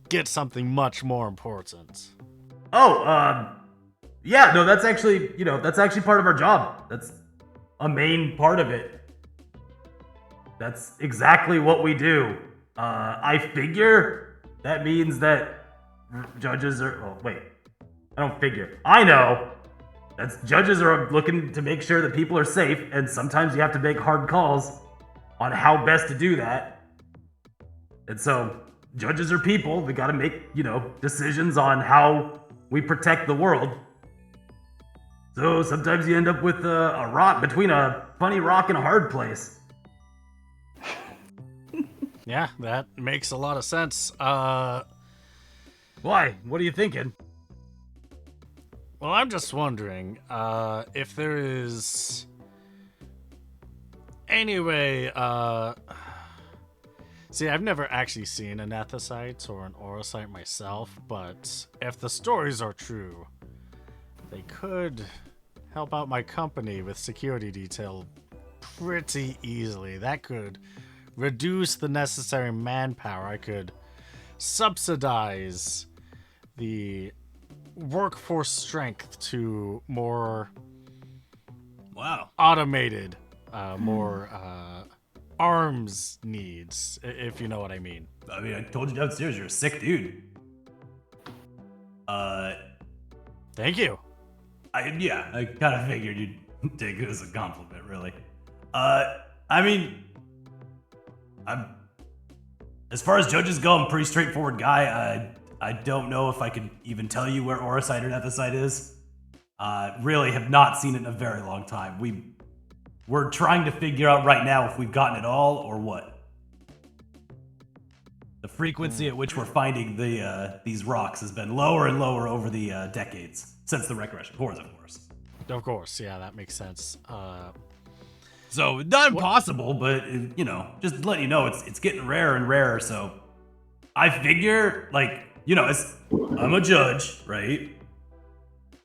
get something much more important. Yeah, no, that's actually part of our job. That's a main part of it. That's exactly what we do. I figure that means that judges are... Oh, wait. I don't figure. I know. Judges are looking to make sure that people are safe, and sometimes you have to make hard calls on how best to do that. And so, judges are people. They gotta make, decisions on how we protect the world. So sometimes you end up with a rock between a funny rock and a hard place. Yeah, that makes a lot of sense. Why? What are you thinking? Well, I'm just wondering if there is any way. See, I've never actually seen an nethicite or an auracite myself, but if the stories are true, they could help out my company with security detail pretty easily. That could reduce the necessary manpower. I could subsidize the workforce strength to more automated, more arms needs, if you know what I mean. I mean, I told you downstairs you're a sick dude. Thank you. I kind of figured you'd take it as a compliment, really. I mean, as far as judges go, I'm a pretty straightforward guy. I don't know if I could even tell you where auracite or nethicite is. Really have not seen it in a very long time. We're trying to figure out right now if we've gotten it all or what. The frequency at which we're finding these rocks has been lower and lower over the decades since the Resurrection Cores, of course. Of course, yeah, that makes sense. So not impossible, but just to let you know, it's getting rarer and rarer. So I figure, I'm a judge, right?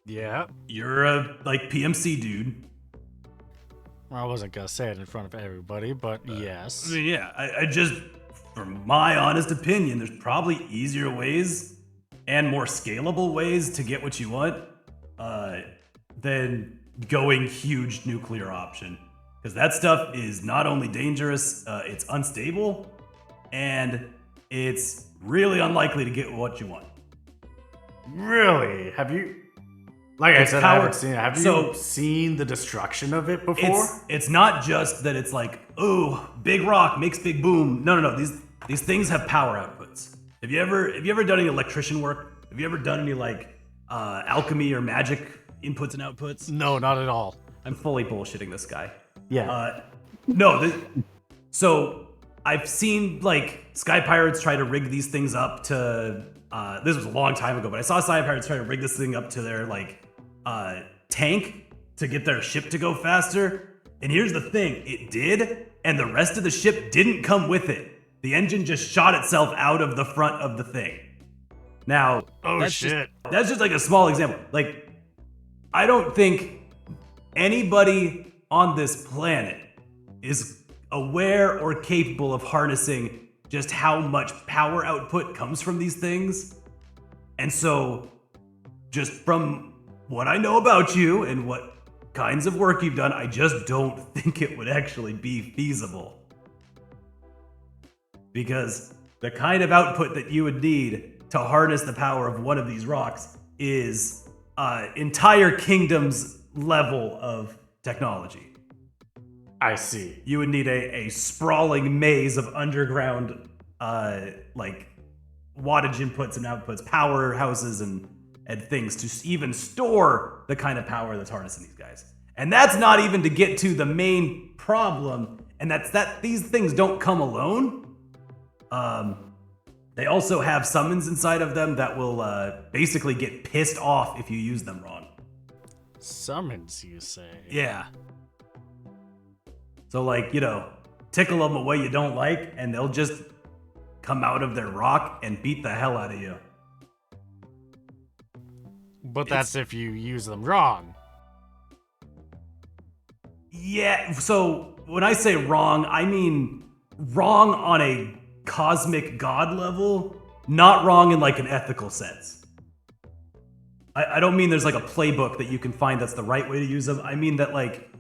Yeah. You're a PMC dude. Well, I wasn't gonna say it in front of everybody, but yes. I mean, yeah, I just, from my honest opinion, there's probably easier ways and more scalable ways to get what you want than going huge nuclear option. Because that stuff is not only dangerous, it's unstable, and it's really unlikely to get what you want. Really? Have you... Like I said, I haven't seen it. Have you seen the destruction of it before? It's not just that it's like, oh, big rock makes big boom. No. These things have power outputs. Have you ever done any electrician work? Have you ever done any alchemy or magic inputs and outputs? No, not at all. I'm fully bullshitting this guy. Yeah. So I've seen Sky Pirates try to rig these things up to. This was a long time ago, but I saw Sky Pirates try to rig this thing up to their tank to get their ship to go faster. And here's the thing: it did, and the rest of the ship didn't come with it. The engine just shot itself out of the front of the thing. Now, that's shit. That's just a small example. I don't think anybody on this planet is aware or capable of harnessing just how much power output comes from these things. And so, just from what I know about you and what kinds of work you've done, I just don't think it would actually be feasible. Because the kind of output that you would need to harness the power of one of these rocks is entire kingdom's level of technology. I see. You would need a sprawling maze of underground wattage inputs and outputs, powerhouses and and things to even store the kind of power that's harnessing these guys. And that's not even to get to the main problem, and that's that these things don't come alone. They also have summons inside of them that will basically get pissed off if you use them wrong. Summons, you say? Yeah. So, like, you know, tickle them a way you don't like, and they'll just come out of their rock and beat the hell out of you. But that's if you use them wrong. Yeah, so when I say wrong, I mean wrong on a cosmic god level, not wrong in like an ethical sense. I don't mean there's like a playbook that you can find that's the right way to use them. I mean that like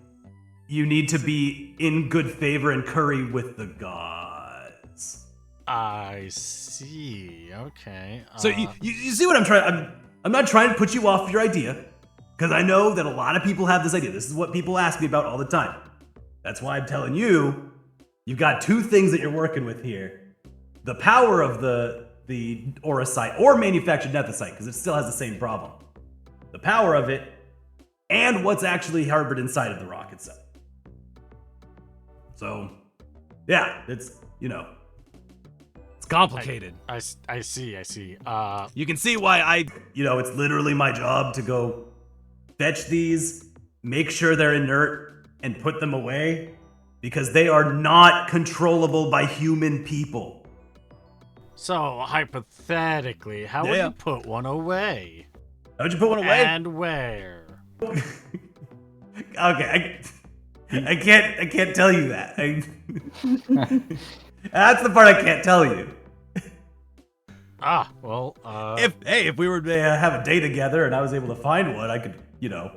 you need to be in good favor and curry with the gods. I see. Okay. So you see what I'm trying. I'm not trying to put you off your idea, because I know that a lot of people have this idea. This is what people ask me about all the time. That's why I'm telling you, you've got two things that you're working with here: the power of the Auracite or manufactured Nethicite, because it still has the same problem. The power of it, and what's actually harbored inside of the rock itself. So, yeah, it's, you know, It's complicated. I see. You can see why you know, it's literally my job to go fetch these, make sure they're inert, and put them away, because they are not controllable by human people. So, hypothetically, how would you put one away? How would you put one away? And where? Okay, I can't tell you that. That's the part I can't tell you. Well, If we were to have a day together and I was able to find one, I could, you know,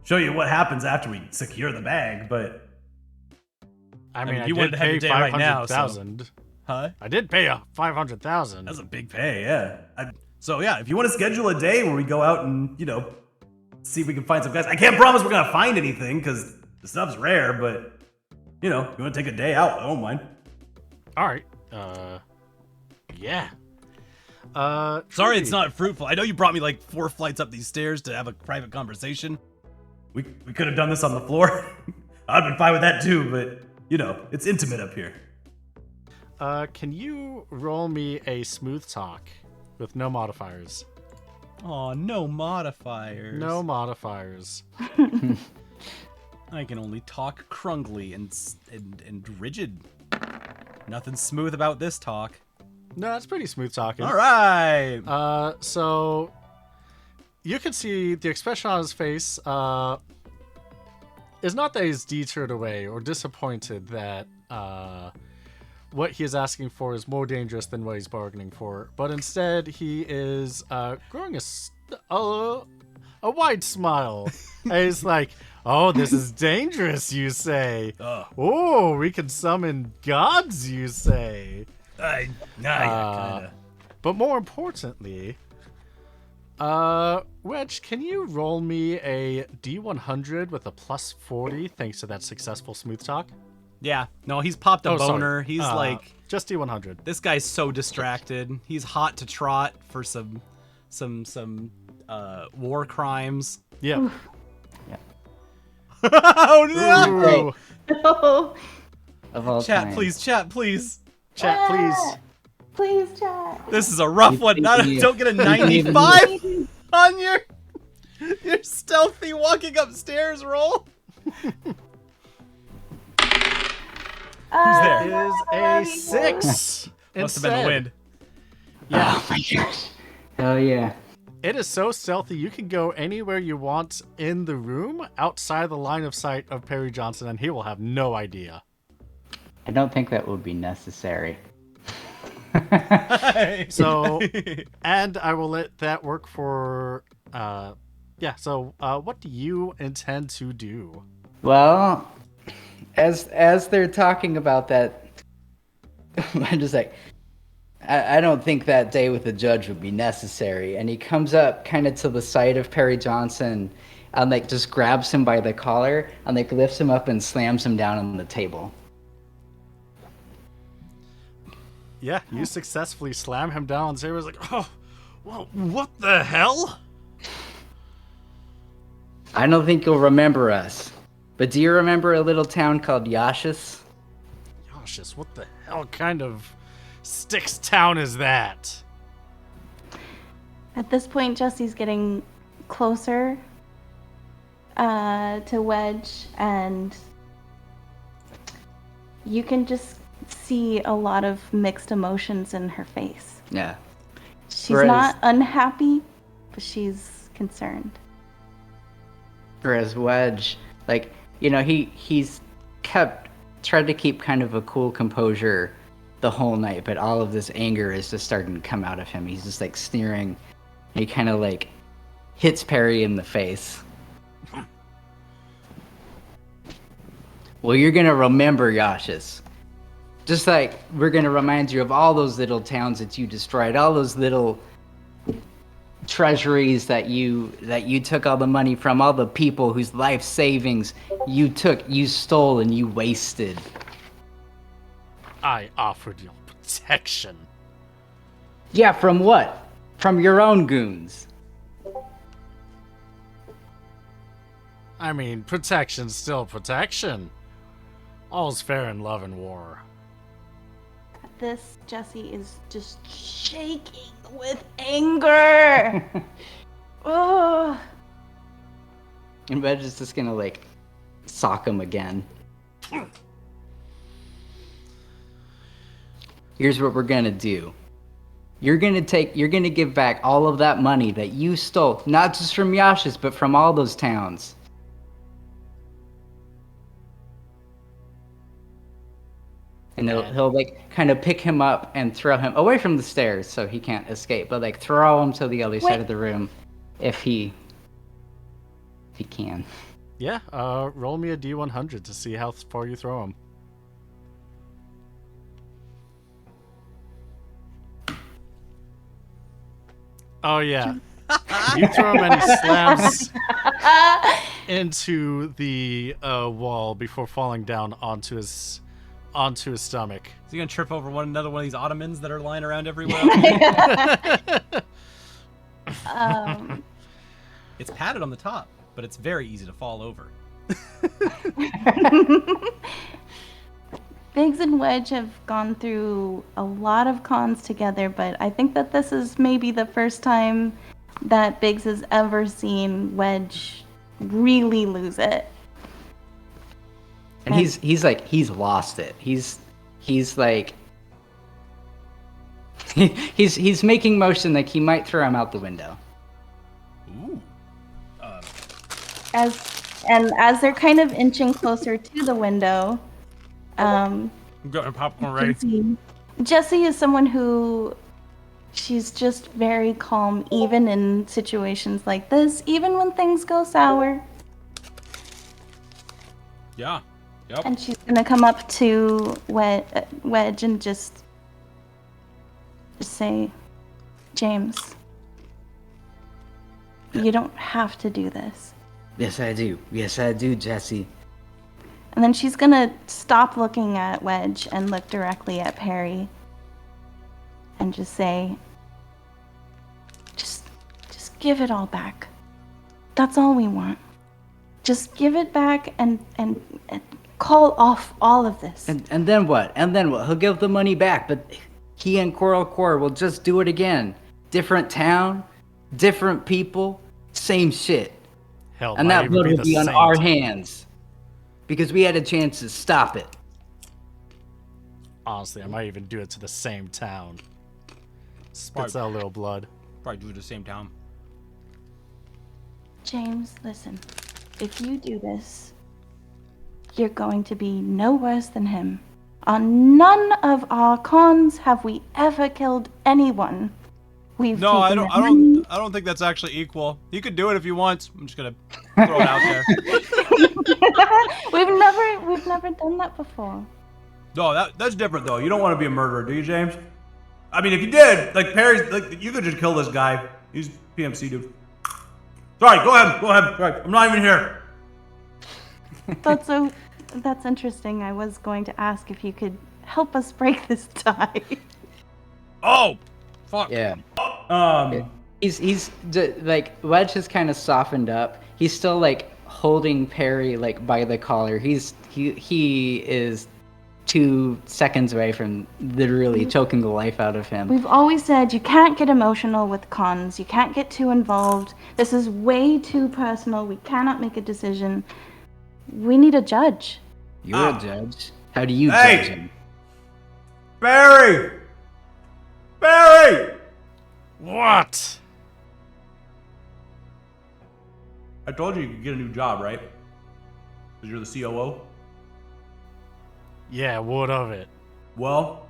show you what happens after we secure the bag, but... I mean, you I wanted did to have pay your day right now, so- 500,000. Huh? I did pay 500,000. That's a big pay, yeah. So yeah, if you want to schedule a day where we go out and, you know, see if we can find some guys. I can't promise we're going to find anything, because the stuff's rare, but, you know, if you want to take a day out, I don't mind. All right. Yeah. Sorry it's not fruitful. I know you brought me like 4 flights up these stairs to have a private conversation. We could have done this on the floor. I'd been fine with that too, but, you know, it's intimate up here. Can you roll me a smooth talk with no modifiers? Oh, no modifiers. No modifiers. I can only talk crungly and rigid. Nothing smooth about this talk. No, that's pretty smooth talking. All right. So you can see the expression on his face is not that he's deterred away or disappointed that what he is asking for is more dangerous than what he's bargaining for, but instead he is growing a wide smile. And he's like, "Oh, this is dangerous, you say? Oh, we can summon gods, you say? Kinda. But more importantly, Wedge, can you roll me a D100 with a plus 40 thanks to that successful smooth talk? Yeah. No, he's popped a Oh, sorry. boner. He's like, just D100. this guy's so distracted. He's hot to trot for some war crimes. Yeah. Oh no! Ooh. No. Of all Chat, time. please. Chat, please. Chat, please. Please, chat. This is a rough one. Don't get a 95 on your stealthy walking upstairs roll. Who's there? Is a 6. Must have been the Instead, wind. Yeah. Oh my gosh. Oh yeah. It is so stealthy, you can go anywhere you want in the room outside the line of sight of Perry Johnson, and he will have no idea. I don't think that would be necessary. So, and I will let that work for, so what do you intend to do? Well, as they're talking about that, I'm just like, I don't think that day with the judge would be necessary. And he comes up kind of to the side of Perry Johnson and like just grabs him by the collar and like lifts him up and slams him down on the table. Yeah, you successfully slam him down, and Sarah's like, "Oh, well, what the hell?" I don't think you'll remember us. But do you remember a little town called Yashis? Gosh, what the hell kind of Styx town is that? At this point, Jesse's getting closer to Wedge, and you can just see a lot of mixed emotions in her face. Yeah. She's not unhappy, but she's concerned. Whereas Wedge, like, he's tried to keep kind of a cool composure the whole night, but all of this anger is just starting to come out of him. He's just like sneering. He kind of like hits Perry in the face. Well, you're gonna remember Yashis. Just like we're gonna remind you of all those little towns that you destroyed, all those little treasuries that you took all the money from, all the people whose life savings you stole and you wasted. I offered you protection. Yeah, from what? From your own goons. I mean, protection's still protection. All's fair in love and war. This Jesse is just shaking with anger. Ugh. And Wedge is just gonna like sock him again. Here's what we're gonna do. You're gonna give back all of that money that you stole, not just from Yashis, but from all those towns. And he'll like kind of pick him up and throw him away from the stairs so he can't escape, but like throw him to the other side of the room if he can. Yeah, roll me a D100 to see how far you throw him. Oh yeah. You throw him and he slams into the wall before falling down onto his stomach. Is he gonna trip over another one of these ottomans that are lying around everywhere? It's padded on the top, but it's very easy to fall over. Biggs and Wedge have gone through a lot of cons together, but I think that this is maybe the first time that Biggs has ever seen Wedge really lose it. And he's lost it. He's like he's making motion like he might throw him out the window. Ooh. As they're kind of inching closer to the window, I'm getting popcorn ready. Jessie is someone who she's just very calm, even in situations like this, even when things go sour. Yeah. Yep. And she's gonna come up to Wedge and just say, James, you don't have to do this. Yes, I do. Yes, I do, Jesse. And then she's gonna stop looking at Wedge and look directly at Perry and just say, just give it all back. That's all we want. Just give it back and call off all of this. And then what? And then what? He'll give the money back, but he and Coral Core will just do it again. Different town, different people, same shit. Hell, And that blood will be on our hands. Because we had a chance to stop it. Honestly, I might even do it to the same town. Spits out a little blood. Probably do it at the same time. James, listen. If you do this, you're going to be no worse than him. On none of our cons have we ever killed anyone. No, I don't think that's actually equal. You could do it if you want. I'm just gonna throw it out there. We've never done that before. No, that's different though. You don't want to be a murderer, do you, James? I mean, if you did, like Perry's, like you could just kill this guy. He's PMC dude. Sorry, go ahead. Sorry, I'm not even here. That's interesting. I was going to ask if you could help us break this tie. Oh, fuck. Yeah. He's like Wedge has kind of softened up. he's still like holding Perry like by the collar. He is 2 seconds away from literally choking the life out of him. We've always said you can't get emotional with cons. You can't get too involved. This is way too personal. We cannot make a decision. We need a judge. You're a judge. How do you judge him? Barry! Barry! What? I told you could get a new job, right? Because you're the COO. Yeah, what of it? Well,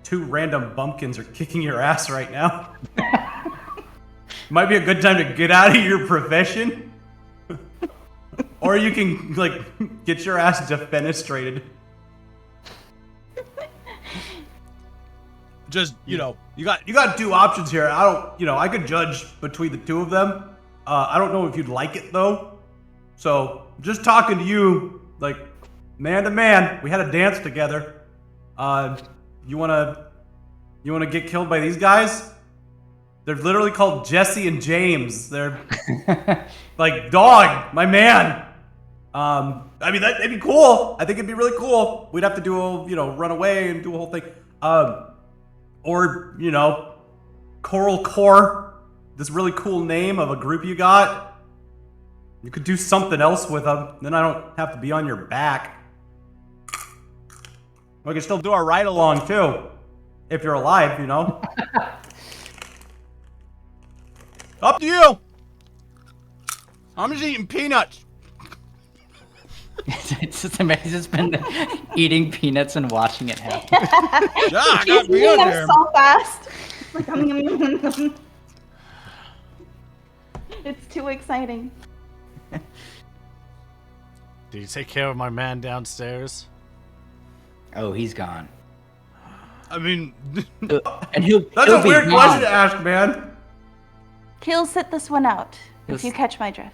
2 random bumpkins are kicking your ass right now. Might be a good time to get out of your profession. Or you can, like, get your ass defenestrated. Just, you got 2 options here. I could judge between the 2 of them. I don't know if you'd like it, though. So, just talking to you, like, man to man, we had a dance together. You wanna get killed by these guys? They're literally called Jesse and James. They're like, dog, my man. I mean, that'd be cool. I think it'd be really cool. We'd have to do run away and do a whole thing. Or, Coral Core, this really cool name of a group you got. You could do something else with them. Then I don't have to be on your back. We can still do our ride along too, if you're alive, Up to you. I'm just eating peanuts. It's just amazing. It's been eating peanuts and watching it happen. Yeah, I He's got eating peanuts them here. so fast. Like, it's too exciting. Did you take care of my man downstairs? Oh, he's gone. I mean, And he'll that's he'll a be weird gone. question to ask, man. He'll sit this one out, if you catch my drift.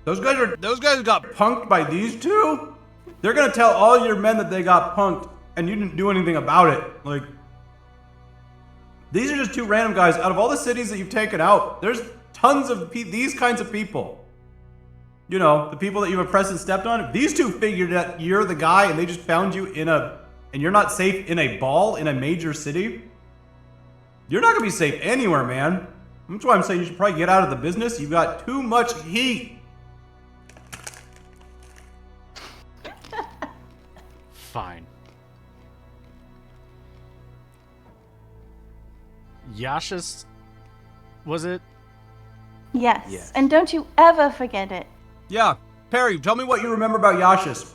Those guys got punked by these 2? They're gonna tell all your men that they got punked, and you didn't do anything about it. Like, these are just 2 random guys. Out of all the cities that you've taken out, there's tons of these kinds of people. The people that you've oppressed and stepped on. If these 2 figured that you're the guy, and they just found you and you're not safe in a ball in a major city, you're not gonna be safe anywhere, man. That's why I'm saying you should probably get out of the business. You've got too much heat. Fine. Yasha's, was it? Yes. And don't you ever forget it. Yeah, Perry, tell me what you remember about Yashis.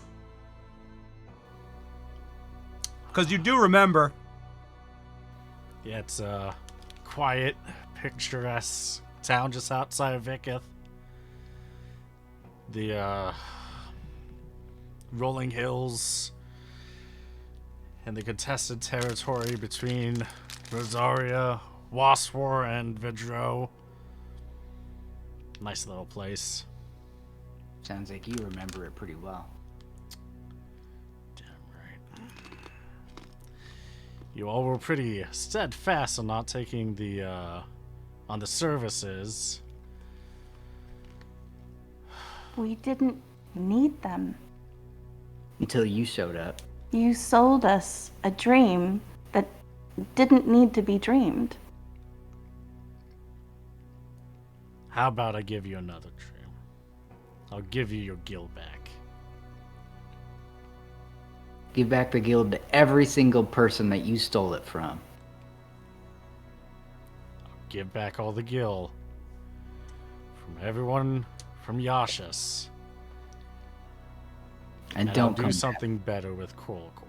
Because you do remember. Yeah, it's a quiet, picturesque town just outside of Viketh. The rolling hills and the contested territory between Rosaria, Waswar, and Vidro. Nice little place. Sounds like you remember it pretty well. Damn right. You all were pretty steadfast on not taking the on the services. We didn't need them. Until you showed up. You sold us a dream that didn't need to be dreamed. How about I give you another dream? I'll give you your guild back. Give back the guild to every single person that you stole it from. I'll give back all the guild from everyone from Yashas. And I'll don't do come something better with Koralkor.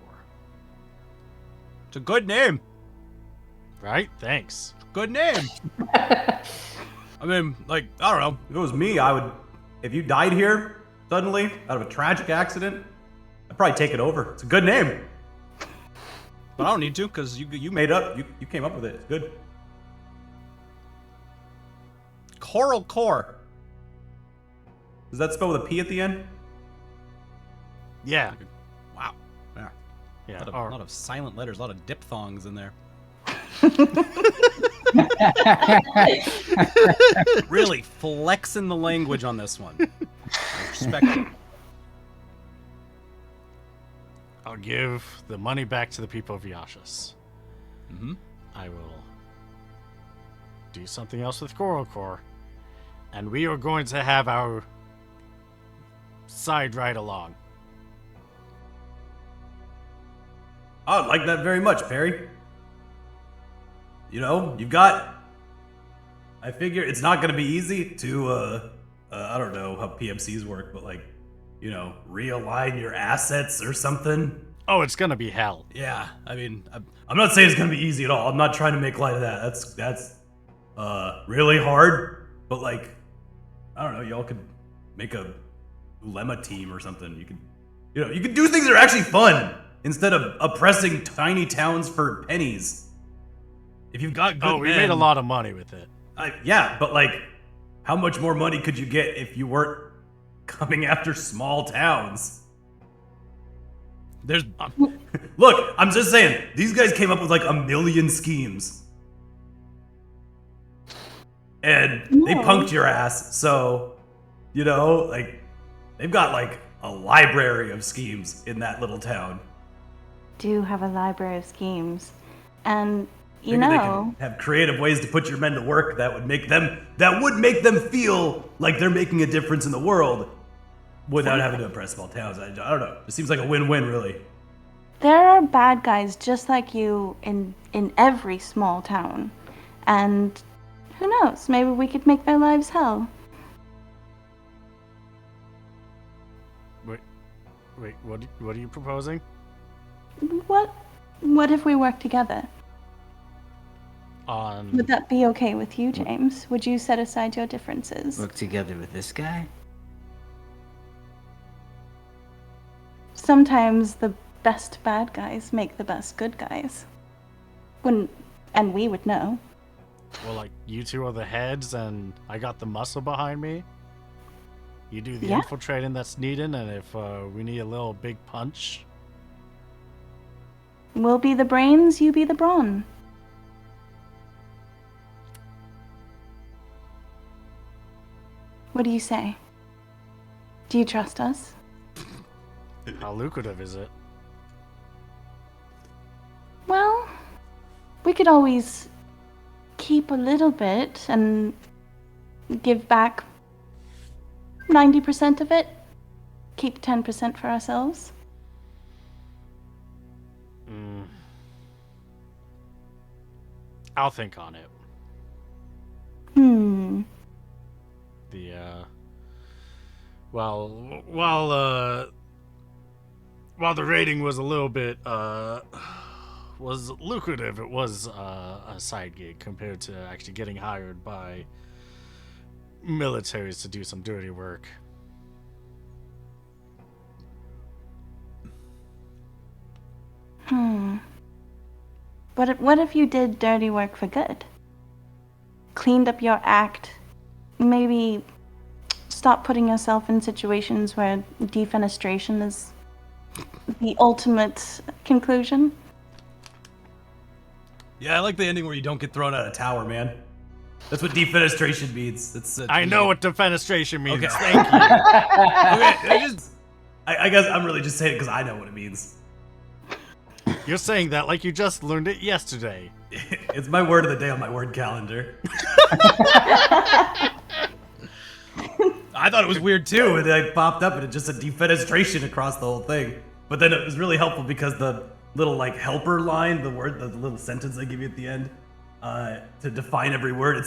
It's a good name. Right? Thanks. Good name. I mean, like, I don't know. If it was me, I would. If you died here suddenly out of a tragic accident, I'd probably take it over. It's a good name. But I don't need to, because you made up. You came up with it. It's good. Coral Core. Does that spell with a P at the end? Yeah. Wow. Yeah. Yeah. A lot of silent letters, a lot of diphthongs in there. Really flexing the language on this one. I respect it. I'll give the money back to the people of Yashas. Mm-hmm. I will do something else with Coral Core. And we are going to have our side ride along. I like that very much, Perry. You know, you've got... I figure it's not going to be easy to, I don't know how PMCs work, but like, you know, realign your assets or something. Oh, it's gonna be hell. Yeah, I mean, I'm not saying it's going to be easy at all. I'm not trying to make light of that. That's really hard, but like, I don't know, y'all could make a Lemma team or something. You could do things that are actually fun instead of oppressing tiny towns for pennies. If you've got good we men, made a lot of money with it. yeah, but like, how much more money could you get if you weren't coming after small towns? There's Look, I'm just saying, these guys came up with like 1 million schemes. And they punked your ass, so, you know, like, they've got like a library of schemes in that little town. Do have a library of schemes. And, you Maybe they know, can have creative ways to put your men to work that would make them feel like they're making a difference in the world without having to oppress small towns. I don't know. It seems like a win-win, really. there are bad guys just like you in every small town. And who knows, maybe we could make their lives hell. Wait, what are you proposing? What if we work together? On Would that be okay with you, James? Would you set aside your differences? Work together with this guy? Sometimes the best bad guys make the best good guys. And we would know. well, like you two are the heads, and I got the muscle behind me. You do the Yeah. infiltrating that's needed, and if we need a little big punch, We'll be the brains, you be the brawn. What do you say? Do you trust us? how lucrative is it? Well, we could always keep a little bit and give back 90% of it. Keep 10% for ourselves. I'll think on it. The while the rating was a little bit was lucrative, it was a side gig compared to actually getting hired by militaries to do some dirty work. What if you did dirty work for good? Cleaned up your act. Maybe stop putting yourself in situations where defenestration is the ultimate conclusion. Yeah, I like the ending where you don't get thrown out of a tower, man. That's what defenestration means. I know what defenestration means. Okay. Thank you. Okay, I guess I'm really just saying it because I know what it means. You're saying that like you just learned it yesterday. It's my word of the day on my word calendar. I thought it was weird too, and it popped up and it just said defenestration across the whole thing. But then it was really helpful because the little like helper line, the little sentence they give you at the end, to define every word. It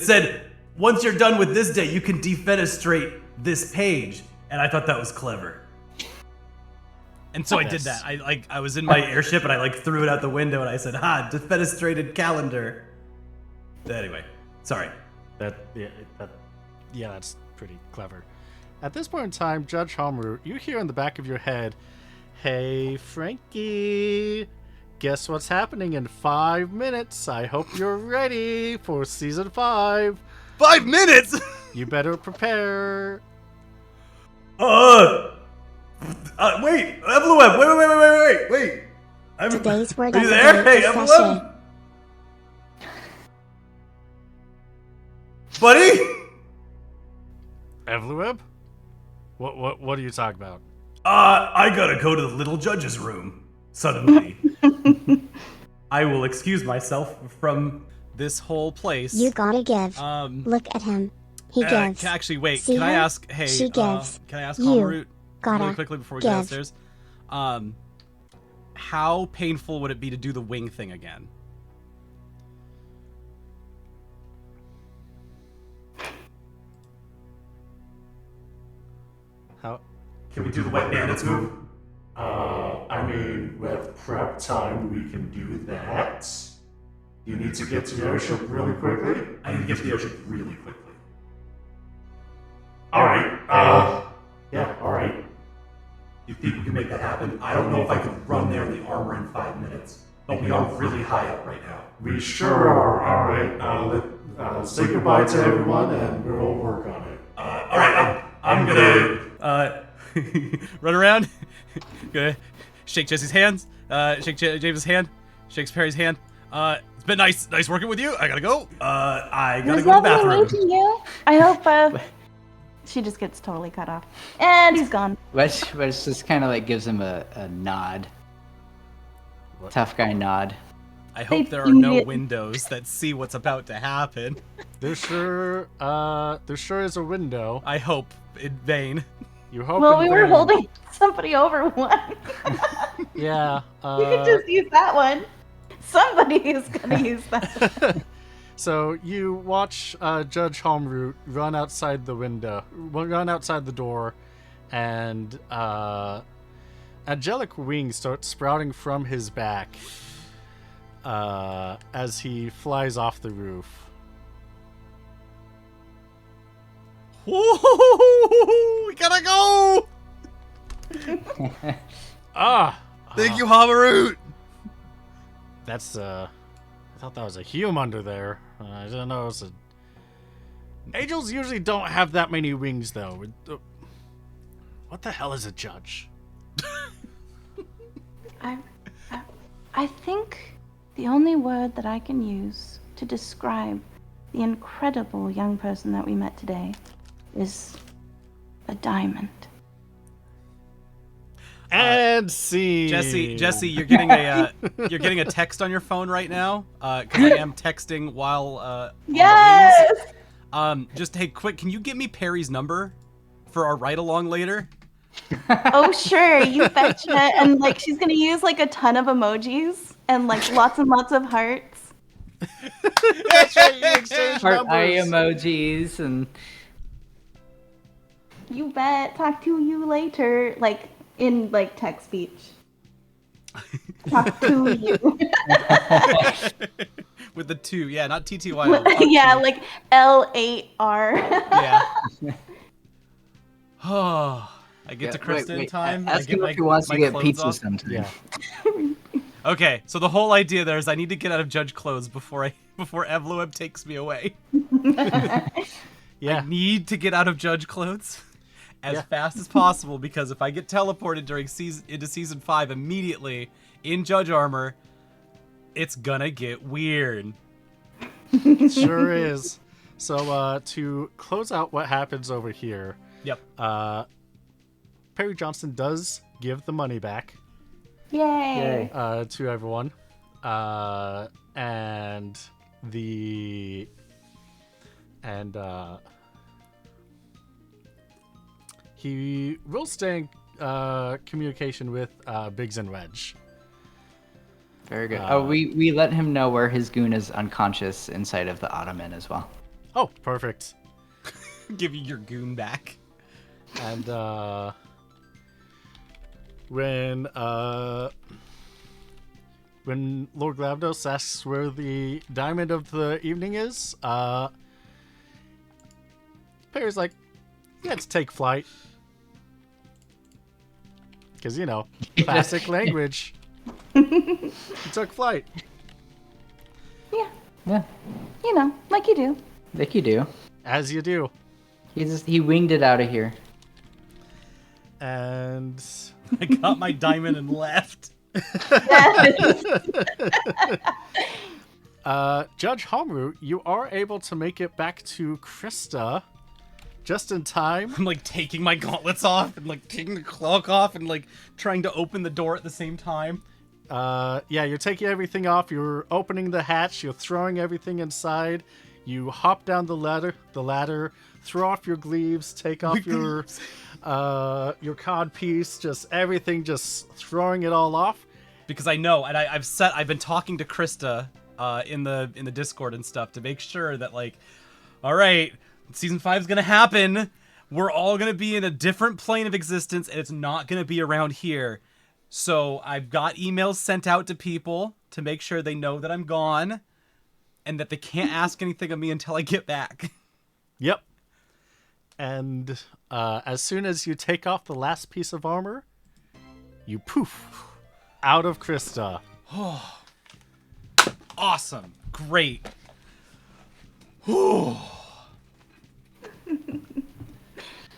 said once you're done with this day, you can defenestrate this page, and I thought that was clever. And so I did that. I was in my airship and I like threw it out the window and I said, "Ha, defenestrated calendar." Anyway, sorry. That's pretty clever. At this point in time, Judge Homeru, you hear in the back of your head, "Hey, Frankie, guess what's happening in 5 minutes? I hope you're ready for season 5. 5 minutes? You better prepare." Wait, Evelyn, wait. Today's word Are of you the there? day Hey, is Evelyn. sachet. Buddy? Evluib? What are you talking about? I gotta go to the little judge's room. Suddenly. I will excuse myself from This whole place. You gotta give. Look at him. He gives. Actually, wait. See Can I her? ask? Hey, She gives. can I ask You Hamarut gotta really quickly before we go give. downstairs? How painful would it be to do the wing thing again? How? Can we do the wet bandits move? I mean, with prep time, we can do that. You need to get to the ocean really quickly? I need to get to the ocean really quickly. Alright, yeah, alright. You think we can make that happen? I don't know if I could run there in the armor in 5 minutes, but we are really high up right now. We sure are. Alright, say goodbye to everyone and we'll work on it. Alright, I'm gonna... Run around. Gonna shake Jesse's hands. Shake James's hand. Shakes Perry's hand. It's been nice working with you. I gotta go. I It gotta was go to the lovely bathroom. meeting you. I hope she just gets totally cut off. And he's gone. Wes just kind of like gives him a nod. Tough guy nod. I hope there are They no immediate- windows that see what's about to happen. There sure is a window. I hope in vain. You hope. Well, in we were vain. holding somebody over one. Yeah. You can just use that one. Somebody is gonna use that. So you watch Judge Homeroot run outside the door, and angelic wings start sprouting from his back as he flies off the roof. Woo! We gotta go. Thank you, Hamarut. That's I thought that was a hume under there. I didn't know it was a. Angels usually don't have that many wings, though. What the hell is a judge? I think the only word that I can use to describe the incredible young person that we met today is a diamond. And see, Jesse, you're getting a text on your phone right now, because I am texting while on the Yes! wings. Just hey, quick, can you get me Perry's number for our ride along later? Oh, sure, you betcha. And like, she's gonna use like a ton of emojis and like lots and lots of hearts. Heart eye emojis and You bet. Talk to you later. Like in like text speech. Talk to you. With the 2, yeah, not TTY. Yeah, like L8R. Yeah. Oh, I get to Crysta in wait, time. I ask get him my- if he wants my to get clothes pizza off. sometime. yeah. Okay, so the whole idea there is I need to get out of judge clothes before Evloeb takes me away. Yeah. I need to get out of judge clothes as fast as possible, because if I get teleported into season 5 immediately in judge armor, it's gonna get weird. Sure is. So to close out what happens over here, Yep. Perry Johnson does give the money back Yay. to everyone, and he will stay in communication with Biggs and Wedge. Very good. We let him know where his goon is unconscious inside of the ottoman as well. Oh, perfect. Give you your goon back. And when Lord Glabados asks where the diamond of the evening is, Perry's like, let's take flight. Because, you know, classic language. He took flight. Yeah. Yeah, You know, like you do. like you do. As you do. He winged it out of here. And I got my diamond and left. Judge Homeru, you are able to make it back to Crysta just in time. I'm like taking my gauntlets off and like taking the cloak off and like trying to open the door at the same time. Yeah, you're taking everything off. You're opening the hatch. You're throwing everything inside. You hop down the ladder, throw off your glaives, take off your cod piece, just everything, just throwing it all off. Because I know, and I've been talking to Crysta in the Discord and stuff to make sure that like, all right, season 5 is gonna happen. We're all gonna be in a different plane of existence, and it's not gonna be around here. So I've got emails sent out to people to make sure they know that I'm gone, and that they can't ask anything of me until I get back. Yep. And as soon as you take off the last piece of armor, you poof out of Crysta. Awesome. Great.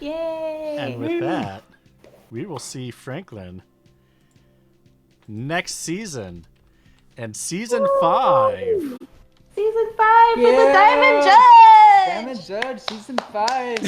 Yay! And with that, we will see Franklin next season. And season 5. Season 5 for the Yeah! Diamond Judge! Diamond Judge, season 5.